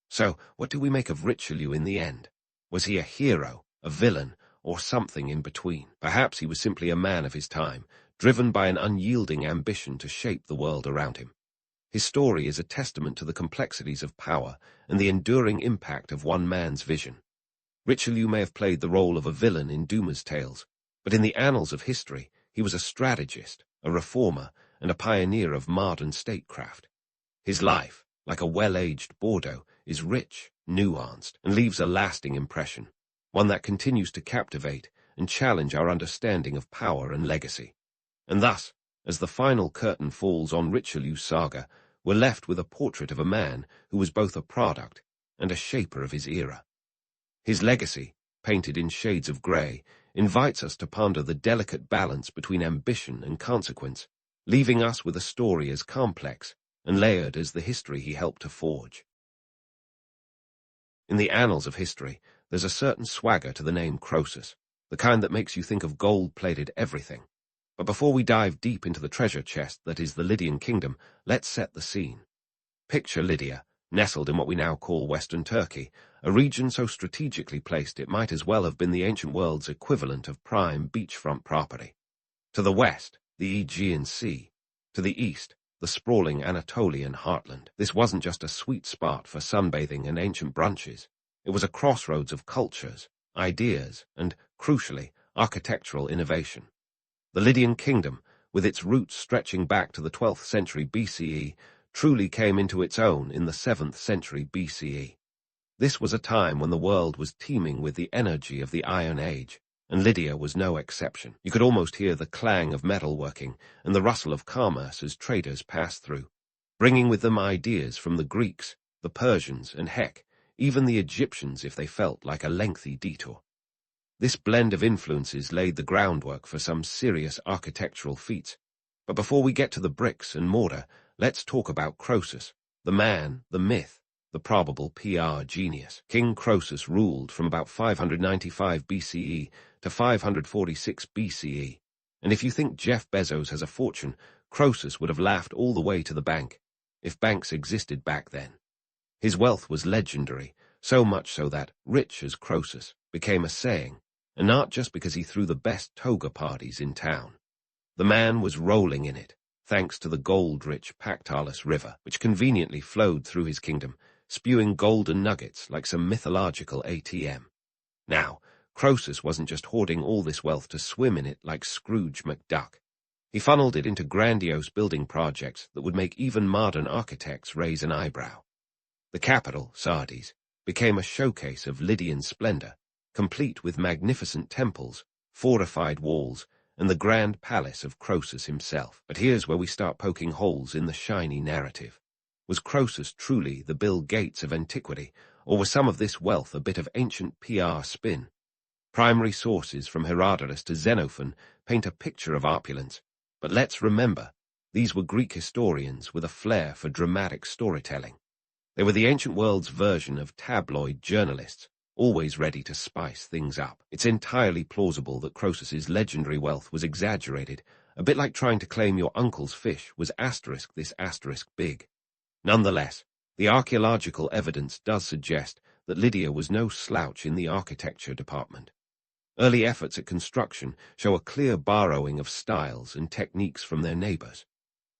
So, what do we make of Richelieu in the end? Was he a hero, a villain, or something in between? Perhaps he was simply a man of his time, driven by an unyielding ambition to shape the world around him. His story is a testament to the complexities of power and the enduring impact of one man's vision. Richelieu may have played the role of a villain in Dumas' tales, but in the annals of history, he was a strategist, a reformer, and a pioneer of modern statecraft. His life, like a well-aged Bordeaux, is rich, nuanced, and leaves a lasting impression, one that continues to captivate and challenge our understanding of power and legacy. And thus, as the final curtain falls on Richelieu's saga, we're left with a portrait of a man who was both a product and a shaper of his era. His legacy, painted in shades of grey, invites us to ponder the delicate balance between ambition and consequence, leaving us with a story as complex and layered as the history he helped to forge. In the annals of history, there's a certain swagger to the name Croesus, the kind that makes you think of gold-plated everything. But before we dive deep into the treasure chest that is the Lydian kingdom, let's set the scene. Picture Lydia, nestled in what we now call Western Turkey, a region so strategically placed it might as well have been the ancient world's equivalent of prime beachfront property. To the west, the Aegean Sea. To the east, the sprawling Anatolian heartland. This wasn't just a sweet spot for sunbathing and ancient brunches. It was a crossroads of cultures, ideas, and, crucially, architectural innovation. The Lydian kingdom, with its roots stretching back to the 12th century BCE, truly came into its own in the 7th century BCE. This was a time when the world was teeming with the energy of the Iron Age, and Lydia was no exception. You could almost hear the clang of metalworking and the rustle of commerce as traders passed through, bringing with them ideas from the Greeks, the Persians, and heck, even the Egyptians if they felt like a lengthy detour. This blend of influences laid the groundwork for some serious architectural feats. But before we get to the bricks and mortar, let's talk about Croesus, the man, the myth, the probable PR genius. King Croesus ruled from about 595 BCE to 546 BCE. And if you think Jeff Bezos has a fortune, Croesus would have laughed all the way to the bank, if banks existed back then. His wealth was legendary, so much so that rich as Croesus became a saying, and not just because he threw the best toga parties in town. The man was rolling in it, thanks to the gold-rich Pactolus River, which conveniently flowed through his kingdom, spewing golden nuggets like some mythological ATM. Now, Croesus wasn't just hoarding all this wealth to swim in it like Scrooge McDuck. He funneled it into grandiose building projects that would make even modern architects raise an eyebrow. The capital, Sardes, became a showcase of Lydian splendor, complete with magnificent temples, fortified walls, and the grand palace of Croesus himself. But here's where we start poking holes in the shiny narrative. Was Croesus truly the Bill Gates of antiquity, or was some of this wealth a bit of ancient PR spin? Primary sources from Herodotus to Xenophon paint a picture of opulence, but let's remember, these were Greek historians with a flair for dramatic storytelling. They were the ancient world's version of tabloid journalists, always ready to spice things up. It's entirely plausible that Croesus's legendary wealth was exaggerated, a bit like trying to claim your uncle's fish was asterisk this asterisk big. Nonetheless, the archaeological evidence does suggest that Lydia was no slouch in the architecture department. Early efforts at construction show a clear borrowing of styles and techniques from their neighbors.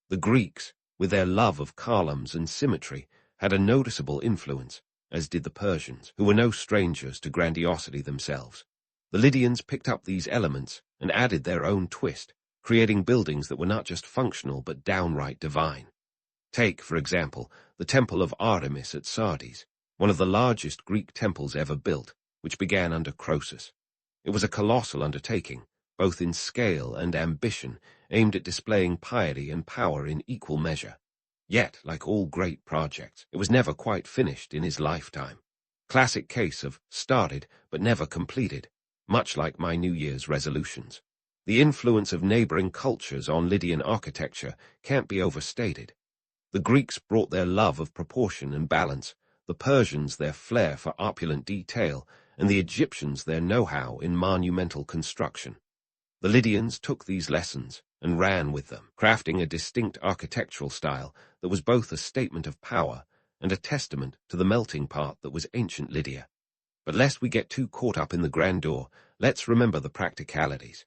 The Greeks, with their love of columns and symmetry, had a noticeable influence, as did the Persians, who were no strangers to grandiosity themselves. The Lydians picked up these elements and added their own twist, creating buildings that were not just functional but downright divine. Take, for example, the Temple of Artemis at Sardes, one of the largest Greek temples ever built, which began under Croesus. It was a colossal undertaking, both in scale and ambition, aimed at displaying piety and power in equal measure. Yet, like all great projects, it was never quite finished in his lifetime. Classic case of started but never completed, much like my New Year's resolutions. The influence of neighboring cultures on Lydian architecture can't be overstated. The Greeks brought their love of proportion and balance, the Persians their flair for opulent detail, and the Egyptians their know-how in monumental construction. The Lydians took these lessons and ran with them, crafting a distinct architectural style that was both a statement of power and a testament to the melting pot that was ancient Lydia. But lest we get too caught up in the grandeur, let's remember the practicalities.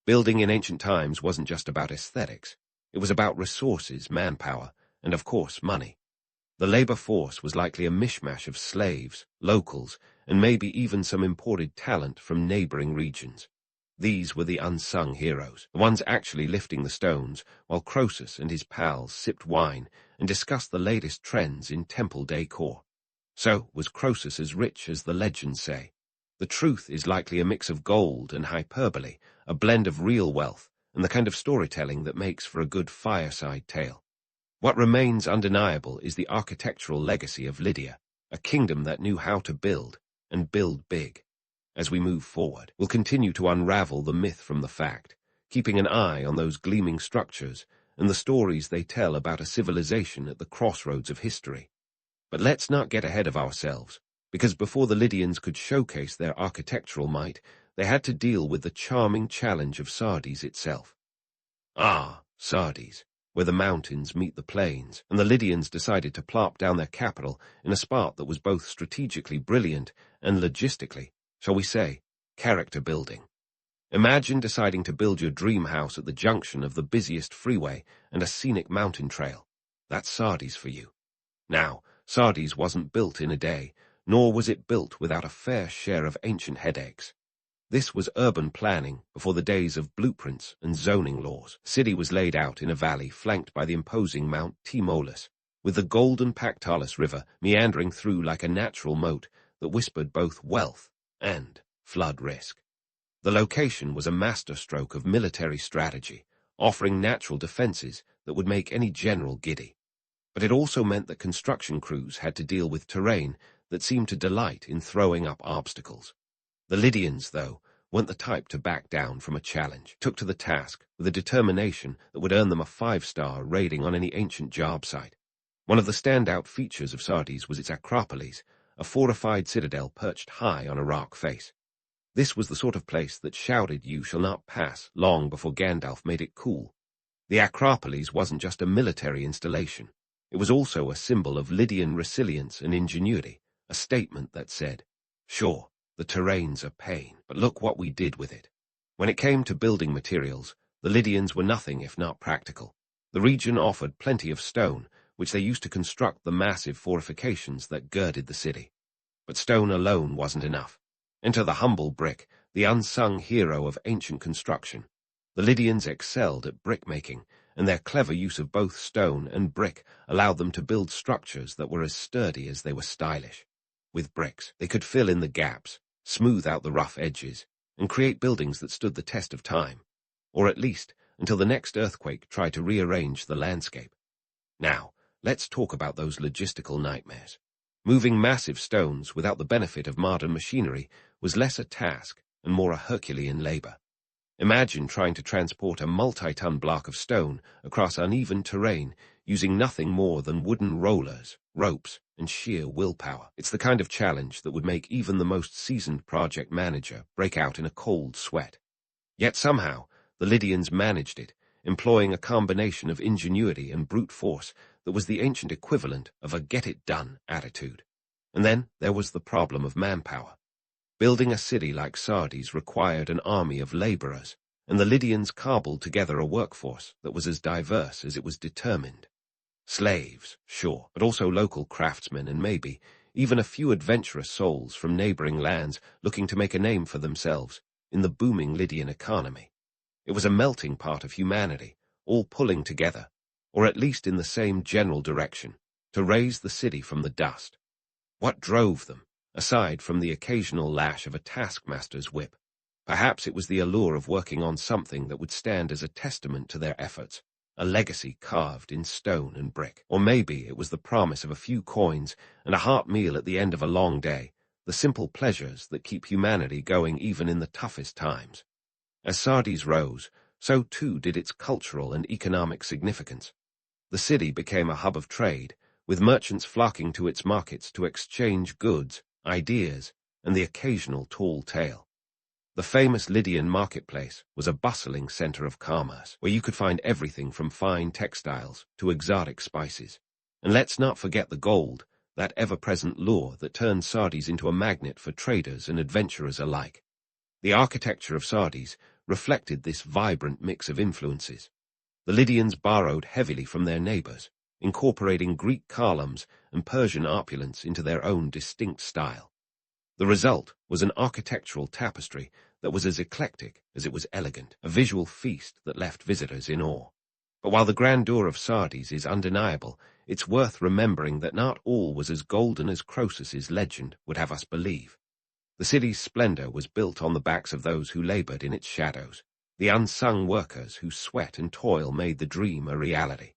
Building in ancient times wasn't just about aesthetics. It was about resources, manpower, and of course money. The labor force was likely a mishmash of slaves, locals, and maybe even some imported talent from neighboring regions. These were the unsung heroes, the ones actually lifting the stones, while Croesus and his pals sipped wine and discussed the latest trends in temple decor. So, was Croesus as rich as the legends say? The truth is likely a mix of gold and hyperbole, a blend of real wealth, and the kind of storytelling that makes for a good fireside tale. What remains undeniable is the architectural legacy of Lydia, a kingdom that knew how to build, and build big. As we move forward, we'll continue to unravel the myth from the fact, keeping an eye on those gleaming structures and the stories they tell about a civilization at the crossroads of history. But let's not get ahead of ourselves, because before the Lydians could showcase their architectural might, they had to deal with the charming challenge of Sardes itself. Ah, Sardes, where the mountains meet the plains, and the Lydians decided to plop down their capital in a spot that was both strategically brilliant and logistically, shall we say, character building. Imagine deciding to build your dream house at the junction of the busiest freeway and a scenic mountain trail. That's Sardes for you. Now, Sardes wasn't built in a day, nor was it built without a fair share of ancient headaches. This was urban planning before the days of blueprints and zoning laws. The city was laid out in a valley flanked by the imposing Mount Tmolus, with the golden Pactolus River meandering through like a natural moat that whispered both wealth and flood risk. The location was a masterstroke of military strategy, offering natural defenses that would make any general giddy. But it also meant that construction crews had to deal with terrain that seemed to delight in throwing up obstacles. The Lydians, though, weren't the type to back down from a challenge, took to the task with a determination that would earn them a 5-star rating on any ancient job site. One of the standout features of Sardes was its Acropolis, a fortified citadel perched high on a rock face. This was the sort of place that shouted "You shall not pass" long before Gandalf made it cool. The Acropolis wasn't just a military installation. It was also a symbol of Lydian resilience and ingenuity, a statement that said, "Sure, the terrain's a pain, but look what we did with it." When it came to building materials, the Lydians were nothing if not practical. The region offered plenty of stone, which they used to construct the massive fortifications that girded the city. But stone alone wasn't enough. Enter the humble brick, the unsung hero of ancient construction. The Lydians excelled at brick-making, and their clever use of both stone and brick allowed them to build structures that were as sturdy as they were stylish. With bricks, they could fill in the gaps, smooth out the rough edges, and create buildings that stood the test of time, or at least until the next earthquake tried to rearrange the landscape. Now, let's talk about those logistical nightmares. Moving massive stones without the benefit of modern machinery was less a task and more a Herculean labor. Imagine trying to transport a multi-ton block of stone across uneven terrain using nothing more than wooden rollers, ropes, and sheer willpower. It's the kind of challenge that would make even the most seasoned project manager break out in a cold sweat. Yet somehow, the Lydians managed it, employing a combination of ingenuity and brute force that was the ancient equivalent of a get-it-done attitude. And then there was the problem of manpower. Building a city like Sardes required an army of laborers, and the Lydians cobbled together a workforce that was as diverse as it was determined. Slaves, sure, but also local craftsmen and maybe even a few adventurous souls from neighboring lands looking to make a name for themselves in the booming Lydian economy. It was a melting pot of humanity, all pulling together, or at least in the same general direction, to raise the city from the dust. What drove them, aside from the occasional lash of a taskmaster's whip? Perhaps it was the allure of working on something that would stand as a testament to their efforts, a legacy carved in stone and brick. Or maybe it was the promise of a few coins and a heart meal at the end of a long day, the simple pleasures that keep humanity going even in the toughest times. As Sardes rose, so too did its cultural and economic significance. The city became a hub of trade, with merchants flocking to its markets to exchange goods, ideas, and the occasional tall tale. The famous Lydian marketplace was a bustling center of commerce, where you could find everything from fine textiles to exotic spices. And let's not forget the gold, that ever-present lure that turned Sardes into a magnet for traders and adventurers alike. The architecture of Sardes reflected this vibrant mix of influences. The Lydians borrowed heavily from their neighbors, incorporating Greek columns and Persian opulence into their own distinct style. The result was an architectural tapestry that was as eclectic as it was elegant, a visual feast that left visitors in awe. But while the grandeur of Sardes is undeniable, it's worth remembering that not all was as golden as Croesus's legend would have us believe. The city's splendor was built on the backs of those who labored in its shadows, the unsung workers whose sweat and toil made the dream a reality.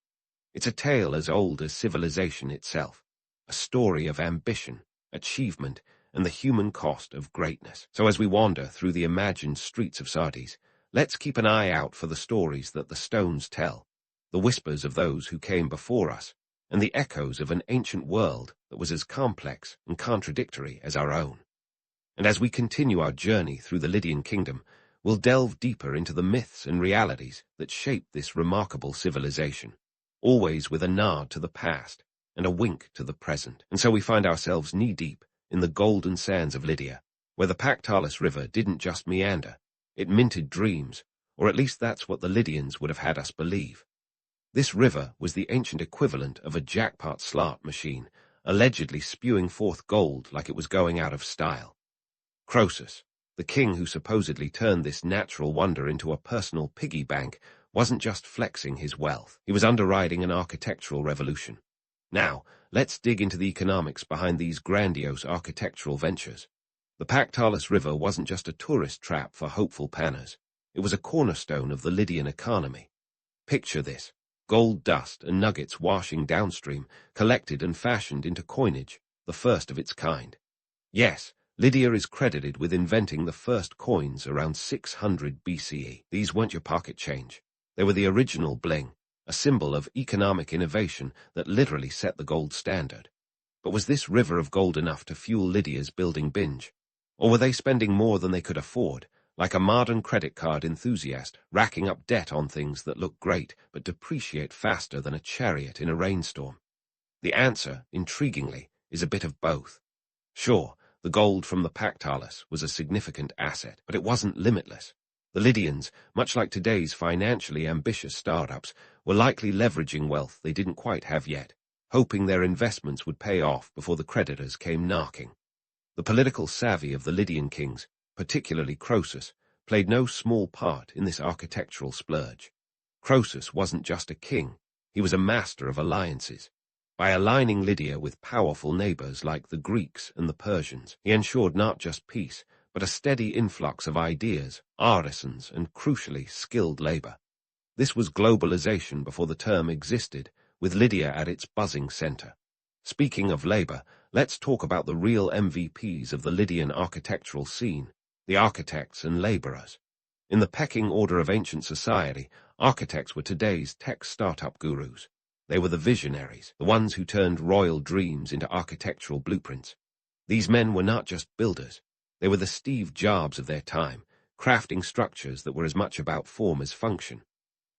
It's a tale as old as civilization itself, a story of ambition, achievement, and the human cost of greatness. So as we wander through the imagined streets of Sardes, let's keep an eye out for the stories that the stones tell, the whispers of those who came before us, and the echoes of an ancient world that was as complex and contradictory as our own. And as we continue our journey through the Lydian kingdom, we'll delve deeper into the myths and realities that shaped this remarkable civilization, always with a nod to the past and a wink to the present. And so we find ourselves knee-deep in the golden sands of Lydia, where the Pactalis River didn't just meander, it minted dreams, or at least that's what the Lydians would have had us believe. This river was the ancient equivalent of a jackpot slot machine, allegedly spewing forth gold like it was going out of style. Croesus, the king who supposedly turned this natural wonder into a personal piggy bank, wasn't just flexing his wealth. He was underwriting an architectural revolution. Now, let's dig into the economics behind these grandiose architectural ventures. The Pactalis River wasn't just a tourist trap for hopeful panners. It was a cornerstone of the Lydian economy. Picture this: gold dust and nuggets washing downstream, collected and fashioned into coinage, the first of its kind. Yes, Lydia is credited with inventing the first coins around 600 BCE. These weren't your pocket change. They were the original bling, a symbol of economic innovation that literally set the gold standard. But was this river of gold enough to fuel Lydia's building binge? Or were they spending more than they could afford, like a modern credit card enthusiast, racking up debt on things that look great but depreciate faster than a chariot in a rainstorm? The answer, intriguingly, is a bit of both. Sure, the gold from the Pactalis was a significant asset, but it wasn't limitless. The Lydians, much like today's financially ambitious startups, were likely leveraging wealth they didn't quite have yet, hoping their investments would pay off before the creditors came knocking. The political savvy of the Lydian kings, particularly Croesus, played no small part in this architectural splurge. Croesus wasn't just a king, he was a master of alliances. By aligning Lydia with powerful neighbors like the Greeks and the Persians, he ensured not just peace, but a steady influx of ideas, artisans, and crucially skilled labor. This was globalization before the term existed, with Lydia at its buzzing center. Speaking of labor, let's talk about the real MVPs of the Lydian architectural scene, the architects and laborers. In the pecking order of ancient society, architects were today's tech startup gurus. They were the visionaries, the ones who turned royal dreams into architectural blueprints. These men were not just builders. They were the Steve Jobs of their time, crafting structures that were as much about form as function.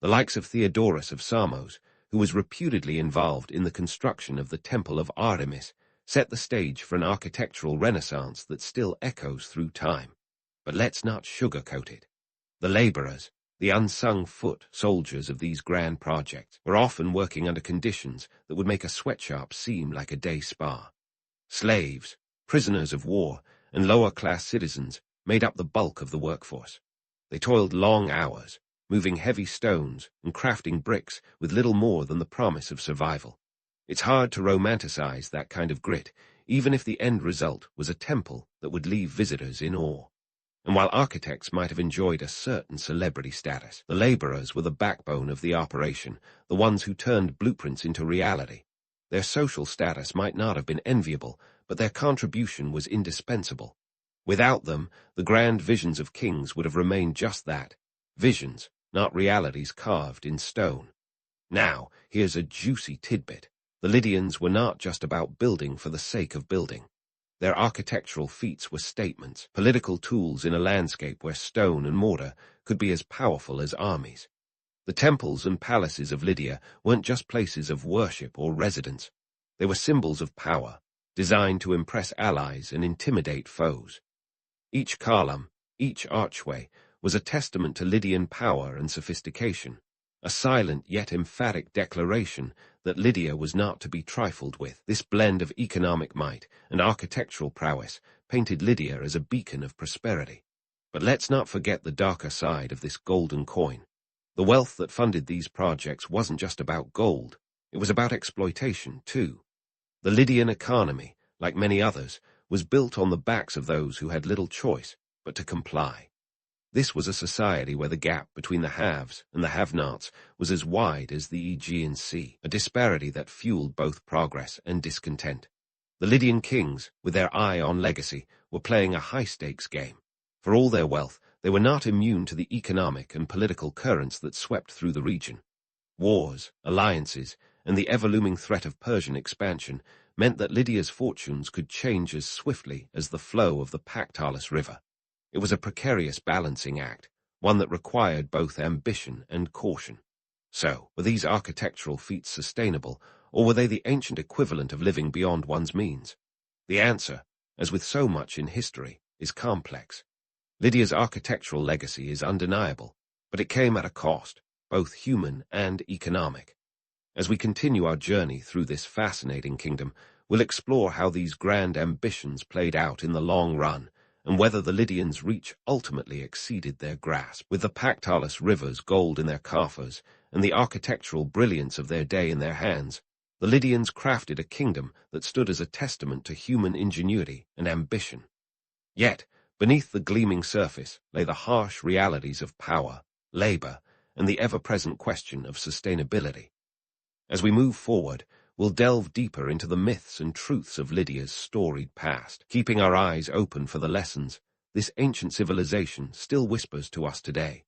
The likes of Theodorus of Samos, who was reputedly involved in the construction of the Temple of Artemis, set the stage for an architectural renaissance that still echoes through time. But let's not sugarcoat it. The laborers, the unsung foot soldiers of these grand projects, were often working under conditions that would make a sweatshop seem like a day spa. Slaves, prisoners of war, and lower-class citizens made up the bulk of the workforce. They toiled long hours, moving heavy stones and crafting bricks with little more than the promise of survival. It's hard to romanticize that kind of grit, even if the end result was a temple that would leave visitors in awe. And while architects might have enjoyed a certain celebrity status, the laborers were the backbone of the operation, the ones who turned blueprints into reality. Their social status might not have been enviable, but their contribution was indispensable. Without them, the grand visions of kings would have remained just that, visions, not realities carved in stone. Now, here's a juicy tidbit. The Lydians were not just about building for the sake of building. Their architectural feats were statements, political tools in a landscape where stone and mortar could be as powerful as armies. The temples and palaces of Lydia weren't just places of worship or residence. They were symbols of power, designed to impress allies and intimidate foes. Each column, each archway, was a testament to Lydian power and sophistication, a silent yet emphatic declaration that Lydia was not to be trifled with. This blend of economic might and architectural prowess painted Lydia as a beacon of prosperity. But let's not forget the darker side of this golden coin. The wealth that funded these projects wasn't just about gold, it was about exploitation, too. The Lydian economy, like many others, was built on the backs of those who had little choice but to comply. This was a society where the gap between the haves and the have-nots was as wide as the Aegean Sea, a disparity that fueled both progress and discontent. The Lydian kings, with their eye on legacy, were playing a high-stakes game. For all their wealth, they were not immune to the economic and political currents that swept through the region. Wars, alliances, and the ever-looming threat of Persian expansion meant that Lydia's fortunes could change as swiftly as the flow of the Pactalis River. It was a precarious balancing act, one that required both ambition and caution. So, were these architectural feats sustainable, or were they the ancient equivalent of living beyond one's means? The answer, as with so much in history, is complex. Lydia's architectural legacy is undeniable, but it came at a cost, both human and economic. As we continue our journey through this fascinating kingdom, we'll explore how these grand ambitions played out in the long run, and whether the Lydians' reach ultimately exceeded their grasp. With the Pactalis River's gold in their coffers and the architectural brilliance of their day in their hands, the Lydians crafted a kingdom that stood as a testament to human ingenuity and ambition. Yet, beneath the gleaming surface lay the harsh realities of power, labor, and the ever-present question of sustainability. As we move forward, we'll delve deeper into the myths and truths of Lydia's storied past, keeping our eyes open for the lessons this ancient civilization still whispers to us today.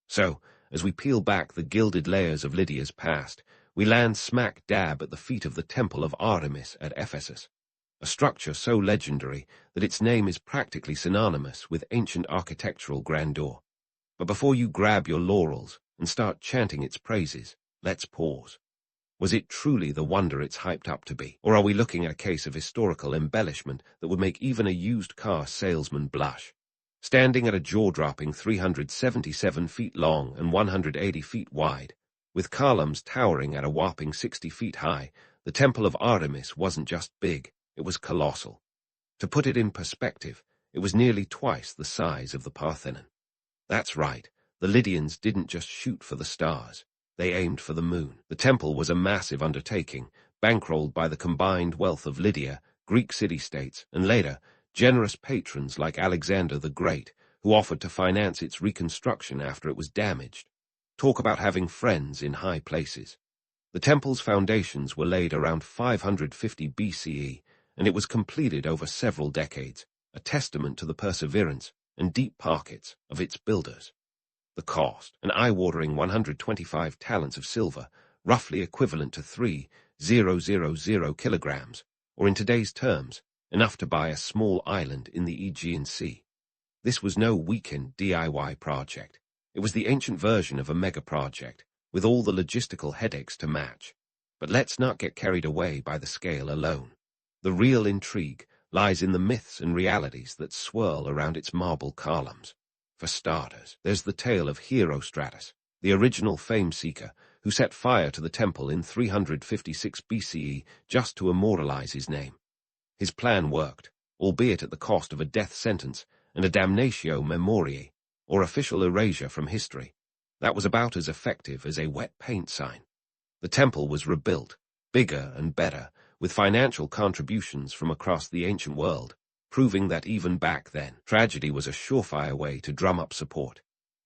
So, as we peel back the gilded layers of Lydia's past, we land smack dab at the feet of the Temple of Artemis at Ephesus, a structure so legendary that its name is practically synonymous with ancient architectural grandeur. But before you grab your laurels and start chanting its praises, let's pause. Was it truly the wonder it's hyped up to be? Or are we looking at a case of historical embellishment that would make even a used car salesman blush? Standing at a jaw-dropping 377 feet long and 180 feet wide, with columns towering at a whopping 60 feet high, the Temple of Artemis wasn't just big, it was colossal. To put it in perspective, it was nearly twice the size of the Parthenon. That's right, the Lydians didn't just shoot for the stars. They aimed for the moon. The temple was a massive undertaking, bankrolled by the combined wealth of Lydia, Greek city-states, and later, generous patrons like Alexander the Great, who offered to finance its reconstruction after it was damaged. Talk about having friends in high places. The temple's foundations were laid around 550 BCE, and it was completed over several decades, a testament to the perseverance and deep pockets of its builders. The cost, an eye-watering 125 talents of silver, roughly equivalent to 3,000 kilograms, or in today's terms, enough to buy a small island in the Aegean Sea. This was no weekend DIY project. It was the ancient version of a mega-project, with all the logistical headaches to match. But let's not get carried away by the scale alone. The real intrigue lies in the myths and realities that swirl around its marble columns. For starters, there's the tale of Herostratus, the original fame-seeker, who set fire to the temple in 356 BCE just to immortalize his name. His plan worked, albeit at the cost of a death sentence and a damnatio memoriae, or official erasure from history. That was about as effective as a wet paint sign. The temple was rebuilt, bigger and better, with financial contributions from across the ancient world, proving that even back then, tragedy was a surefire way to drum up support.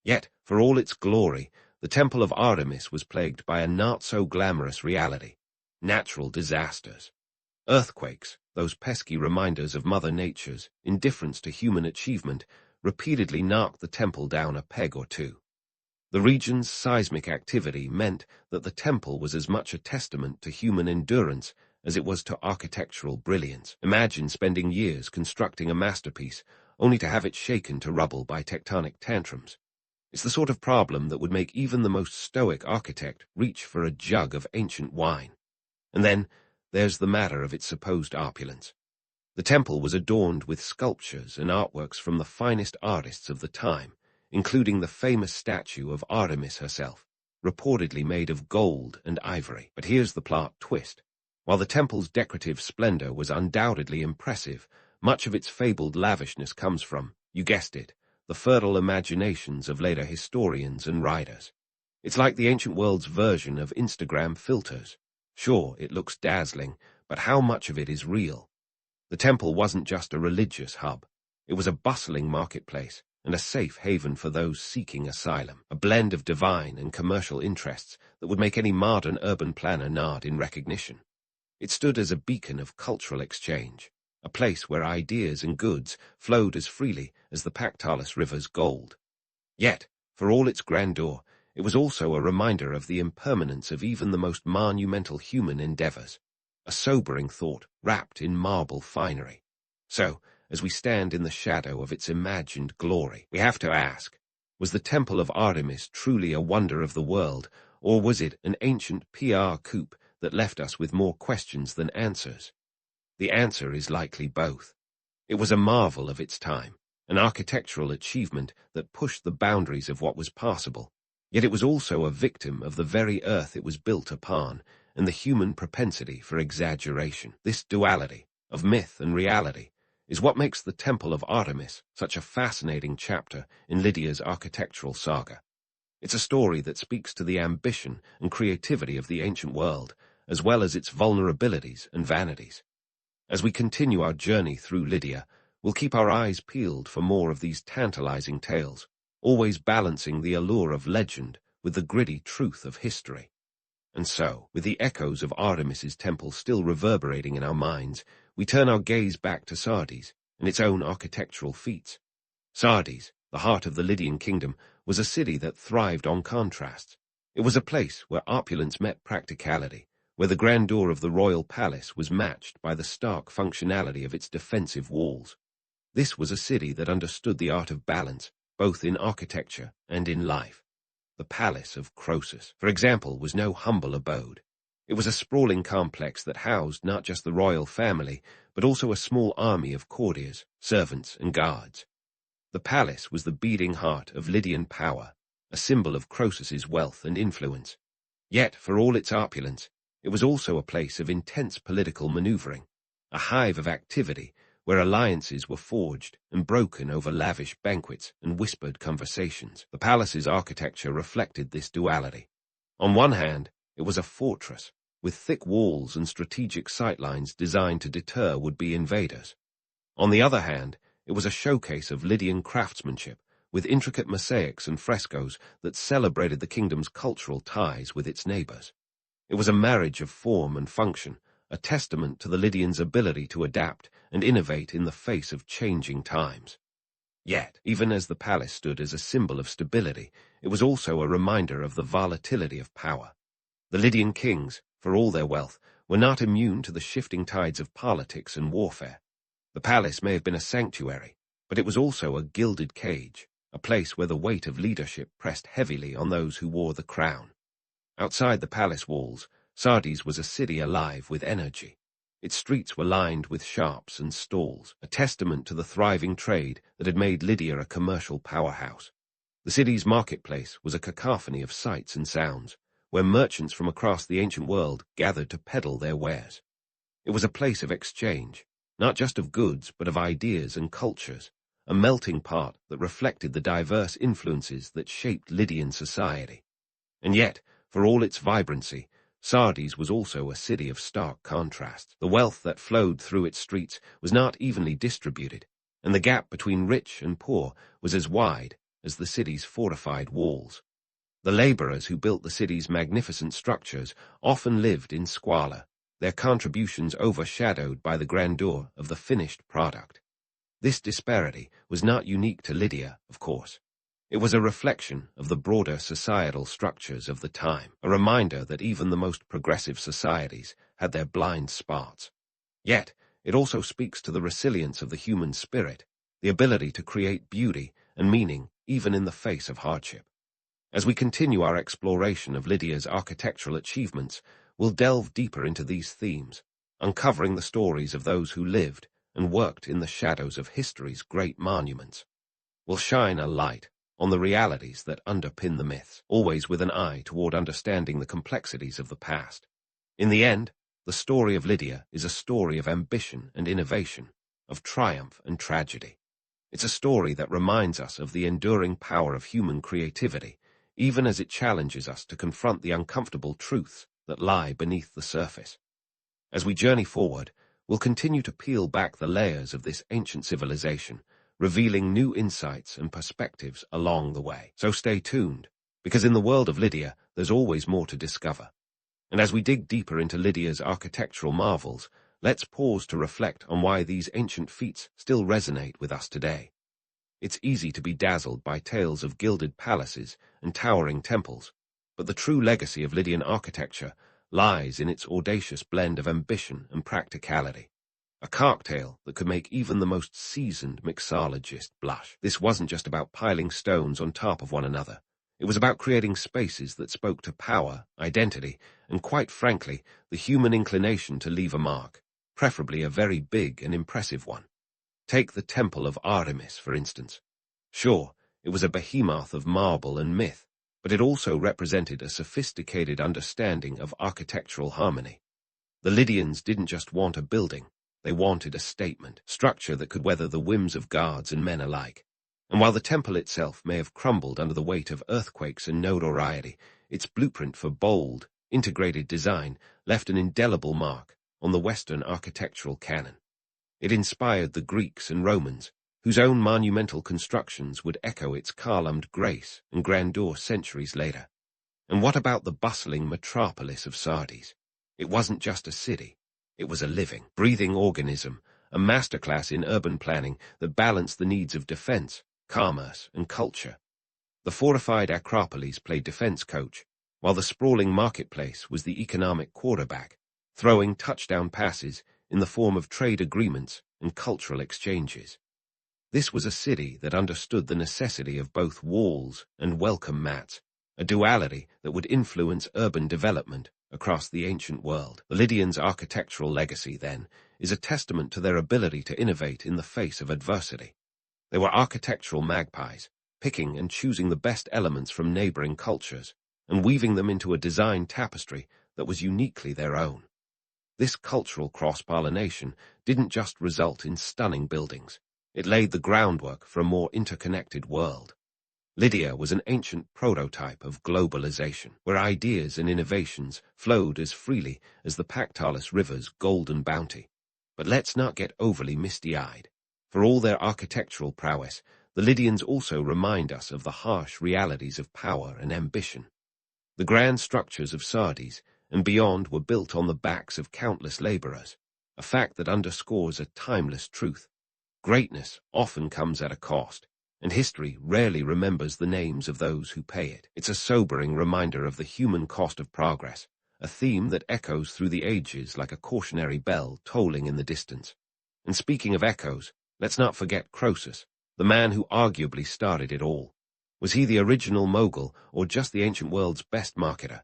Yet, for all its glory, the Temple of Artemis was plagued by a not-so-glamorous reality: natural disasters. Earthquakes, those pesky reminders of Mother Nature's indifference to human achievement, repeatedly knocked the temple down a peg or two. The region's seismic activity meant that the temple was as much a testament to human endurance as it was to architectural brilliance. Imagine spending years constructing a masterpiece, only to have it shaken to rubble by tectonic tantrums. It's the sort of problem that would make even the most stoic architect reach for a jug of ancient wine. And then, there's the matter of its supposed opulence. The temple was adorned with sculptures and artworks from the finest artists of the time, including the famous statue of Artemis herself, reportedly made of gold and ivory. But here's the plot twist. While the temple's decorative splendor was undoubtedly impressive, much of its fabled lavishness comes from, you guessed it, the fertile imaginations of later historians and writers. It's like the ancient world's version of Instagram filters. Sure, it looks dazzling, but how much of it is real? The temple wasn't just a religious hub. It was a bustling marketplace and a safe haven for those seeking asylum, a blend of divine and commercial interests that would make any modern urban planner nod in recognition. It stood as a beacon of cultural exchange, a place where ideas and goods flowed as freely as the Pactolus River's gold. Yet, for all its grandeur, it was also a reminder of the impermanence of even the most monumental human endeavors, a sobering thought wrapped in marble finery. So, as we stand in the shadow of its imagined glory, we have to ask, was the Temple of Artemis truly a wonder of the world, or was it an ancient PR coup that left us with more questions than answers? The answer is likely both. It was a marvel of its time, an architectural achievement that pushed the boundaries of what was possible, yet it was also a victim of the very earth it was built upon and the human propensity for exaggeration. This duality of myth and reality is what makes the Temple of Artemis such a fascinating chapter in Lydia's architectural saga. It's a story that speaks to the ambition and creativity of the ancient world, as well as its vulnerabilities and vanities. As we continue our journey through Lydia, we'll keep our eyes peeled for more of these tantalizing tales, always balancing the allure of legend with the gritty truth of history. And so, with the echoes of Artemis's temple still reverberating in our minds, we turn our gaze back to Sardes and its own architectural feats. Sardes, the heart of the Lydian kingdom, was a city that thrived on contrasts. It was a place where opulence met practicality, where the grandeur of the royal palace was matched by the stark functionality of its defensive walls. This was a city that understood the art of balance, both in architecture and in life. The Palace of Croesus, for example, was no humble abode. It was a sprawling complex that housed not just the royal family, but also a small army of courtiers, servants, and guards. The palace was the beating heart of Lydian power, a symbol of Croesus's wealth and influence. Yet, for all its opulence, it was also a place of intense political maneuvering, a hive of activity where alliances were forged and broken over lavish banquets and whispered conversations. The palace's architecture reflected this duality. On one hand, it was a fortress, with thick walls and strategic sightlines designed to deter would-be invaders. On the other hand, it was a showcase of Lydian craftsmanship, with intricate mosaics and frescoes that celebrated the kingdom's cultural ties with its neighbors. It was a marriage of form and function, a testament to the Lydians' ability to adapt and innovate in the face of changing times. Yet, even as the palace stood as a symbol of stability, it was also a reminder of the volatility of power. The Lydian kings, for all their wealth, were not immune to the shifting tides of politics and warfare. The palace may have been a sanctuary, but it was also a gilded cage, a place where the weight of leadership pressed heavily on those who wore the crown. Outside the palace walls, Sardes was a city alive with energy. Its streets were lined with shops and stalls, a testament to the thriving trade that had made Lydia a commercial powerhouse. The city's marketplace was a cacophony of sights and sounds, where merchants from across the ancient world gathered to peddle their wares. It was a place of exchange, not just of goods but of ideas and cultures, a melting pot that reflected the diverse influences that shaped Lydian society. And yet, for all its vibrancy, Sardes was also a city of stark contrasts. The wealth that flowed through its streets was not evenly distributed, and the gap between rich and poor was as wide as the city's fortified walls. The laborers who built the city's magnificent structures often lived in squalor, their contributions overshadowed by the grandeur of the finished product. This disparity was not unique to Lydia, of course. It was a reflection of the broader societal structures of the time, a reminder that even the most progressive societies had their blind spots. Yet, it also speaks to the resilience of the human spirit, the ability to create beauty and meaning even in the face of hardship. As we continue our exploration of Lydia's architectural achievements, we'll delve deeper into these themes, uncovering the stories of those who lived and worked in the shadows of history's great monuments. We'll shine a light on the realities that underpin the myths, always with an eye toward understanding the complexities of the past. In the end, the story of Lydia is a story of ambition and innovation, of triumph and tragedy. It's a story that reminds us of the enduring power of human creativity, even as it challenges us to confront the uncomfortable truths that lie beneath the surface. As we journey forward, we'll continue to peel back the layers of this ancient civilization, revealing new insights and perspectives along the way. So stay tuned, because in the world of Lydia, there's always more to discover. And as we dig deeper into Lydia's architectural marvels, let's pause to reflect on why these ancient feats still resonate with us today. It's easy to be dazzled by tales of gilded palaces and towering temples, but the true legacy of Lydian architecture lies in its audacious blend of ambition and practicality. A cocktail that could make even the most seasoned mixologist blush. This wasn't just about piling stones on top of one another. It was about creating spaces that spoke to power, identity, and quite frankly, the human inclination to leave a mark, preferably a very big and impressive one. Take the Temple of Artemis, for instance. Sure, it was a behemoth of marble and myth, but it also represented a sophisticated understanding of architectural harmony. The Lydians didn't just want a building. They wanted a statement, structure that could weather the whims of guards and men alike. And while the temple itself may have crumbled under the weight of earthquakes and notoriety, its blueprint for bold, integrated design left an indelible mark on the Western architectural canon. It inspired the Greeks and Romans, whose own monumental constructions would echo its columned grace and grandeur centuries later. And what about the bustling metropolis of Sardes? It wasn't just a city. It was a living, breathing organism, a masterclass in urban planning that balanced the needs of defense, commerce, and culture. The fortified Acropolis played defense coach, while the sprawling marketplace was the economic quarterback, throwing touchdown passes in the form of trade agreements and cultural exchanges. This was a city that understood the necessity of both walls and welcome mats, a duality that would influence urban development across the ancient world. The Lydians' architectural legacy, then, is a testament to their ability to innovate in the face of adversity. They were architectural magpies, picking and choosing the best elements from neighboring cultures and weaving them into a design tapestry that was uniquely their own. This cultural cross-pollination didn't just result in stunning buildings. It laid the groundwork for a more interconnected world. Lydia was an ancient prototype of globalization, where ideas and innovations flowed as freely as the Pactolus River's golden bounty. But let's not get overly misty-eyed. For all their architectural prowess, the Lydians also remind us of the harsh realities of power and ambition. The grand structures of Sardes and beyond were built on the backs of countless laborers, a fact that underscores a timeless truth. Greatness often comes at a cost, and history rarely remembers the names of those who pay it. It's a sobering reminder of the human cost of progress, a theme that echoes through the ages like a cautionary bell tolling in the distance. And speaking of echoes, let's not forget Croesus, the man who arguably started it all. Was he the original mogul or just the ancient world's best marketer?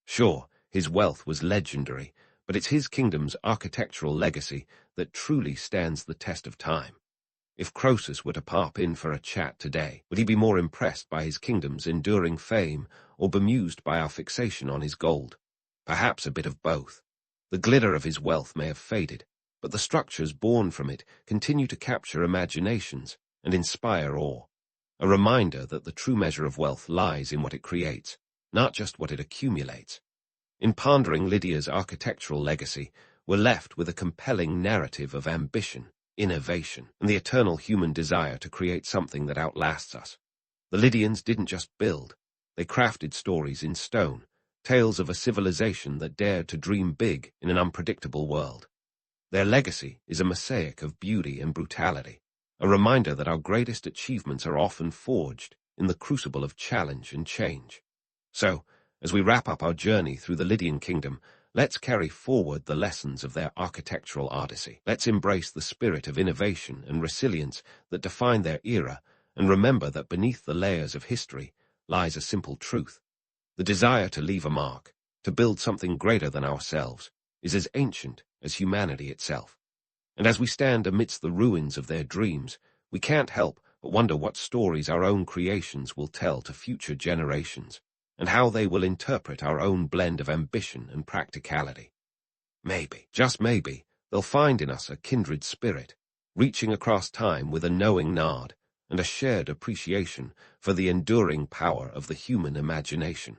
Sure, his wealth was legendary, but it's his kingdom's architectural legacy that truly stands the test of time. If Croesus were to pop in for a chat today, would he be more impressed by his kingdom's enduring fame or bemused by our fixation on his gold? Perhaps a bit of both. The glitter of his wealth may have faded, but the structures born from it continue to capture imaginations and inspire awe. A reminder that the true measure of wealth lies in what it creates, not just what it accumulates. In pondering Lydia's architectural legacy, we're left with a compelling narrative of ambition, innovation, and the eternal human desire to create something that outlasts us. The Lydians didn't just build, they crafted stories in stone, tales of a civilization that dared to dream big in an unpredictable world. Their legacy is a mosaic of beauty and brutality, a reminder that our greatest achievements are often forged in the crucible of challenge and change. So, as we wrap up our journey through the Lydian kingdom, let's carry forward the lessons of their architectural odyssey. Let's embrace the spirit of innovation and resilience that defined their era, and remember that beneath the layers of history lies a simple truth. The desire to leave a mark, to build something greater than ourselves, is as ancient as humanity itself. And as we stand amidst the ruins of their dreams, we can't help but wonder what stories our own creations will tell to future generations, and how they will interpret our own blend of ambition and practicality. Maybe, just maybe, they'll find in us a kindred spirit, reaching across time with a knowing nod and a shared appreciation for the enduring power of the human imagination.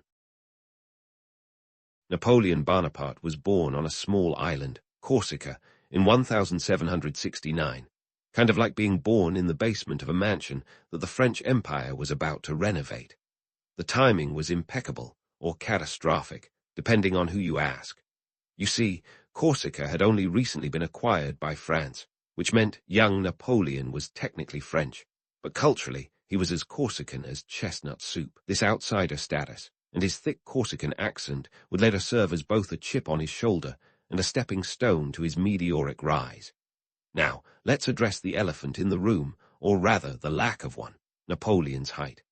Napoleon Bonaparte was born on a small island, Corsica, in 1769, kind of like being born in the basement of a mansion that the French Empire was about to renovate. The timing was impeccable or catastrophic, depending on who you ask. You see, Corsica had only recently been acquired by France, which meant young Napoleon was technically French, but culturally he was as Corsican as chestnut soup. This outsider status and his thick Corsican accent would later serve as both a chip on his shoulder and a stepping stone to his meteoric rise. Now, let's address the elephant in the room, or rather the lack of one, Napoleon's height.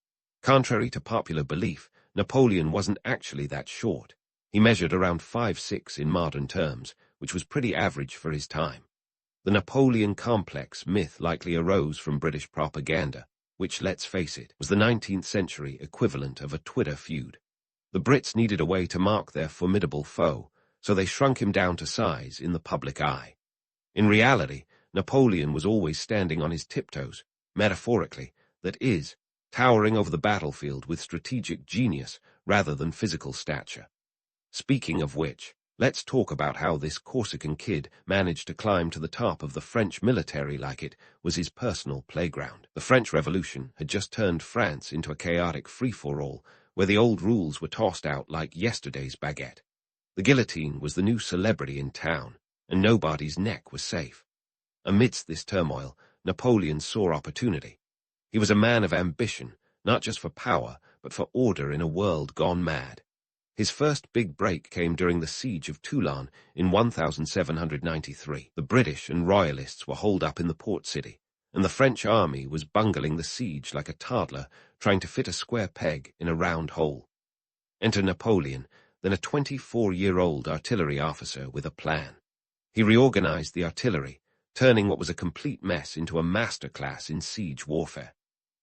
Contrary to popular belief, Napoleon wasn't actually that short. He measured around 5'6" in modern terms, which was pretty average for his time. The Napoleon complex myth likely arose from British propaganda, which, let's face it, was the 19th century equivalent of a Twitter feud. The Brits needed a way to mark their formidable foe, so they shrunk him down to size in the public eye. In reality, Napoleon was always standing on his tiptoes, metaphorically, that is, towering over the battlefield with strategic genius rather than physical stature. Speaking of which, let's talk about how this Corsican kid managed to climb to the top of the French military like it was his personal playground. The French Revolution had just turned France into a chaotic free-for-all, where the old rules were tossed out like yesterday's baguette. The guillotine was the new celebrity in town, and nobody's neck was safe. Amidst this turmoil, Napoleon saw opportunity. He was a man of ambition, not just for power, but for order in a world gone mad. His first big break came during the siege of Toulon in 1793. The British and Royalists were holed up in the port city, and the French army was bungling the siege like a toddler trying to fit a square peg in a round hole. Enter Napoleon, then a 24-year-old artillery officer with a plan. He reorganized the artillery, turning what was a complete mess into a masterclass in siege warfare.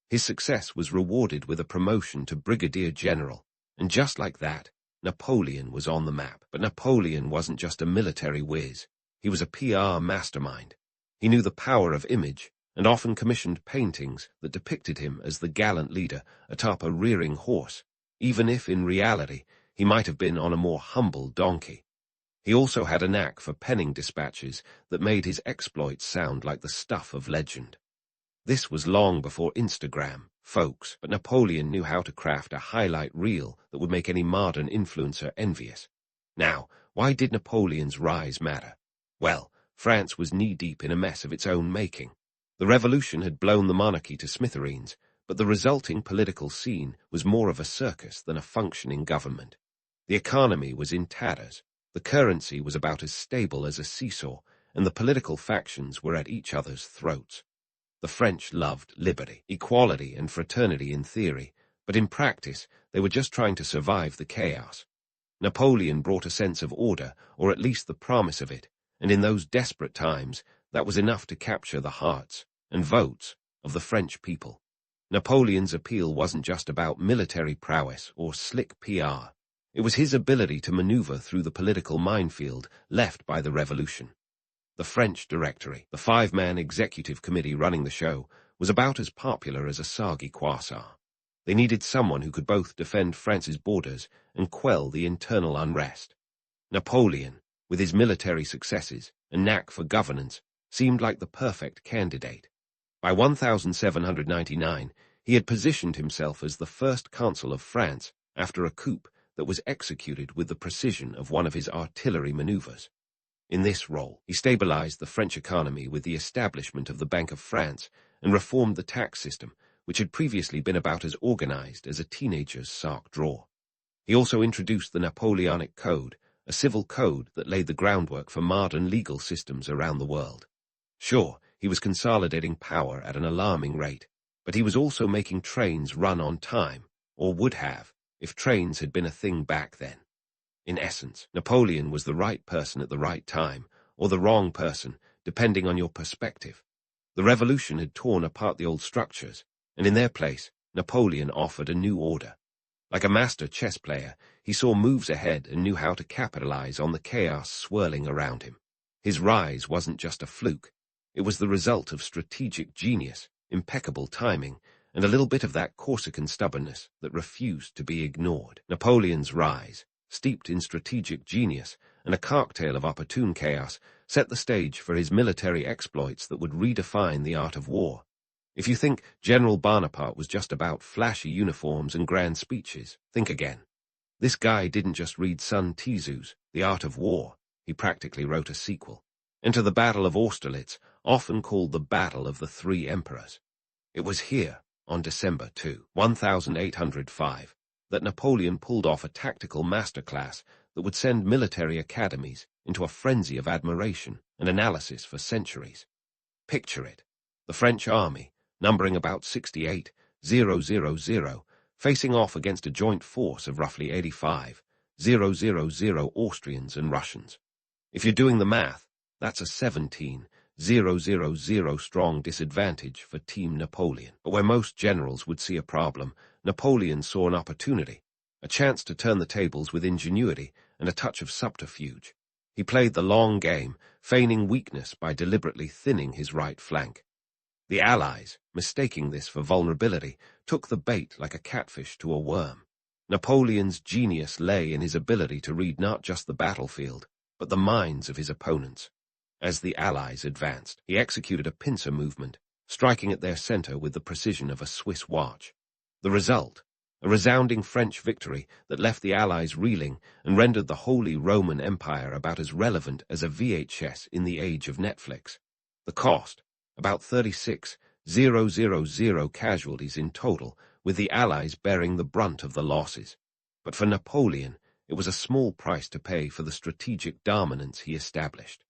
His success was rewarded with a promotion to brigadier general, and just like that, Napoleon was on the map. But Napoleon wasn't just a military whiz. He was a PR mastermind. He knew the power of image, and often commissioned paintings that depicted him as the gallant leader atop a rearing horse, even if in reality he might have been on a more humble donkey. He also had a knack for penning dispatches that made his exploits sound like the stuff of legend. This was long before Instagram, folks, but Napoleon knew how to craft a highlight reel that would make any modern influencer envious. Now, why did Napoleon's rise matter? Well, France was knee-deep in a mess of its own making. The revolution had blown the monarchy to smithereens, but the resulting political scene was more of a circus than a functioning government. The economy was in tatters, the currency was about as stable as a seesaw, and the political factions were at each other's throats. The French loved liberty, equality, and fraternity in theory, but in practice they were just trying to survive the chaos. Napoleon brought a sense of order, or at least the promise of it, and in those desperate times that was enough to capture the hearts and votes of the French people. Napoleon's appeal wasn't just about military prowess or slick PR. It was his ability to maneuver through the political minefield left by the revolution. The French Directory, the 5-man executive committee running the show, was about as popular as a soggy croissant. They needed someone who could both defend France's borders and quell the internal unrest. Napoleon, with his military successes and knack for governance, seemed like the perfect candidate. By 1799, he had positioned himself as the first consul of France after a coup that was executed with the precision of one of his artillery maneuvers. In this role, he stabilized the French economy with the establishment of the Bank of France and reformed the tax system, which had previously been about as organized as a teenager's sock drawer. He also introduced the Napoleonic Code, a civil code that laid the groundwork for modern legal systems around the world. Sure, he was consolidating power at an alarming rate, but he was also making trains run on time, or would have, if trains had been a thing back then. In essence, Napoleon was the right person at the right time, or the wrong person, depending on your perspective. The revolution had torn apart the old structures, and in their place, Napoleon offered a new order. Like a master chess player, he saw moves ahead and knew how to capitalize on the chaos swirling around him. His rise wasn't just a fluke. It was the result of strategic genius, impeccable timing, and a little bit of that Corsican stubbornness that refused to be ignored. Napoleon's rise, steeped in strategic genius and a cocktail of opportune chaos, set the stage for his military exploits that would redefine the art of war. If you think General Bonaparte was just about flashy uniforms and grand speeches, think again. This guy didn't just read Sun Tzu's The Art of War, he practically wrote a sequel. Enter the Battle of Austerlitz, often called the Battle of the Three Emperors. It was here, on December 2, 1805, that Napoleon pulled off a tactical masterclass that would send military academies into a frenzy of admiration and analysis for centuries. Picture it. The French army, numbering about 68,000, facing off against a joint force of roughly 85,000 Austrians and Russians. If you're doing the math, that's a 17,000 strong disadvantage for Team Napoleon. But where most generals would see a problem, Napoleon saw an opportunity, a chance to turn the tables with ingenuity and a touch of subterfuge. He played the long game, feigning weakness by deliberately thinning his right flank. The Allies, mistaking this for vulnerability, took the bait like a catfish to a worm. Napoleon's genius lay in his ability to read not just the battlefield, but the minds of his opponents. As the Allies advanced, he executed a pincer movement, striking at their center with the precision of a Swiss watch. The result? a resounding French victory that left the Allies reeling and rendered the Holy Roman Empire about as relevant as a VHS in the age of Netflix. The cost, about 36,000 casualties in total, with the Allies bearing the brunt of the losses. But for Napoleon, it was a small price to pay for the strategic dominance he established.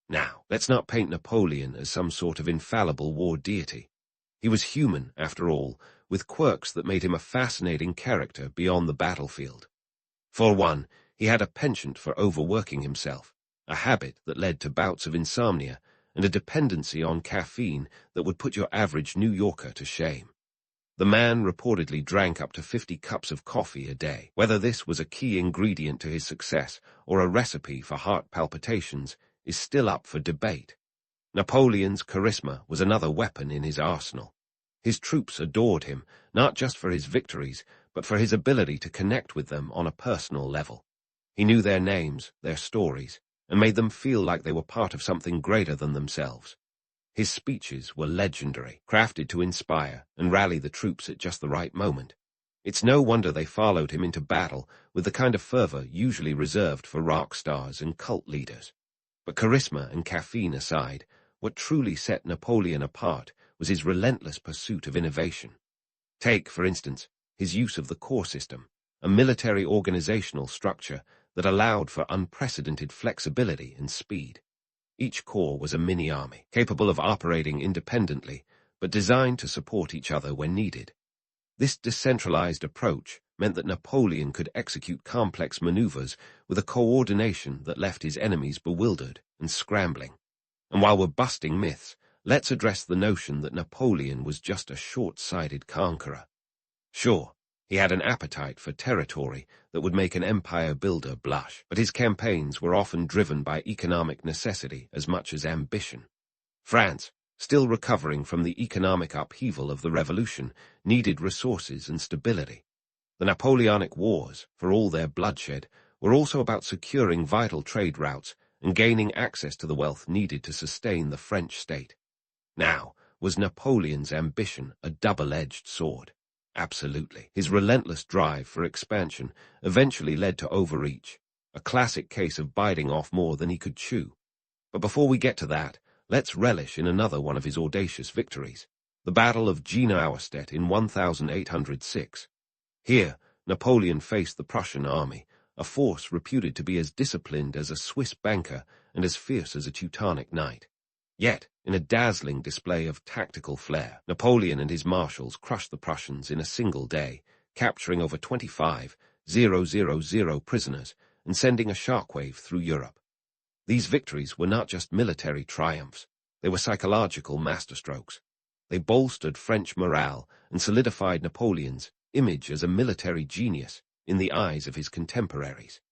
Now, let's not paint Napoleon as some sort of infallible war deity. He was human, after all, with quirks that made him a fascinating character beyond the battlefield. For one, he had a penchant for overworking himself, a habit that led to bouts of insomnia, and a dependency on caffeine that would put your average New Yorker to shame. The man reportedly drank up to 50 cups of coffee a day. Whether this was a key ingredient to his success or a recipe for heart palpitations is still up for debate. Napoleon's charisma was another weapon in his arsenal. His troops adored him, not just for his victories, but for his ability to connect with them on a personal level. He knew their names, their stories, and made them feel like they were part of something greater than themselves. His speeches were legendary, crafted to inspire and rally the troops at just the right moment. It's no wonder they followed him into battle with the kind of fervor usually reserved for rock stars and cult leaders. But charisma and caffeine aside, what truly set Napoleon apart was his relentless pursuit of innovation. Take, for instance, his use of the corps system, a military organizational structure that allowed for unprecedented flexibility and speed. Each corps was a mini-army, capable of operating independently, but designed to support each other when needed. This decentralized approach meant that Napoleon could execute complex maneuvers with a coordination that left his enemies bewildered and scrambling. And while we're busting myths, let's address the notion that Napoleon was just a short-sighted conqueror. Sure, he had an appetite for territory that would make an empire builder blush, but his campaigns were often driven by economic necessity as much as ambition. France, still recovering from the economic upheaval of the Revolution, needed resources and stability. The Napoleonic Wars, for all their bloodshed, were also about securing vital trade routes and gaining access to the wealth needed to sustain the French state. Now, was Napoleon's ambition a double-edged sword? Absolutely. His relentless drive for expansion eventually led to overreach, a classic case of biting off more than he could chew. But before we get to that, let's relish in another one of his audacious victories, the Battle of Jena Auerstedt in 1806. Here, Napoleon faced the Prussian army, a force reputed to be as disciplined as a Swiss banker and as fierce as a Teutonic knight. Yet, in a dazzling display of tactical flair, Napoleon and his marshals crushed the Prussians in a single day, capturing over 25,000 prisoners and sending a shockwave through Europe. These victories were not just military triumphs, they were psychological masterstrokes. They bolstered French morale and solidified Napoleon's image as a military genius in the eyes of his contemporaries.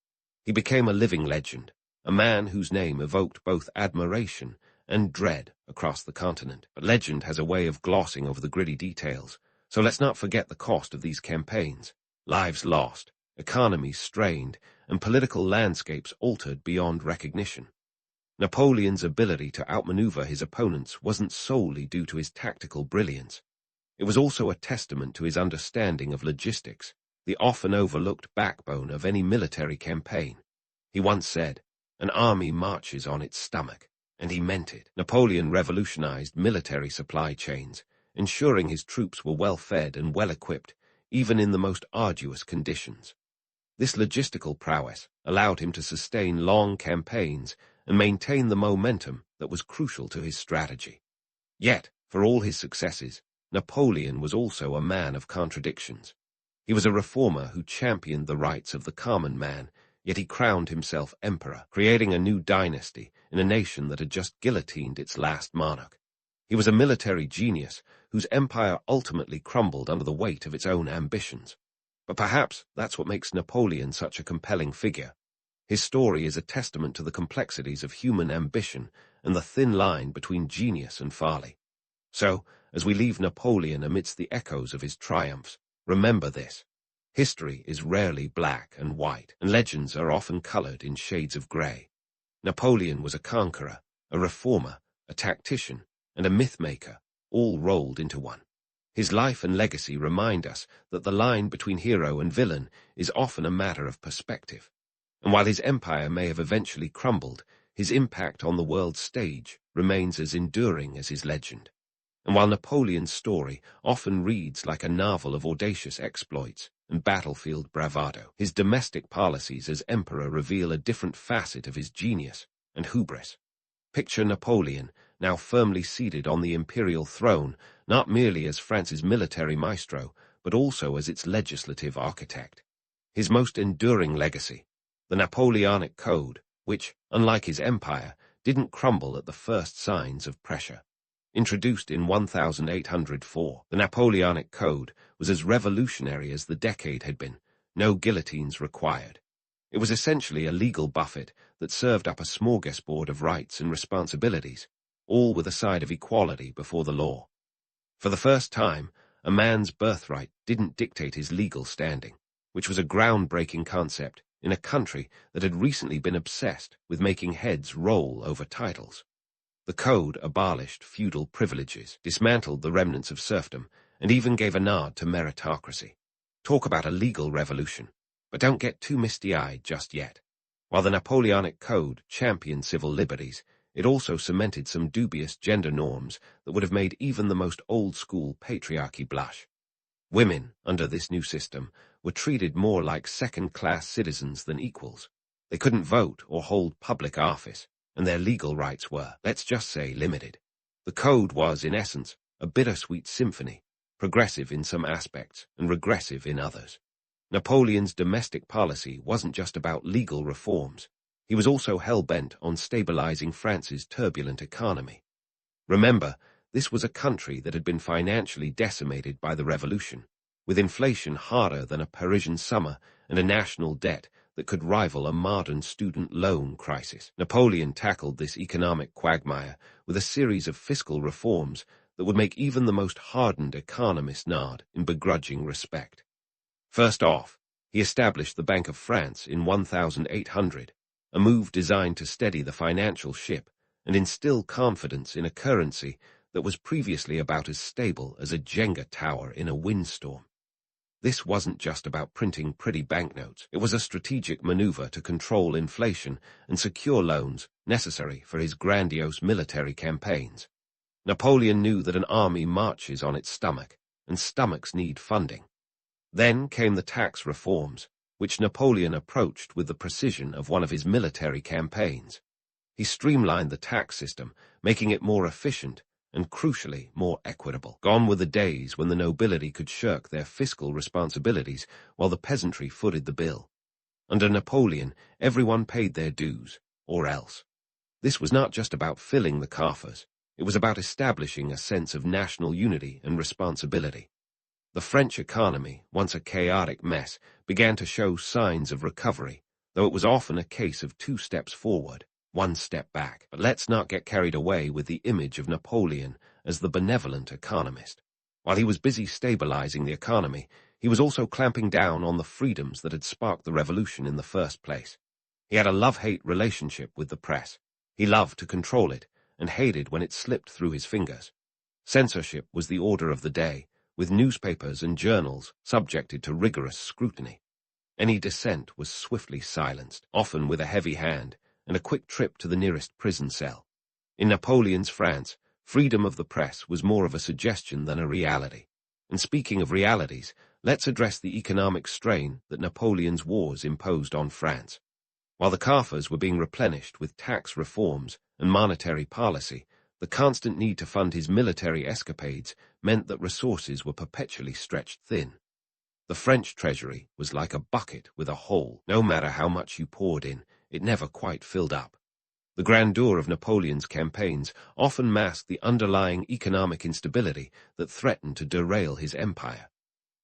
He became a living legend, a man whose name evoked both admiration and dread across the continent. But legend has a way of glossing over the gritty details, so let's not forget the cost of these campaigns. Lives lost, economies strained, and political landscapes altered beyond recognition. Napoleon's ability to outmaneuver his opponents wasn't solely due to his tactical brilliance. It was also a testament to his understanding of logistics, the often overlooked backbone of any military campaign. He once said, "An army marches on its stomach," and he meant it. Napoleon revolutionized military supply chains, ensuring his troops were well-fed and well-equipped, even in the most arduous conditions. This logistical prowess allowed him to sustain long campaigns and maintain the momentum that was crucial to his strategy. Yet, for all his successes, Napoleon was also a man of contradictions. He was a reformer who championed the rights of the common man, yet he crowned himself emperor, creating a new dynasty in a nation that had just guillotined its last monarch. He was a military genius whose empire ultimately crumbled under the weight of its own ambitions. But perhaps that's what makes Napoleon such a compelling figure. His story is a testament to the complexities of human ambition and the thin line between genius and folly. So, as we leave Napoleon amidst the echoes of his triumphs, remember this. History is rarely black and white, and legends are often colored in shades of gray. Napoleon was a conqueror, a reformer, a tactician, and a mythmaker, all rolled into one. His life and legacy remind us that the line between hero and villain is often a matter of perspective. And while his empire may have eventually crumbled, his impact on the world stage remains as enduring as his legend. And while Napoleon's story often reads like a novel of audacious exploits and battlefield bravado, his domestic policies as emperor reveal a different facet of his genius and hubris. Picture Napoleon, now firmly seated on the imperial throne, not merely as France's military maestro, but also as its legislative architect. His most enduring legacy, the Napoleonic Code, which, unlike his empire, didn't crumble at the first signs of pressure. Introduced in 1804, the Napoleonic Code was as revolutionary as the decade had been, no guillotines required. It was essentially a legal buffet that served up a smorgasbord of rights and responsibilities, all with a side of equality before the law. For the first time, a man's birthright didn't dictate his legal standing, which was a groundbreaking concept in a country that had recently been obsessed with making heads roll over titles. The code abolished feudal privileges, dismantled the remnants of serfdom, and even gave a nod to meritocracy. Talk about a legal revolution. But don't get too misty-eyed just yet. While the Napoleonic Code championed civil liberties, it also cemented some dubious gender norms that would have made even the most old-school patriarchy blush. Women, under this new system, were treated more like second-class citizens than equals. They couldn't vote or hold public office, and their legal rights were, let's just say, limited. The code was, in essence, a bittersweet symphony, progressive in some aspects and regressive in others. Napoleon's domestic policy wasn't just about legal reforms. He was also hell-bent on stabilizing France's turbulent economy. Remember, this was a country that had been financially decimated by the revolution, with inflation harder than a Parisian summer and a national debt that could rival a modern student loan crisis. Napoleon tackled this economic quagmire with a series of fiscal reforms that would make even the most hardened economist nod in begrudging respect. First off, he established the Bank of France in 1800, a move designed to steady the financial ship and instill confidence in a currency that was previously about as stable as a Jenga tower in a windstorm. This wasn't just about printing pretty banknotes. It was a strategic maneuver to control inflation and secure loans necessary for his grandiose military campaigns. Napoleon knew that an army marches on its stomach, and stomachs need funding. Then came the tax reforms, which Napoleon approached with the precision of one of his military campaigns. He streamlined the tax system, making it more efficient and, crucially, more equitable. Gone were the days when the nobility could shirk their fiscal responsibilities while the peasantry footed the bill. Under Napoleon, everyone paid their dues, or else. This was not just about filling the coffers. It was about establishing a sense of national unity and responsibility. The French economy, once a chaotic mess, began to show signs of recovery, though it was often a case of 2 steps forward, 1 step back. But let's not get carried away with the image of Napoleon as the benevolent economist. While he was busy stabilizing the economy, he was also clamping down on the freedoms that had sparked the revolution in the first place. He had a love-hate relationship with the press. He loved to control it, and hated when it slipped through his fingers. Censorship was the order of the day, with newspapers and journals subjected to rigorous scrutiny. Any dissent was swiftly silenced, often with a heavy hand and a quick trip to the nearest prison cell. In Napoleon's France, freedom of the press was more of a suggestion than a reality. And speaking of realities, let's address the economic strain that Napoleon's wars imposed on France. While the coffers were being replenished with tax reforms and monetary policy, the constant need to fund his military escapades meant that resources were perpetually stretched thin. The French treasury was like a bucket with a hole. No matter how much you poured in, it never quite filled up. The grandeur of Napoleon's campaigns often masked the underlying economic instability that threatened to derail his empire.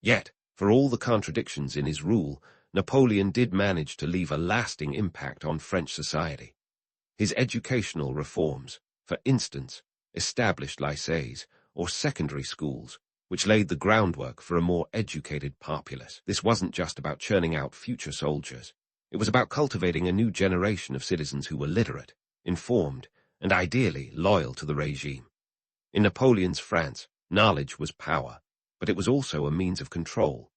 Yet, for all the contradictions in his rule, Napoleon did manage to leave a lasting impact on French society. His educational reforms, for instance, established lycées, or secondary schools, which laid the groundwork for a more educated populace. This wasn't just about churning out future soldiers. It was about cultivating a new generation of citizens who were literate, informed, and ideally loyal to the regime. In Napoleon's France, knowledge was power, but it was also a means of control.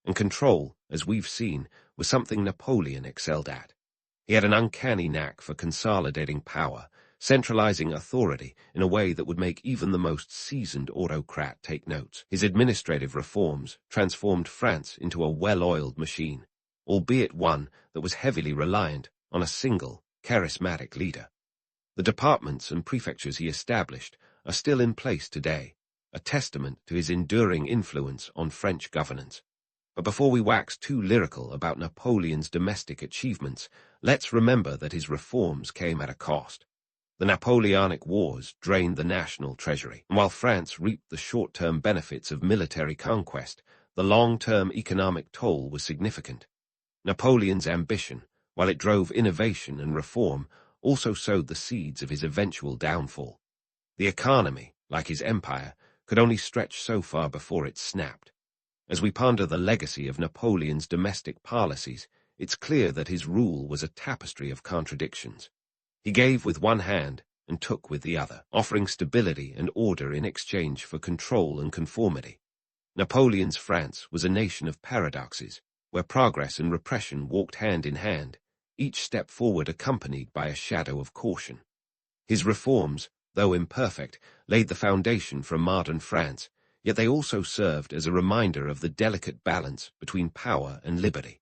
And control, as we've seen, was something Napoleon excelled at. He had an uncanny knack for consolidating power, centralizing authority in a way that would make even the most seasoned autocrat take notes. His administrative reforms transformed France into a well-oiled machine, albeit one that was heavily reliant on a single, charismatic leader. The departments and prefectures he established are still in place today, a testament to his enduring influence on French governance. But before we wax too lyrical about Napoleon's domestic achievements, let's remember that his reforms came at a cost. The Napoleonic Wars drained the national treasury, and while France reaped the short-term benefits of military conquest, the long-term economic toll was significant. Napoleon's ambition, while it drove innovation and reform, also sowed the seeds of his eventual downfall. The economy, like his empire, could only stretch so far before it snapped. As we ponder the legacy of Napoleon's domestic policies, it's clear that his rule was a tapestry of contradictions. He gave with one hand and took with the other, offering stability and order in exchange for control and conformity. Napoleon's France was a nation of paradoxes, where progress and repression walked hand in hand, each step forward accompanied by a shadow of caution. His reforms, though imperfect, laid the foundation for modern France, yet they also served as a reminder of the delicate balance between power and liberty.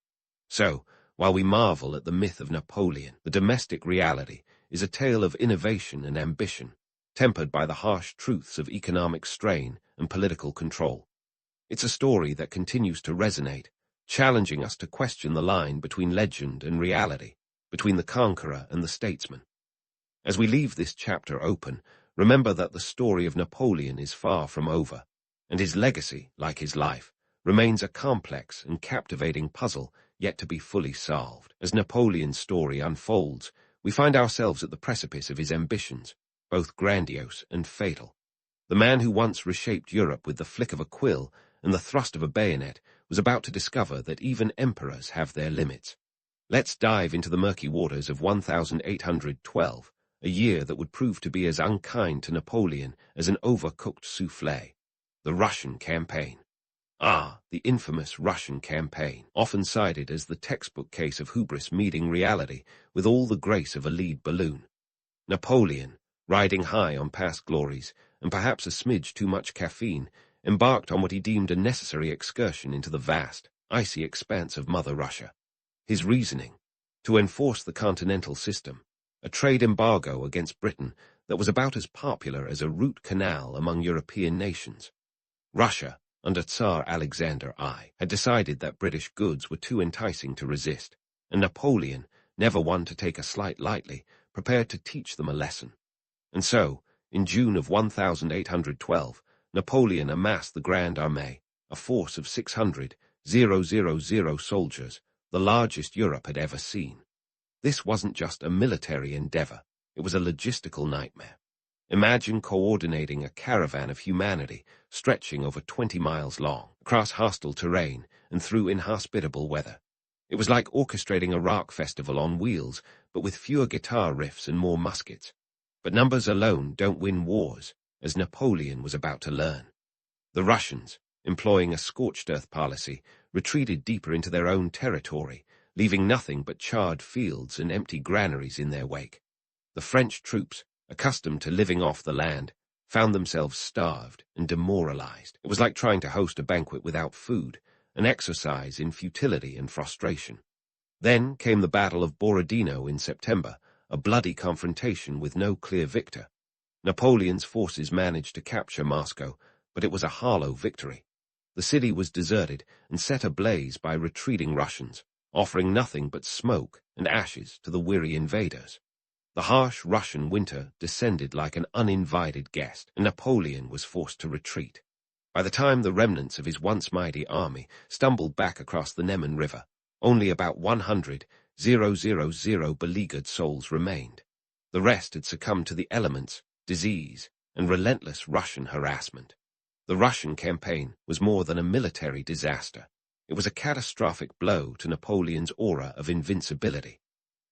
So, while we marvel at the myth of Napoleon, the domestic reality is a tale of innovation and ambition, tempered by the harsh truths of economic strain and political control. It's a story that continues to resonate, challenging us to question the line between legend and reality, between the conqueror and the statesman. As we leave this chapter open, remember that the story of Napoleon is far from over, and his legacy, like his life, remains a complex and captivating puzzle yet to be fully solved. As Napoleon's story unfolds, we find ourselves at the precipice of his ambitions, both grandiose and fatal. The man who once reshaped Europe with the flick of a quill and the thrust of a bayonet was about to discover that even emperors have their limits. Let's dive into the murky waters of 1812, a year that would prove to be as unkind to Napoleon as an overcooked soufflé. The Russian campaign. The infamous Russian campaign, often cited as the textbook case of hubris meeting reality with all the grace of a lead balloon. Napoleon, riding high on past glories, and perhaps a smidge too much caffeine, embarked on what he deemed a necessary excursion into the vast, icy expanse of Mother Russia. His reasoning: to enforce the continental system, a trade embargo against Britain that was about as popular as a root canal among European nations. Russia, under Tsar Alexander I, had decided that British goods were too enticing to resist, and Napoleon, never one to take a slight lightly, prepared to teach them a lesson. And so, in June of 1812, Napoleon amassed the Grande Armée, a force of 600,000 soldiers, the largest Europe had ever seen. This wasn't just a military endeavor, it was a logistical nightmare. Imagine coordinating a caravan of humanity stretching over 20 miles long, across hostile terrain and through inhospitable weather. It was like orchestrating a rock festival on wheels, but with fewer guitar riffs and more muskets. But numbers alone don't win wars, as Napoleon was about to learn. The Russians, employing a scorched earth policy, retreated deeper into their own territory, leaving nothing but charred fields and empty granaries in their wake. The French troops, accustomed to living off the land, found themselves starved and demoralized. It was like trying to host a banquet without food, an exercise in futility and frustration. Then came the Battle of Borodino in September, a bloody confrontation with no clear victor. Napoleon's forces managed to capture Moscow, but it was a hollow victory. The city was deserted and set ablaze by retreating Russians, offering nothing but smoke and ashes to the weary invaders. The harsh Russian winter descended like an uninvited guest, and Napoleon was forced to retreat. By the time the remnants of his once mighty army stumbled back across the Neman River, only about 100,000 beleaguered souls remained. The rest had succumbed to the elements, disease, and relentless Russian harassment. The Russian campaign was more than a military disaster. It was a catastrophic blow to Napoleon's aura of invincibility.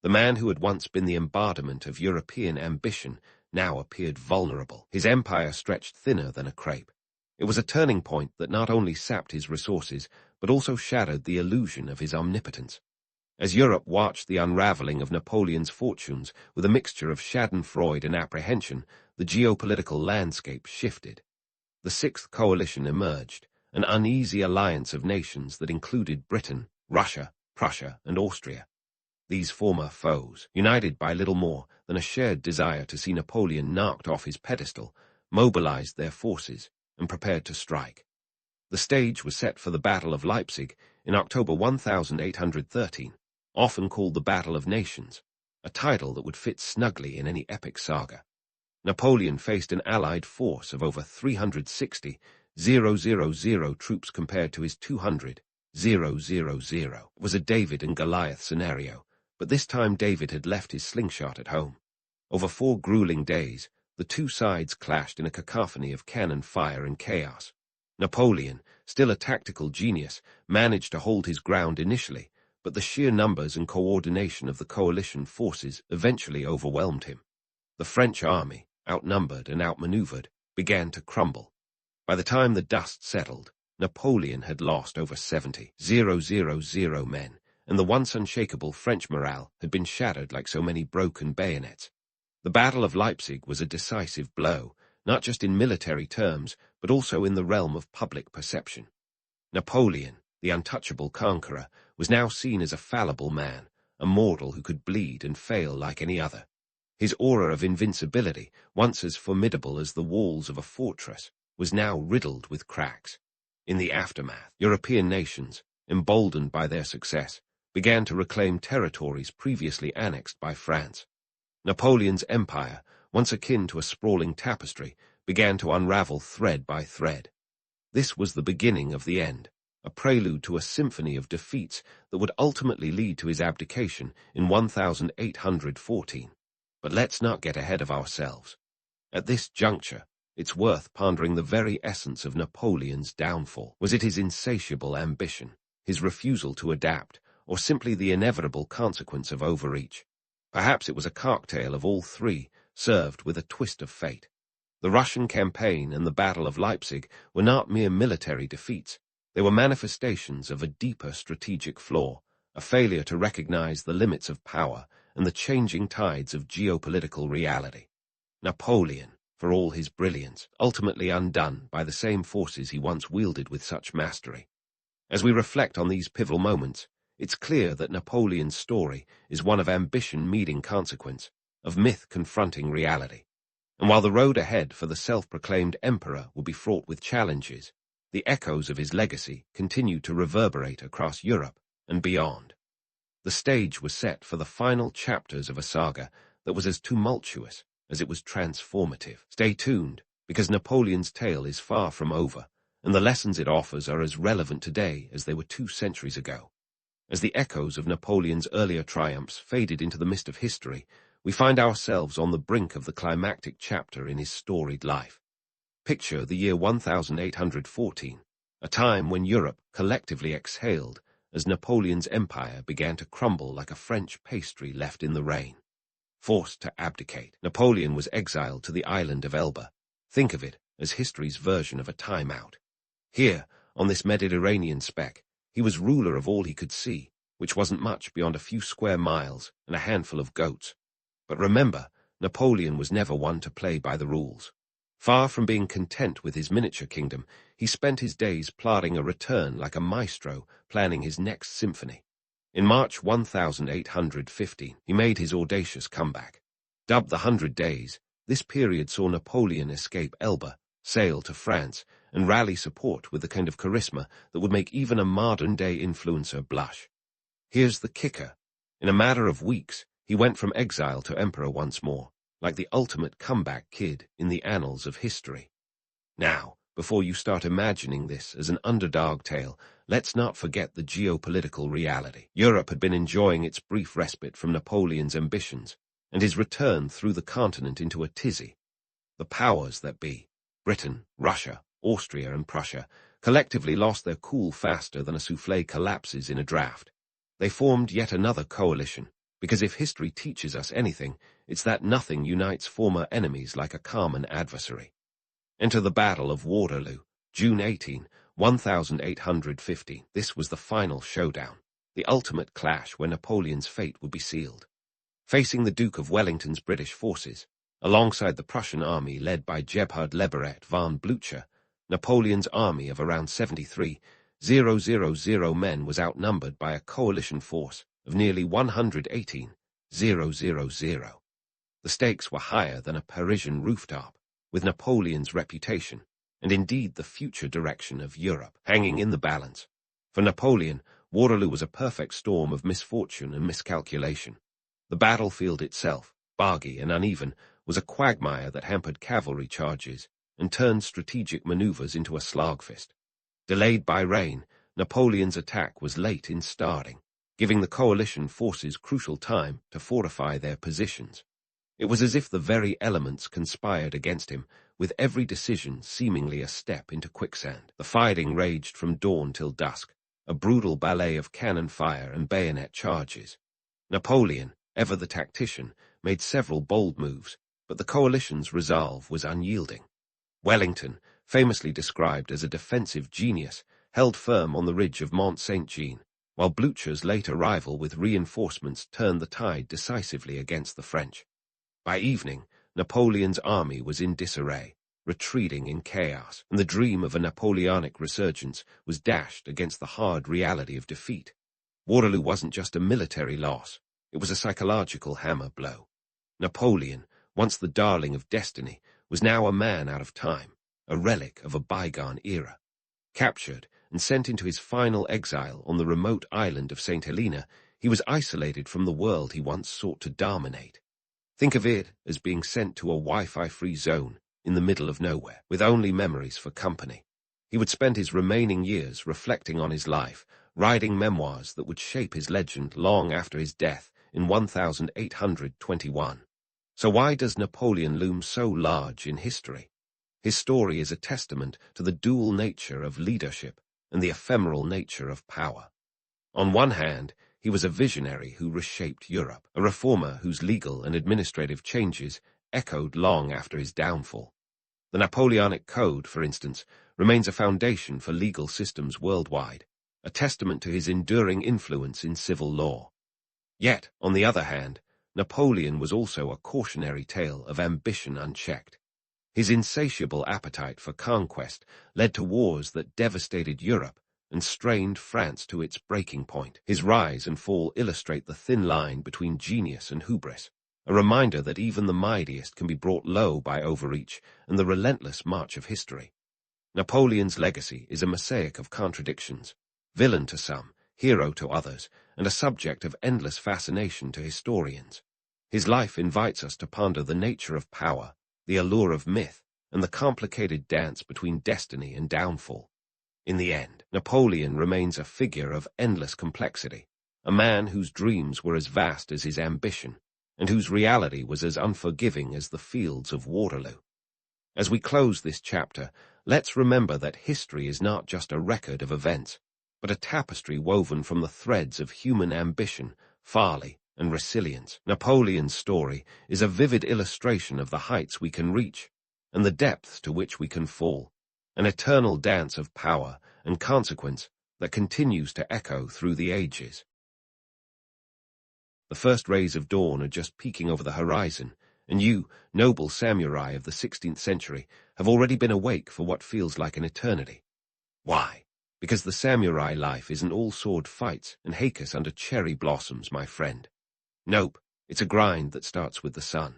The man who had once been the embodiment of European ambition now appeared vulnerable. His empire stretched thinner than a crepe. It was a turning point that not only sapped his resources, but also shattered the illusion of his omnipotence. As Europe watched the unraveling of Napoleon's fortunes with a mixture of schadenfreude and apprehension, the geopolitical landscape shifted. The Sixth Coalition emerged, an uneasy alliance of nations that included Britain, Russia, Prussia, and Austria. These former foes, united by little more than a shared desire to see Napoleon knocked off his pedestal, mobilized their forces and prepared to strike. The stage was set for the Battle of Leipzig in October 1813, often called the Battle of Nations, a title that would fit snugly in any epic saga. Napoleon faced an allied force of over 360,000 troops compared to his 200,000. It was a David and Goliath scenario, but this time David had left his slingshot at home. Over 4 grueling days, the two sides clashed in a cacophony of cannon fire and chaos. Napoleon, still a tactical genius, managed to hold his ground initially, but the sheer numbers and coordination of the coalition forces eventually overwhelmed him. The French army, outnumbered and outmaneuvered, began to crumble. By the time the dust settled, Napoleon had lost over 70,000 men, and the once unshakable French morale had been shattered like so many broken bayonets. The Battle of Leipzig was a decisive blow, not just in military terms, but also in the realm of public perception. Napoleon, the untouchable conqueror, was now seen as a fallible man, a mortal who could bleed and fail like any other. His aura of invincibility, once as formidable as the walls of a fortress, was now riddled with cracks. In the aftermath, European nations, emboldened by their success, began to reclaim territories previously annexed by France. Napoleon's empire, once akin to a sprawling tapestry, began to unravel thread by thread. This was the beginning of the end, a prelude to a symphony of defeats that would ultimately lead to his abdication in 1814. But let's not get ahead of ourselves. At this juncture, it's worth pondering the very essence of Napoleon's downfall. Was it his insatiable ambition, his refusal to adapt, or simply the inevitable consequence of overreach? Perhaps it was a cocktail of all three, served with a twist of fate. The Russian campaign and the Battle of Leipzig were not mere military defeats. They were manifestations of a deeper strategic flaw, a failure to recognize the limits of power and the changing tides of geopolitical reality. Napoleon, for all his brilliance, ultimately undone by the same forces he once wielded with such mastery. As we reflect on these pivotal moments, it's clear that Napoleon's story is one of ambition meeting consequence, of myth confronting reality. And while the road ahead for the self-proclaimed emperor will be fraught with challenges, the echoes of his legacy continue to reverberate across Europe and beyond. The stage was set for the final chapters of a saga that was as tumultuous as it was transformative. Stay tuned, because Napoleon's tale is far from over, and the lessons it offers are as relevant today as they were 2 centuries ago. As the echoes of Napoleon's earlier triumphs faded into the mist of history, we find ourselves on the brink of the climactic chapter in his storied life. Picture the year 1814, a time when Europe collectively exhaled as Napoleon's empire began to crumble like a French pastry left in the rain. Forced to abdicate, Napoleon was exiled to the island of Elba. Think of it as history's version of a timeout. Here, on this Mediterranean speck, he was ruler of all he could see, which wasn't much beyond a few square miles and a handful of goats. But remember, Napoleon was never one to play by the rules. Far from being content with his miniature kingdom, he spent his days plotting a return like a maestro, planning his next symphony. In March 1815, he made his audacious comeback. Dubbed the 100 Days, this period saw Napoleon escape Elba, sail to France, and rally support with the kind of charisma that would make even a modern-day influencer blush. Here's the kicker. In a matter of weeks, he went from exile to emperor once more, like the ultimate comeback kid in the annals of history. Now, before you start imagining this as an underdog tale, let's not forget the geopolitical reality. Europe had been enjoying its brief respite from Napoleon's ambitions, and his return threw the continent into a tizzy. The powers that be, Britain, Russia, Austria, and Prussia, collectively lost their cool faster than a soufflé collapses in a draft. They formed yet another coalition, because if history teaches us anything, it's that nothing unites former enemies like a common adversary. Enter the Battle of Waterloo, June 18, 1815. This was the final showdown, the ultimate clash where Napoleon's fate would be sealed. Facing the Duke of Wellington's British forces, alongside the Prussian army led by Gebhard Leberet von Blücher, Napoleon's army of around 73,000 men was outnumbered by a coalition force of nearly 118,000. The stakes were higher than a Parisian rooftop, with Napoleon's reputation, and indeed the future direction of Europe, hanging in the balance. For Napoleon, Waterloo was a perfect storm of misfortune and miscalculation. The battlefield itself, boggy and uneven, was a quagmire that hampered cavalry charges and turned strategic maneuvers into a slogfest. Delayed by rain, Napoleon's attack was late in starting, giving the coalition forces crucial time to fortify their positions. It was as if the very elements conspired against him, with every decision seemingly a step into quicksand. The fighting raged from dawn till dusk, a brutal ballet of cannon fire and bayonet charges. Napoleon, ever the tactician, made several bold moves, but the coalition's resolve was unyielding. Wellington, famously described as a defensive genius, held firm on the ridge of Mont Saint-Jean, while Blücher's late arrival with reinforcements turned the tide decisively against the French. By evening, Napoleon's army was in disarray, retreating in chaos, and the dream of a Napoleonic resurgence was dashed against the hard reality of defeat. Waterloo wasn't just a military loss, it was a psychological hammer blow. Napoleon, once the darling of destiny, was now a man out of time, a relic of a bygone era. Captured and sent into his final exile on the remote island of St. Helena, he was isolated from the world he once sought to dominate. Think of it as being sent to a Wi-Fi-free zone in the middle of nowhere, with only memories for company. He would spend his remaining years reflecting on his life, writing memoirs that would shape his legend long after his death in 1821. So why does Napoleon loom so large in history? His story is a testament to the dual nature of leadership and the ephemeral nature of power. On one hand, he was a visionary who reshaped Europe, a reformer whose legal and administrative changes echoed long after his downfall. The Napoleonic Code, for instance, remains a foundation for legal systems worldwide, a testament to his enduring influence in civil law. Yet, on the other hand, Napoleon was also a cautionary tale of ambition unchecked. His insatiable appetite for conquest led to wars that devastated Europe and strained France to its breaking point. His rise and fall illustrate the thin line between genius and hubris, a reminder that even the mightiest can be brought low by overreach and the relentless march of history. Napoleon's legacy is a mosaic of contradictions, villain to some, hero to others, and a subject of endless fascination to historians. His life invites us to ponder the nature of power, the allure of myth, and the complicated dance between destiny and downfall. In the end, Napoleon remains a figure of endless complexity, a man whose dreams were as vast as his ambition, and whose reality was as unforgiving as the fields of Waterloo. As we close this chapter, let's remember that history is not just a record of events, but a tapestry woven from the threads of human ambition, folly, and resilience. Napoleon's story is a vivid illustration of the heights we can reach and the depths to which we can fall, an eternal dance of power and consequence that continues to echo through the ages. The first rays of dawn are just peeking over the horizon, and you, noble samurai of the 16th century, have already been awake for what feels like an eternity. Why? Because the samurai life isn't all sword fights and hakus under cherry blossoms, my friend. Nope, it's a grind that starts with the sun.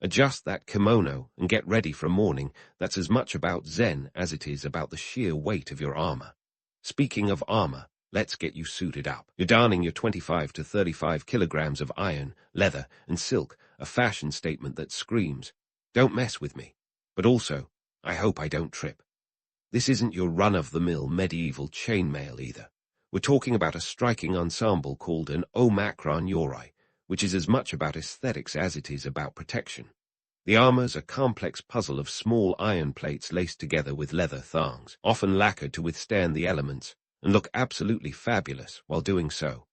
Adjust that kimono and get ready for a morning that's as much about Zen as it is about the sheer weight of your armor. Speaking of armor, let's get you suited up. You're donning your 25 to 35 kilograms of iron, leather, and silk, a fashion statement that screams, "Don't mess with me," but also, "I hope I don't trip." This isn't your run-of-the-mill medieval chainmail either. We're talking about a striking ensemble called an Omacron Yoroi, which is as much about aesthetics as it is about protection. The armor's a complex puzzle of small iron plates laced together with leather thongs, often lacquered to withstand the elements, and look absolutely fabulous while doing so.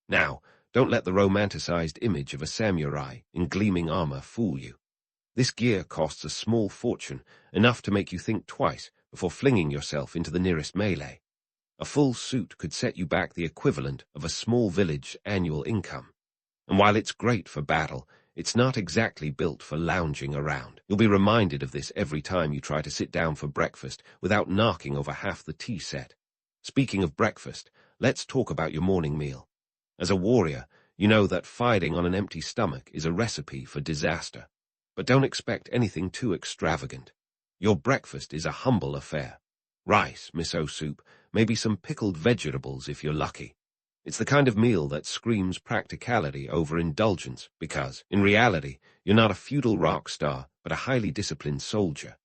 Now, don't let the romanticized image of a samurai in gleaming armor fool you. This gear costs a small fortune, enough to make you think twice before flinging yourself into the nearest melee. A full suit could set you back the equivalent of a small village annual income. And while it's great for battle, it's not exactly built for lounging around. You'll be reminded of this every time you try to sit down for breakfast without knocking over half the tea set. Speaking of breakfast, let's talk about your morning meal. As a warrior, you know that fighting on an empty stomach is a recipe for disaster. But don't expect anything too extravagant. Your breakfast is a humble affair. Rice, miso soup, maybe some pickled vegetables if you're lucky. It's the kind of meal that screams practicality over indulgence because, in reality, you're not a feudal rock star, but a highly disciplined soldier.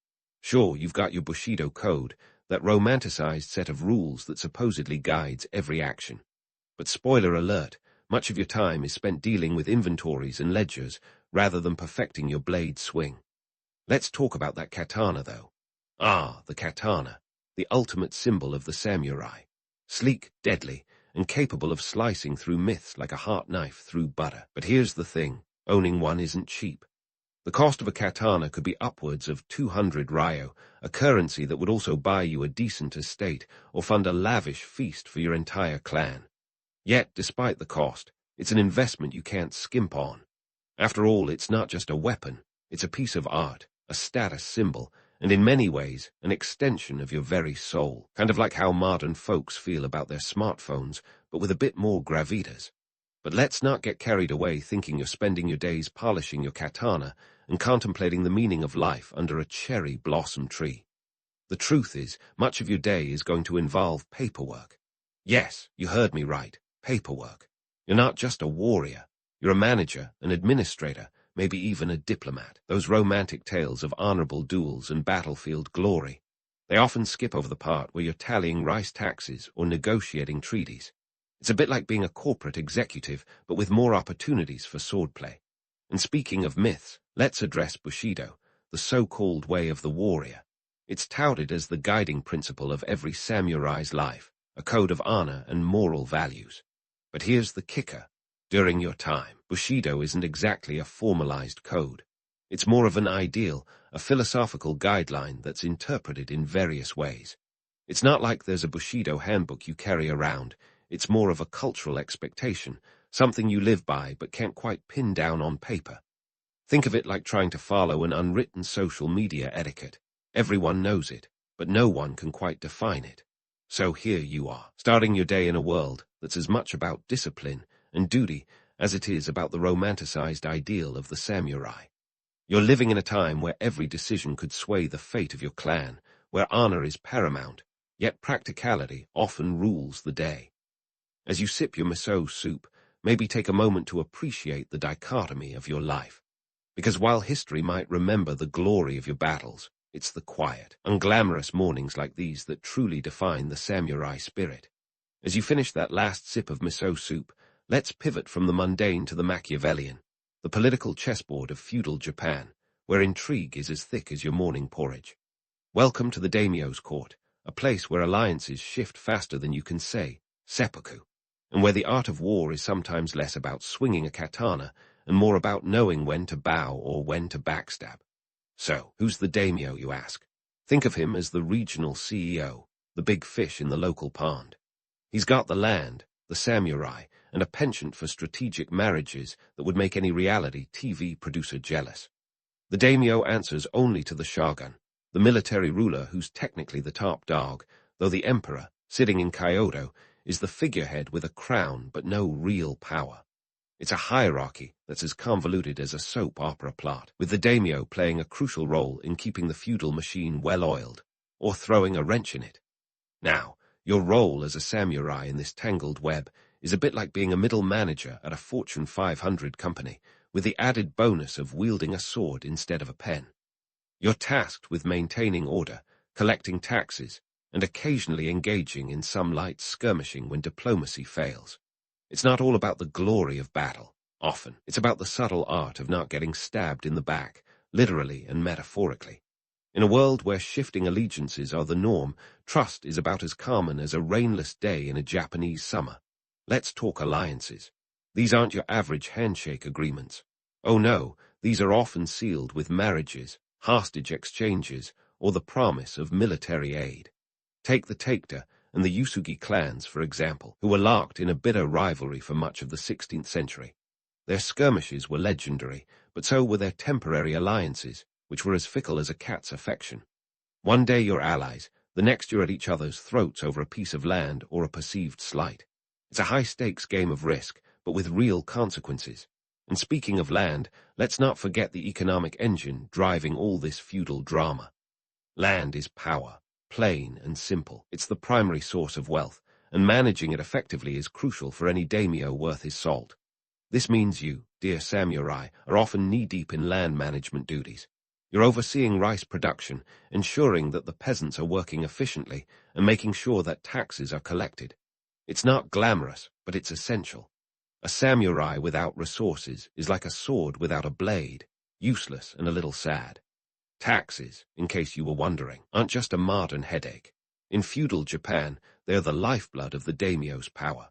Sure, you've got your Bushido code, that romanticized set of rules that supposedly guides every action. But spoiler alert, much of your time is spent dealing with inventories and ledgers rather than perfecting your blade swing. Let's talk about that katana, though. Ah, the katana, the ultimate symbol of the samurai. Sleek, deadly, and capable of slicing through myths like a hot knife through butter. But here's the thing, owning one isn't cheap. The cost of a katana could be upwards of 200 ryo, a currency that would also buy you a decent estate or fund a lavish feast for your entire clan. Yet, despite the cost, it's an investment you can't skimp on. After all, it's not just a weapon, it's a piece of art, a status symbol, and in many ways, an extension of your very soul. Kind of like how modern folks feel about their smartphones, but with a bit more gravitas. But let's not get carried away thinking you're spending your days polishing your katana and contemplating the meaning of life under a cherry blossom tree. The truth is, much of your day is going to involve paperwork. Yes, you heard me right, paperwork. You're not just a warrior. You're a manager, an administrator, maybe even a diplomat. Those romantic tales of honorable duels and battlefield glory. They often skip over the part where you're tallying rice taxes or negotiating treaties. It's a bit like being a corporate executive, but with more opportunities for swordplay. And speaking of myths, let's address Bushido, the so-called way of the warrior. It's touted as the guiding principle of every samurai's life, a code of honor and moral values. But here's the kicker. During your time, Bushido isn't exactly a formalized code. It's more of an ideal, a philosophical guideline that's interpreted in various ways. It's not like there's a Bushido handbook you carry around. It's more of a cultural expectation, something you live by but can't quite pin down on paper. Think of it like trying to follow an unwritten social media etiquette. Everyone knows it, but no one can quite define it. So here you are, starting your day in a world that's as much about discipline and duty as it is about the romanticized ideal of the samurai. You're living in a time where every decision could sway the fate of your clan, where honor is paramount, yet practicality often rules the day. As you sip your miso soup, maybe take a moment to appreciate the dichotomy of your life. Because while history might remember the glory of your battles, it's the quiet, unglamorous mornings like these that truly define the samurai spirit. As you finish that last sip of miso soup, let's pivot from the mundane to the Machiavellian, the political chessboard of feudal Japan, where intrigue is as thick as your morning porridge. Welcome to the daimyo's court, a place where alliances shift faster than you can say, seppuku, and where the art of war is sometimes less about swinging a katana and more about knowing when to bow or when to backstab. So, who's the daimyo, you ask? Think of him as the regional CEO, the big fish in the local pond. He's got the land, the samurai, and a penchant for strategic marriages that would make any reality TV producer jealous. The daimyo answers only to the shogun, the military ruler who's technically the top dog, though the emperor, sitting in Kyoto, is the figurehead with a crown but no real power. It's a hierarchy that's as convoluted as a soap opera plot, with the daimyo playing a crucial role in keeping the feudal machine well-oiled, or throwing a wrench in it. Now, your role as a samurai in this tangled web is a bit like being a middle manager at a Fortune 500 company, with the added bonus of wielding a sword instead of a pen. You're tasked with maintaining order, collecting taxes, and occasionally engaging in some light skirmishing when diplomacy fails. It's not all about the glory of battle. Often, it's about the subtle art of not getting stabbed in the back, literally and metaphorically. In a world where shifting allegiances are the norm, trust is about as common as a rainless day in a Japanese summer. Let's talk alliances. These aren't your average handshake agreements. Oh no, These are often sealed with marriages, hostage exchanges, or the promise of military aid. Take the Taikta and the Usugi clans, for example, who were locked in a bitter rivalry for much of the 16th century. Their skirmishes were legendary, but so were their temporary alliances, which were as fickle as a cat's affection. One day you're allies, the next you're at each other's throats over a piece of land or a perceived slight. It's a high-stakes game of risk, but with real consequences. And speaking of land, let's not forget the economic engine driving all this feudal drama. Land is power, plain and simple. It's the primary source of wealth, and managing it effectively is crucial for any daimyo worth his salt. This means you, dear samurai, are often knee-deep in land management duties. You're overseeing rice production, ensuring that the peasants are working efficiently, and making sure that taxes are collected. It's not glamorous, but it's essential. A samurai without resources is like a sword without a blade, useless and a little sad. Taxes, in case you were wondering, aren't just a modern headache. In feudal Japan, they are the lifeblood of the daimyo's power.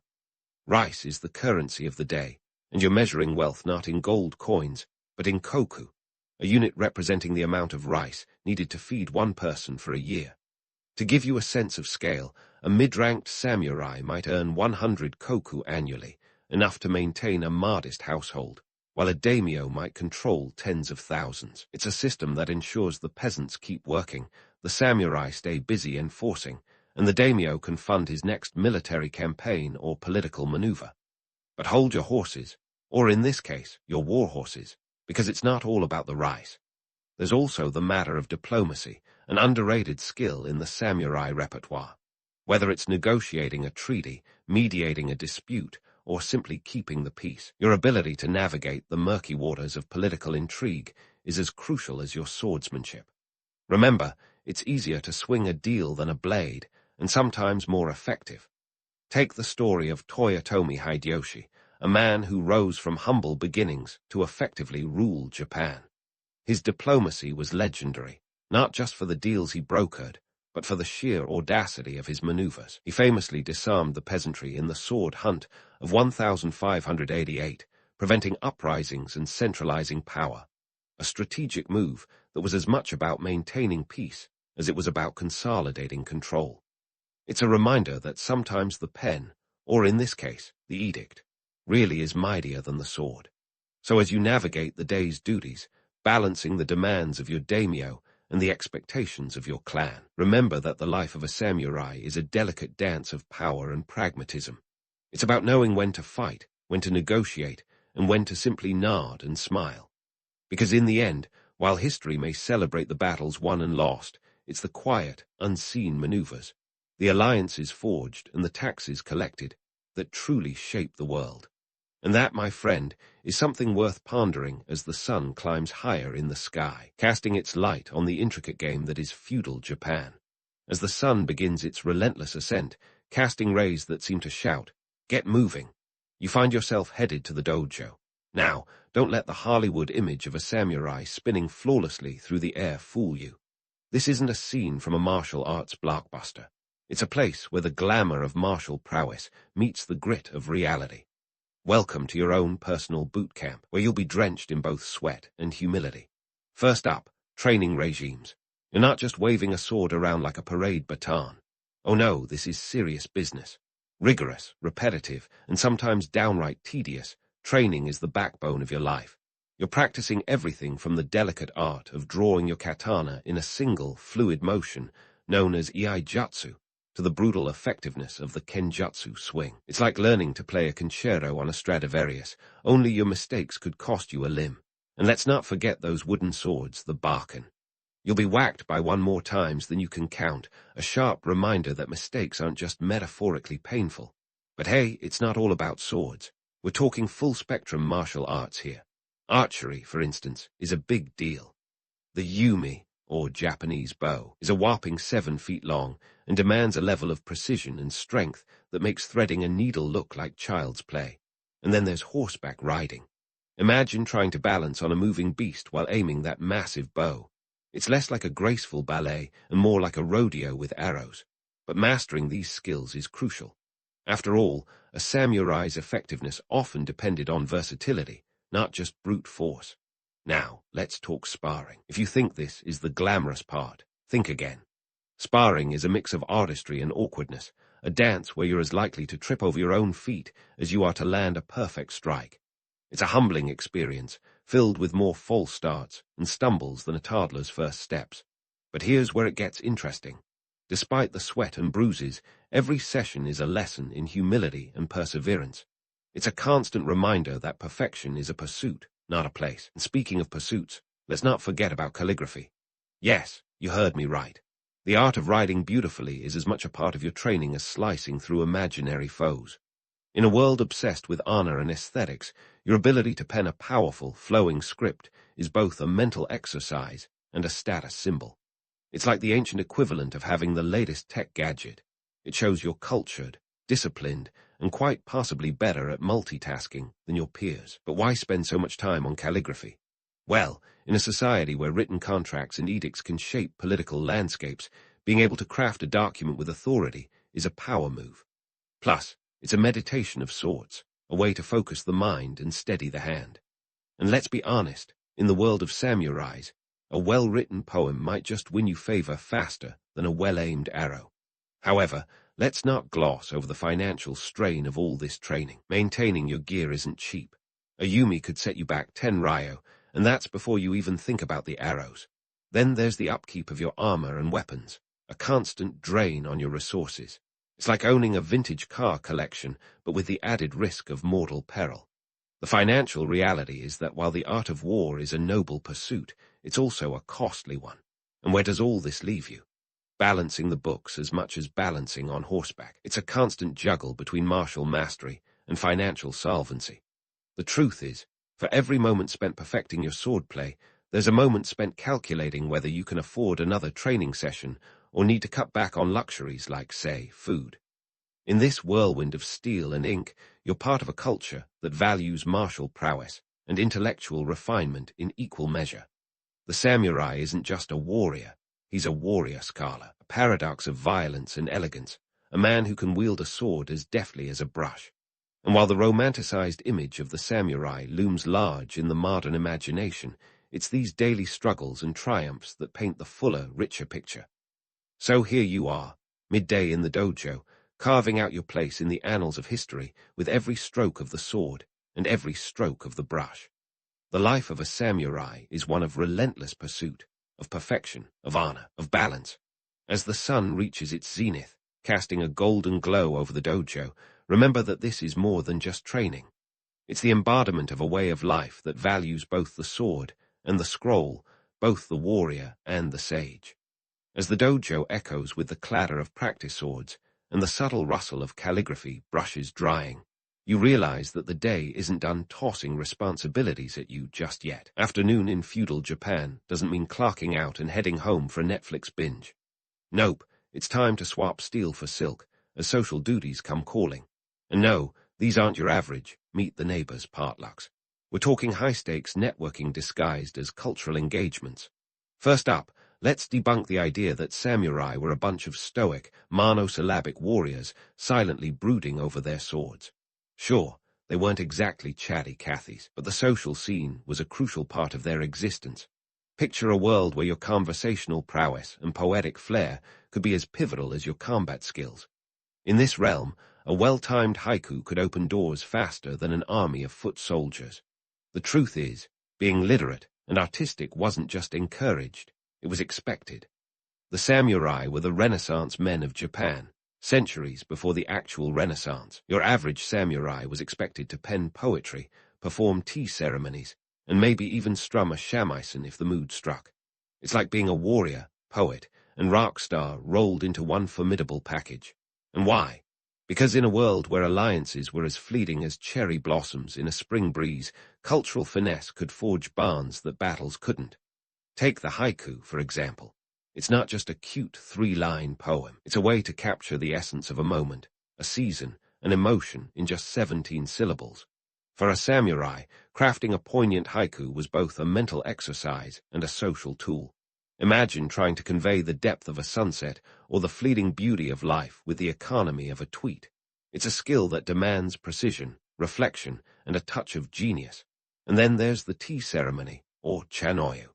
Rice is the currency of the day, and you're measuring wealth not in gold coins, but in koku, a unit representing the amount of rice needed to feed one person for a year. To give you a sense of scale, a mid-ranked samurai might earn 100 koku annually, enough to maintain a modest household, while a daimyo might control tens of thousands. It's a system that ensures the peasants keep working, the samurai stay busy enforcing, and the daimyo can fund his next military campaign or political maneuver. But hold your horses, or in this case, your war horses, because it's not all about the rice. There's also the matter of diplomacy, an underrated skill in the samurai repertoire. Whether it's negotiating a treaty, mediating a dispute, or simply keeping the peace, your ability to navigate the murky waters of political intrigue is as crucial as your swordsmanship. Remember, it's easier to swing a deal than a blade, and sometimes more effective. Take the story of Toyotomi Hideyoshi, a man who rose from humble beginnings to effectively rule Japan. His diplomacy was legendary, not just for the deals he brokered, but for the sheer audacity of his maneuvers. He famously disarmed the peasantry in the sword hunt of 1588, preventing uprisings and centralizing power, a strategic move that was as much about maintaining peace as it was about consolidating control. It's a reminder that sometimes the pen, or in this case, the edict, really is mightier than the sword. So as you navigate the day's duties, balancing the demands of your daimyo and the expectations of your clan, remember that the life of a samurai is a delicate dance of power and pragmatism. It's about knowing when to fight, when to negotiate, and when to simply nod and smile. Because in the end, while history may celebrate the battles won and lost, it's the quiet, unseen maneuvers, the alliances forged and the taxes collected, that truly shape the world. And that, my friend, is something worth pondering as the sun climbs higher in the sky, casting its light on the intricate game that is feudal Japan. As the sun begins its relentless ascent, casting rays that seem to shout, "Get moving," you find yourself headed to the dojo. Now, don't let the Hollywood image of a samurai spinning flawlessly through the air fool you. This isn't a scene from a martial arts blockbuster. It's a place where the glamour of martial prowess meets the grit of reality. Welcome to your own personal boot camp, where you'll be drenched in both sweat and humility. First up, training regimes. You're not just waving a sword around like a parade baton. Oh no, this is serious business. Rigorous, repetitive, and sometimes downright tedious, training is the backbone of your life. You're practicing everything from the delicate art of drawing your katana in a single, fluid motion, known as iaijutsu, to the brutal effectiveness of the kenjutsu swing. It's like learning to play a concerto on a Stradivarius, only your mistakes could cost you a limb. And let's not forget those wooden swords, the baken. You'll be whacked by one more times than you can count, a sharp reminder that mistakes aren't just metaphorically painful. But hey, it's not all about swords. We're talking full-spectrum martial arts here. Archery, for instance, is a big deal. The yumi, or Japanese bow, is a whopping 7 feet long and demands a level of precision and strength that makes threading a needle look like child's play. And then there's horseback riding. Imagine trying to balance on a moving beast while aiming that massive bow. It's less like a graceful ballet and more like a rodeo with arrows. But mastering these skills is crucial. After all, a samurai's effectiveness often depended on versatility, not just brute force. Now, let's talk sparring. If you think this is the glamorous part, think again. Sparring is a mix of artistry and awkwardness, a dance where you're as likely to trip over your own feet as you are to land a perfect strike. It's a humbling experience, filled with more false starts and stumbles than a toddler's first steps. But here's where it gets interesting. Despite the sweat and bruises, every session is a lesson in humility and perseverance. It's a constant reminder that perfection is a pursuit, not a place. And speaking of pursuits, let's not forget about calligraphy. Yes, you heard me right. The art of writing beautifully is as much a part of your training as slicing through imaginary foes. In a world obsessed with honor and aesthetics, your ability to pen a powerful, flowing script is both a mental exercise and a status symbol. It's like the ancient equivalent of having the latest tech gadget. It shows you're cultured, disciplined, and quite possibly better at multitasking than your peers. But why spend so much time on calligraphy? Well, in a society where written contracts and edicts can shape political landscapes, being able to craft a document with authority is a power move. Plus, it's a meditation of sorts, a way to focus the mind and steady the hand. And let's be honest, in the world of samurais, a well-written poem might just win you favor faster than a well-aimed arrow. However, let's not gloss over the financial strain of all this training. Maintaining your gear isn't cheap. A Yumi could set you back 10 ryo, and that's before you even think about the arrows. Then there's the upkeep of your armor and weapons, a constant drain on your resources. It's like owning a vintage car collection, but with the added risk of mortal peril. The financial reality is that while the art of war is a noble pursuit, it's also a costly one. And where does all this leave you? Balancing the books as much as balancing on horseback. It's a constant juggle between martial mastery and financial solvency. The truth is, for every moment spent perfecting your swordplay, there's a moment spent calculating whether you can afford another training session or need to cut back on luxuries like, say, food. In this whirlwind of steel and ink, you're part of a culture that values martial prowess and intellectual refinement in equal measure. The samurai isn't just a warrior, he's a warrior scholar, a paradox of violence and elegance, a man who can wield a sword as deftly as a brush. And while the romanticized image of the samurai looms large in the modern imagination, it's these daily struggles and triumphs that paint the fuller, richer picture. So here you are, midday in the dojo, carving out your place in the annals of history with every stroke of the sword and every stroke of the brush. The life of a samurai is one of relentless pursuit, of perfection, of honor, of balance. As the sun reaches its zenith, casting a golden glow over the dojo, remember that this is more than just training. It's the embodiment of a way of life that values both the sword and the scroll, both the warrior and the sage. As the dojo echoes with the clatter of practice swords and the subtle rustle of calligraphy brushes drying, you realize that the day isn't done tossing responsibilities at you just yet. Afternoon in feudal Japan doesn't mean clocking out and heading home for a Netflix binge. Nope, it's time to swap steel for silk as social duties come calling. And no, these aren't your average meet the neighbors potlucks. We're talking high-stakes networking disguised as cultural engagements. First up, let's debunk the idea that samurai were a bunch of stoic, monosyllabic warriors silently brooding over their swords. Sure, they weren't exactly chatty Cathys, but the social scene was a crucial part of their existence. Picture a world where your conversational prowess and poetic flair could be as pivotal as your combat skills. In this realm, a well-timed haiku could open doors faster than an army of foot soldiers. The truth is, being literate and artistic wasn't just encouraged, it was expected. The samurai were the Renaissance men of Japan, centuries before the actual Renaissance. Your average samurai was expected to pen poetry, perform tea ceremonies, and maybe even strum a shamisen if the mood struck. It's like being a warrior, poet, and rock star rolled into one formidable package. And why? Because in a world where alliances were as fleeting as cherry blossoms in a spring breeze, cultural finesse could forge bonds that battles couldn't. Take the haiku, for example. It's not just a cute three-line poem. It's a way to capture the essence of a moment, a season, an emotion in just 17 syllables. For a samurai, crafting a poignant haiku was both a mental exercise and a social tool. Imagine trying to convey the depth of a sunset or the fleeting beauty of life with the economy of a tweet. It's a skill that demands precision, reflection, and a touch of genius. And then there's the tea ceremony, or chanoyu.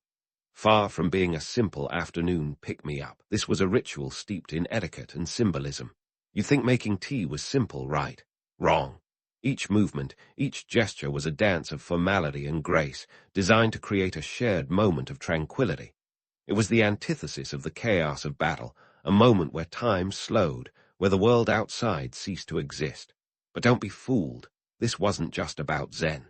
Far from being a simple afternoon pick-me-up, this was a ritual steeped in etiquette and symbolism. You'd think making tea was simple, right? Wrong. Each movement, each gesture was a dance of formality and grace, designed to create a shared moment of tranquility. It was the antithesis of the chaos of battle, a moment where time slowed, where the world outside ceased to exist. But don't be fooled. This wasn't just about Zen.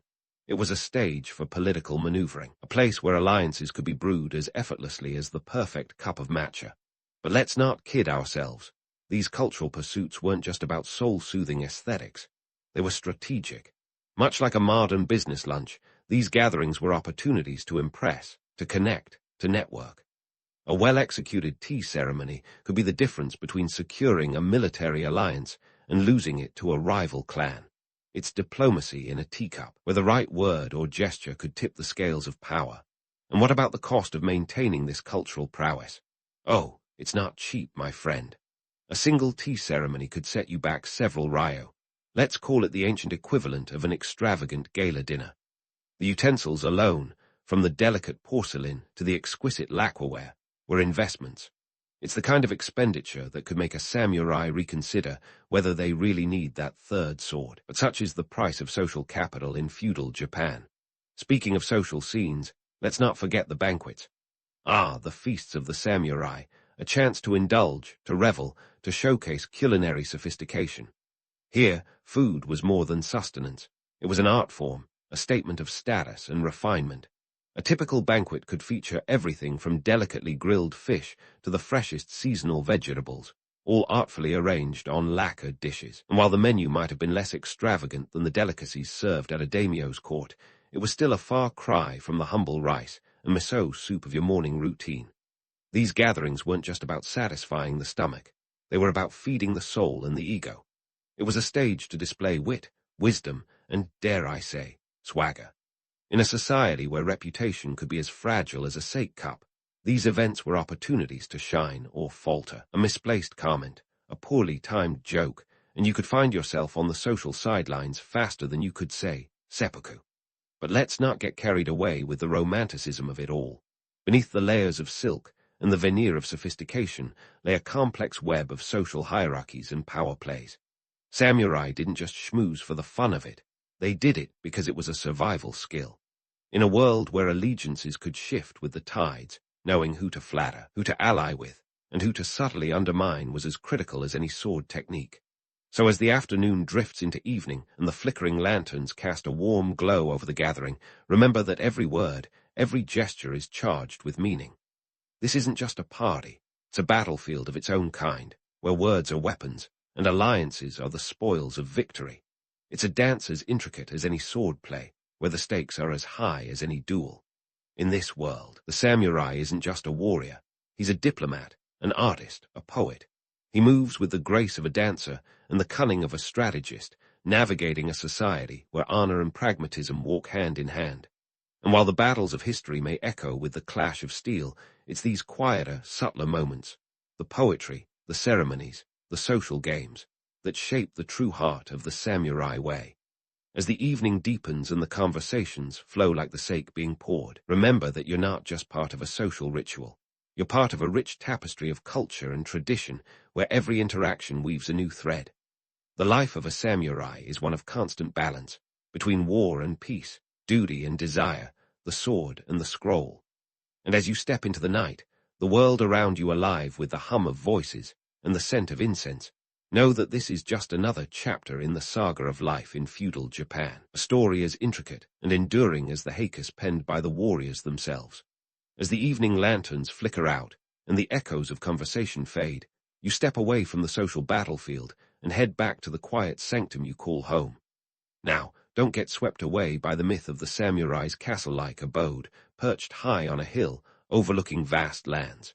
It was a stage for political maneuvering, a place where alliances could be brewed as effortlessly as the perfect cup of matcha. But let's not kid ourselves. These cultural pursuits weren't just about soul-soothing aesthetics. They were strategic. Much like a modern business lunch, these gatherings were opportunities to impress, to connect, to network. A well-executed tea ceremony could be the difference between securing a military alliance and losing it to a rival clan. It's diplomacy in a teacup, where the right word or gesture could tip the scales of power. And what about the cost of maintaining this cultural prowess? Oh, it's not cheap, my friend. A single tea ceremony could set you back several ryo. Let's call it the ancient equivalent of an extravagant gala dinner. The utensils alone, from the delicate porcelain to the exquisite lacquerware, were investments. It's the kind of expenditure that could make a samurai reconsider whether they really need that third sword. But such is the price of social capital in feudal Japan. Speaking of social scenes, let's not forget the banquets. Ah, the feasts of the samurai, a chance to indulge, to revel, to showcase culinary sophistication. Here, food was more than sustenance. It was an art form, a statement of status and refinement. A typical banquet could feature everything from delicately grilled fish to the freshest seasonal vegetables, all artfully arranged on lacquered dishes. And while the menu might have been less extravagant than the delicacies served at a daimyo's court, it was still a far cry from the humble rice and miso soup of your morning routine. These gatherings weren't just about satisfying the stomach. They were about feeding the soul and the ego. It was a stage to display wit, wisdom, and, dare I say, swagger. In a society where reputation could be as fragile as a sake cup, these events were opportunities to shine or falter. A misplaced comment, a poorly timed joke, and you could find yourself on the social sidelines faster than you could say, seppuku. But let's not get carried away with the romanticism of it all. Beneath the layers of silk and the veneer of sophistication lay a complex web of social hierarchies and power plays. Samurai didn't just schmooze for the fun of it. They did it because it was a survival skill. In a world where allegiances could shift with the tides, knowing who to flatter, who to ally with, and who to subtly undermine was as critical as any sword technique. So as the afternoon drifts into evening and the flickering lanterns cast a warm glow over the gathering, remember that every word, every gesture is charged with meaning. This isn't just a party, it's a battlefield of its own kind, where words are weapons and alliances are the spoils of victory. It's a dance as intricate as any sword play, where the stakes are as high as any duel. In this world, the samurai isn't just a warrior. He's a diplomat, an artist, a poet. He moves with the grace of a dancer and the cunning of a strategist, navigating a society where honor and pragmatism walk hand in hand. And while the battles of history may echo with the clash of steel, it's these quieter, subtler moments, the poetry, the ceremonies, the social games, that shape the true heart of the samurai way. As the evening deepens and the conversations flow like the sake being poured, remember that you're not just part of a social ritual. You're part of a rich tapestry of culture and tradition where every interaction weaves a new thread. The life of a samurai is one of constant balance between war and peace, duty and desire, the sword and the scroll. And as you step into the night, the world around you alive with the hum of voices and the scent of incense, know that this is just another chapter in the saga of life in feudal Japan, a story as intricate and enduring as the haikus penned by the warriors themselves. As the evening lanterns flicker out and the echoes of conversation fade, you step away from the social battlefield and head back to the quiet sanctum you call home. Now, don't get swept away by the myth of the samurai's castle-like abode, perched high on a hill, overlooking vast lands.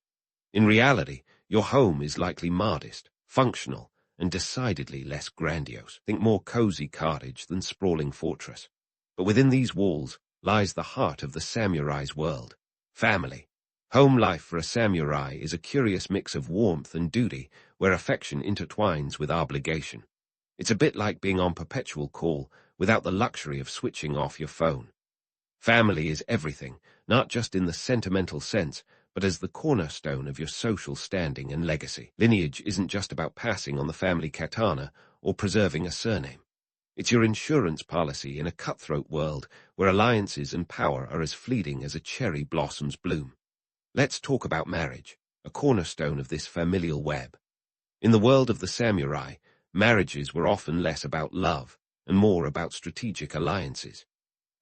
In reality, your home is likely modest, functional, and decidedly less grandiose. Think more cozy cottage than sprawling fortress. But within these walls lies the heart of the samurai's world. Family. Home life for a samurai is a curious mix of warmth and duty, where affection intertwines with obligation. It's a bit like being on perpetual call without the luxury of switching off your phone. Family is everything, not just in the sentimental sense, but as the cornerstone of your social standing and legacy. Lineage isn't just about passing on the family katana or preserving a surname. It's your insurance policy in a cutthroat world where alliances and power are as fleeting as a cherry blossom's bloom. Let's talk about marriage, a cornerstone of this familial web. In the world of the samurai, marriages were often less about love and more about strategic alliances.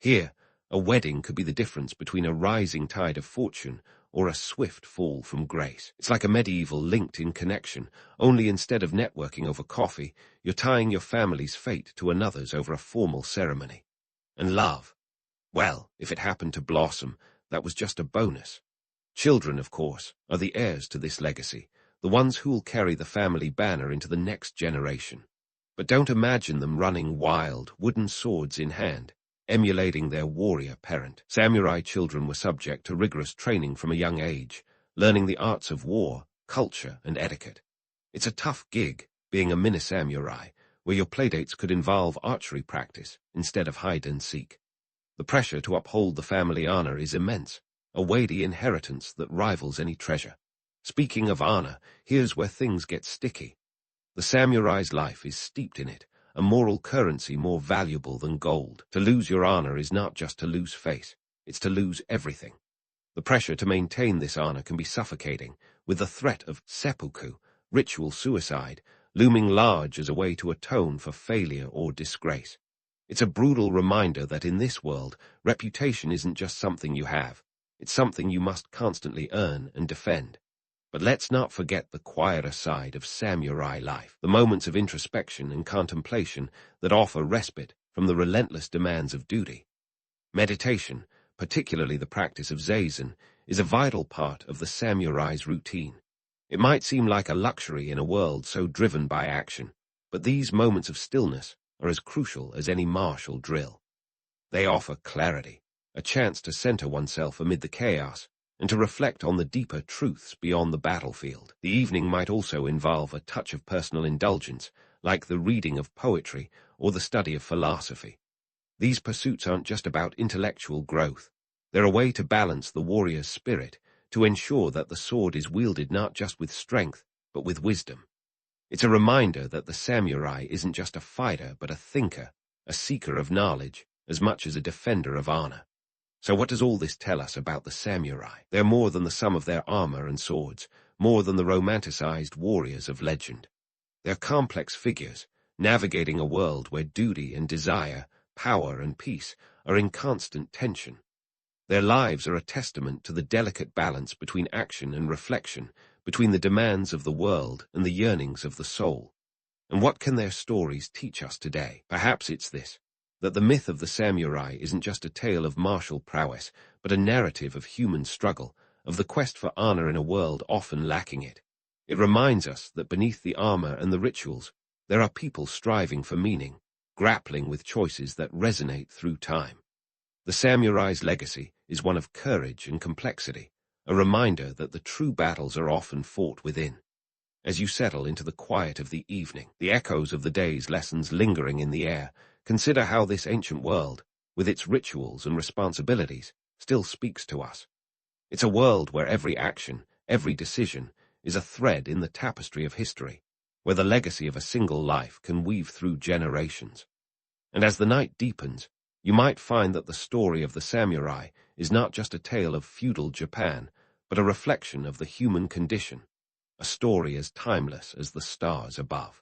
Here, a wedding could be the difference between a rising tide of fortune or a swift fall from grace. It's like a medieval linked-in connection, only instead of networking over coffee, you're tying your family's fate to another's over a formal ceremony. And love, well, if it happened to blossom, that was just a bonus. Children, of course, are the heirs to this legacy, the ones who'll carry the family banner into the next generation. But don't imagine them running wild, wooden swords in hand, emulating their warrior parent. Samurai children were subject to rigorous training from a young age, learning the arts of war, culture, and etiquette. It's a tough gig, being a mini-samurai, where your playdates could involve archery practice instead of hide-and-seek. The pressure to uphold the family honor is immense, a weighty inheritance that rivals any treasure. Speaking of honor, here's where things get sticky. The samurai's life is steeped in it, a moral currency more valuable than gold. To lose your honor is not just to lose face, it's to lose everything. The pressure to maintain this honor can be suffocating, with the threat of seppuku, ritual suicide, looming large as a way to atone for failure or disgrace. It's a brutal reminder that in this world, reputation isn't just something you have, it's something you must constantly earn and defend. But let's not forget the quieter side of samurai life, the moments of introspection and contemplation that offer respite from the relentless demands of duty. Meditation, particularly the practice of zazen, is a vital part of the samurai's routine. It might seem like a luxury in a world so driven by action, but these moments of stillness are as crucial as any martial drill. They offer clarity, a chance to center oneself amid the chaos, and to reflect on the deeper truths beyond the battlefield. The evening might also involve a touch of personal indulgence, like the reading of poetry or the study of philosophy. These pursuits aren't just about intellectual growth. They're a way to balance the warrior's spirit, to ensure that the sword is wielded not just with strength, but with wisdom. It's a reminder that the samurai isn't just a fighter, but a thinker, a seeker of knowledge, as much as a defender of honor. So what does all this tell us about the samurai? They're more than the sum of their armor and swords, more than the romanticized warriors of legend. They're complex figures, navigating a world where duty and desire, power and peace are in constant tension. Their lives are a testament to the delicate balance between action and reflection, between the demands of the world and the yearnings of the soul. And what can their stories teach us today? Perhaps it's this: that the myth of the samurai isn't just a tale of martial prowess, but a narrative of human struggle, of the quest for honor in a world often lacking it. It reminds us that beneath the armor and the rituals, there are people striving for meaning, grappling with choices that resonate through time. The samurai's legacy is one of courage and complexity, a reminder that the true battles are often fought within. As you settle into the quiet of the evening, the echoes of the day's lessons lingering in the air, consider how this ancient world, with its rituals and responsibilities, still speaks to us. It's a world where every action, every decision, is a thread in the tapestry of history, where the legacy of a single life can weave through generations. And as the night deepens, you might find that the story of the samurai is not just a tale of feudal Japan, but a reflection of the human condition, a story as timeless as the stars above.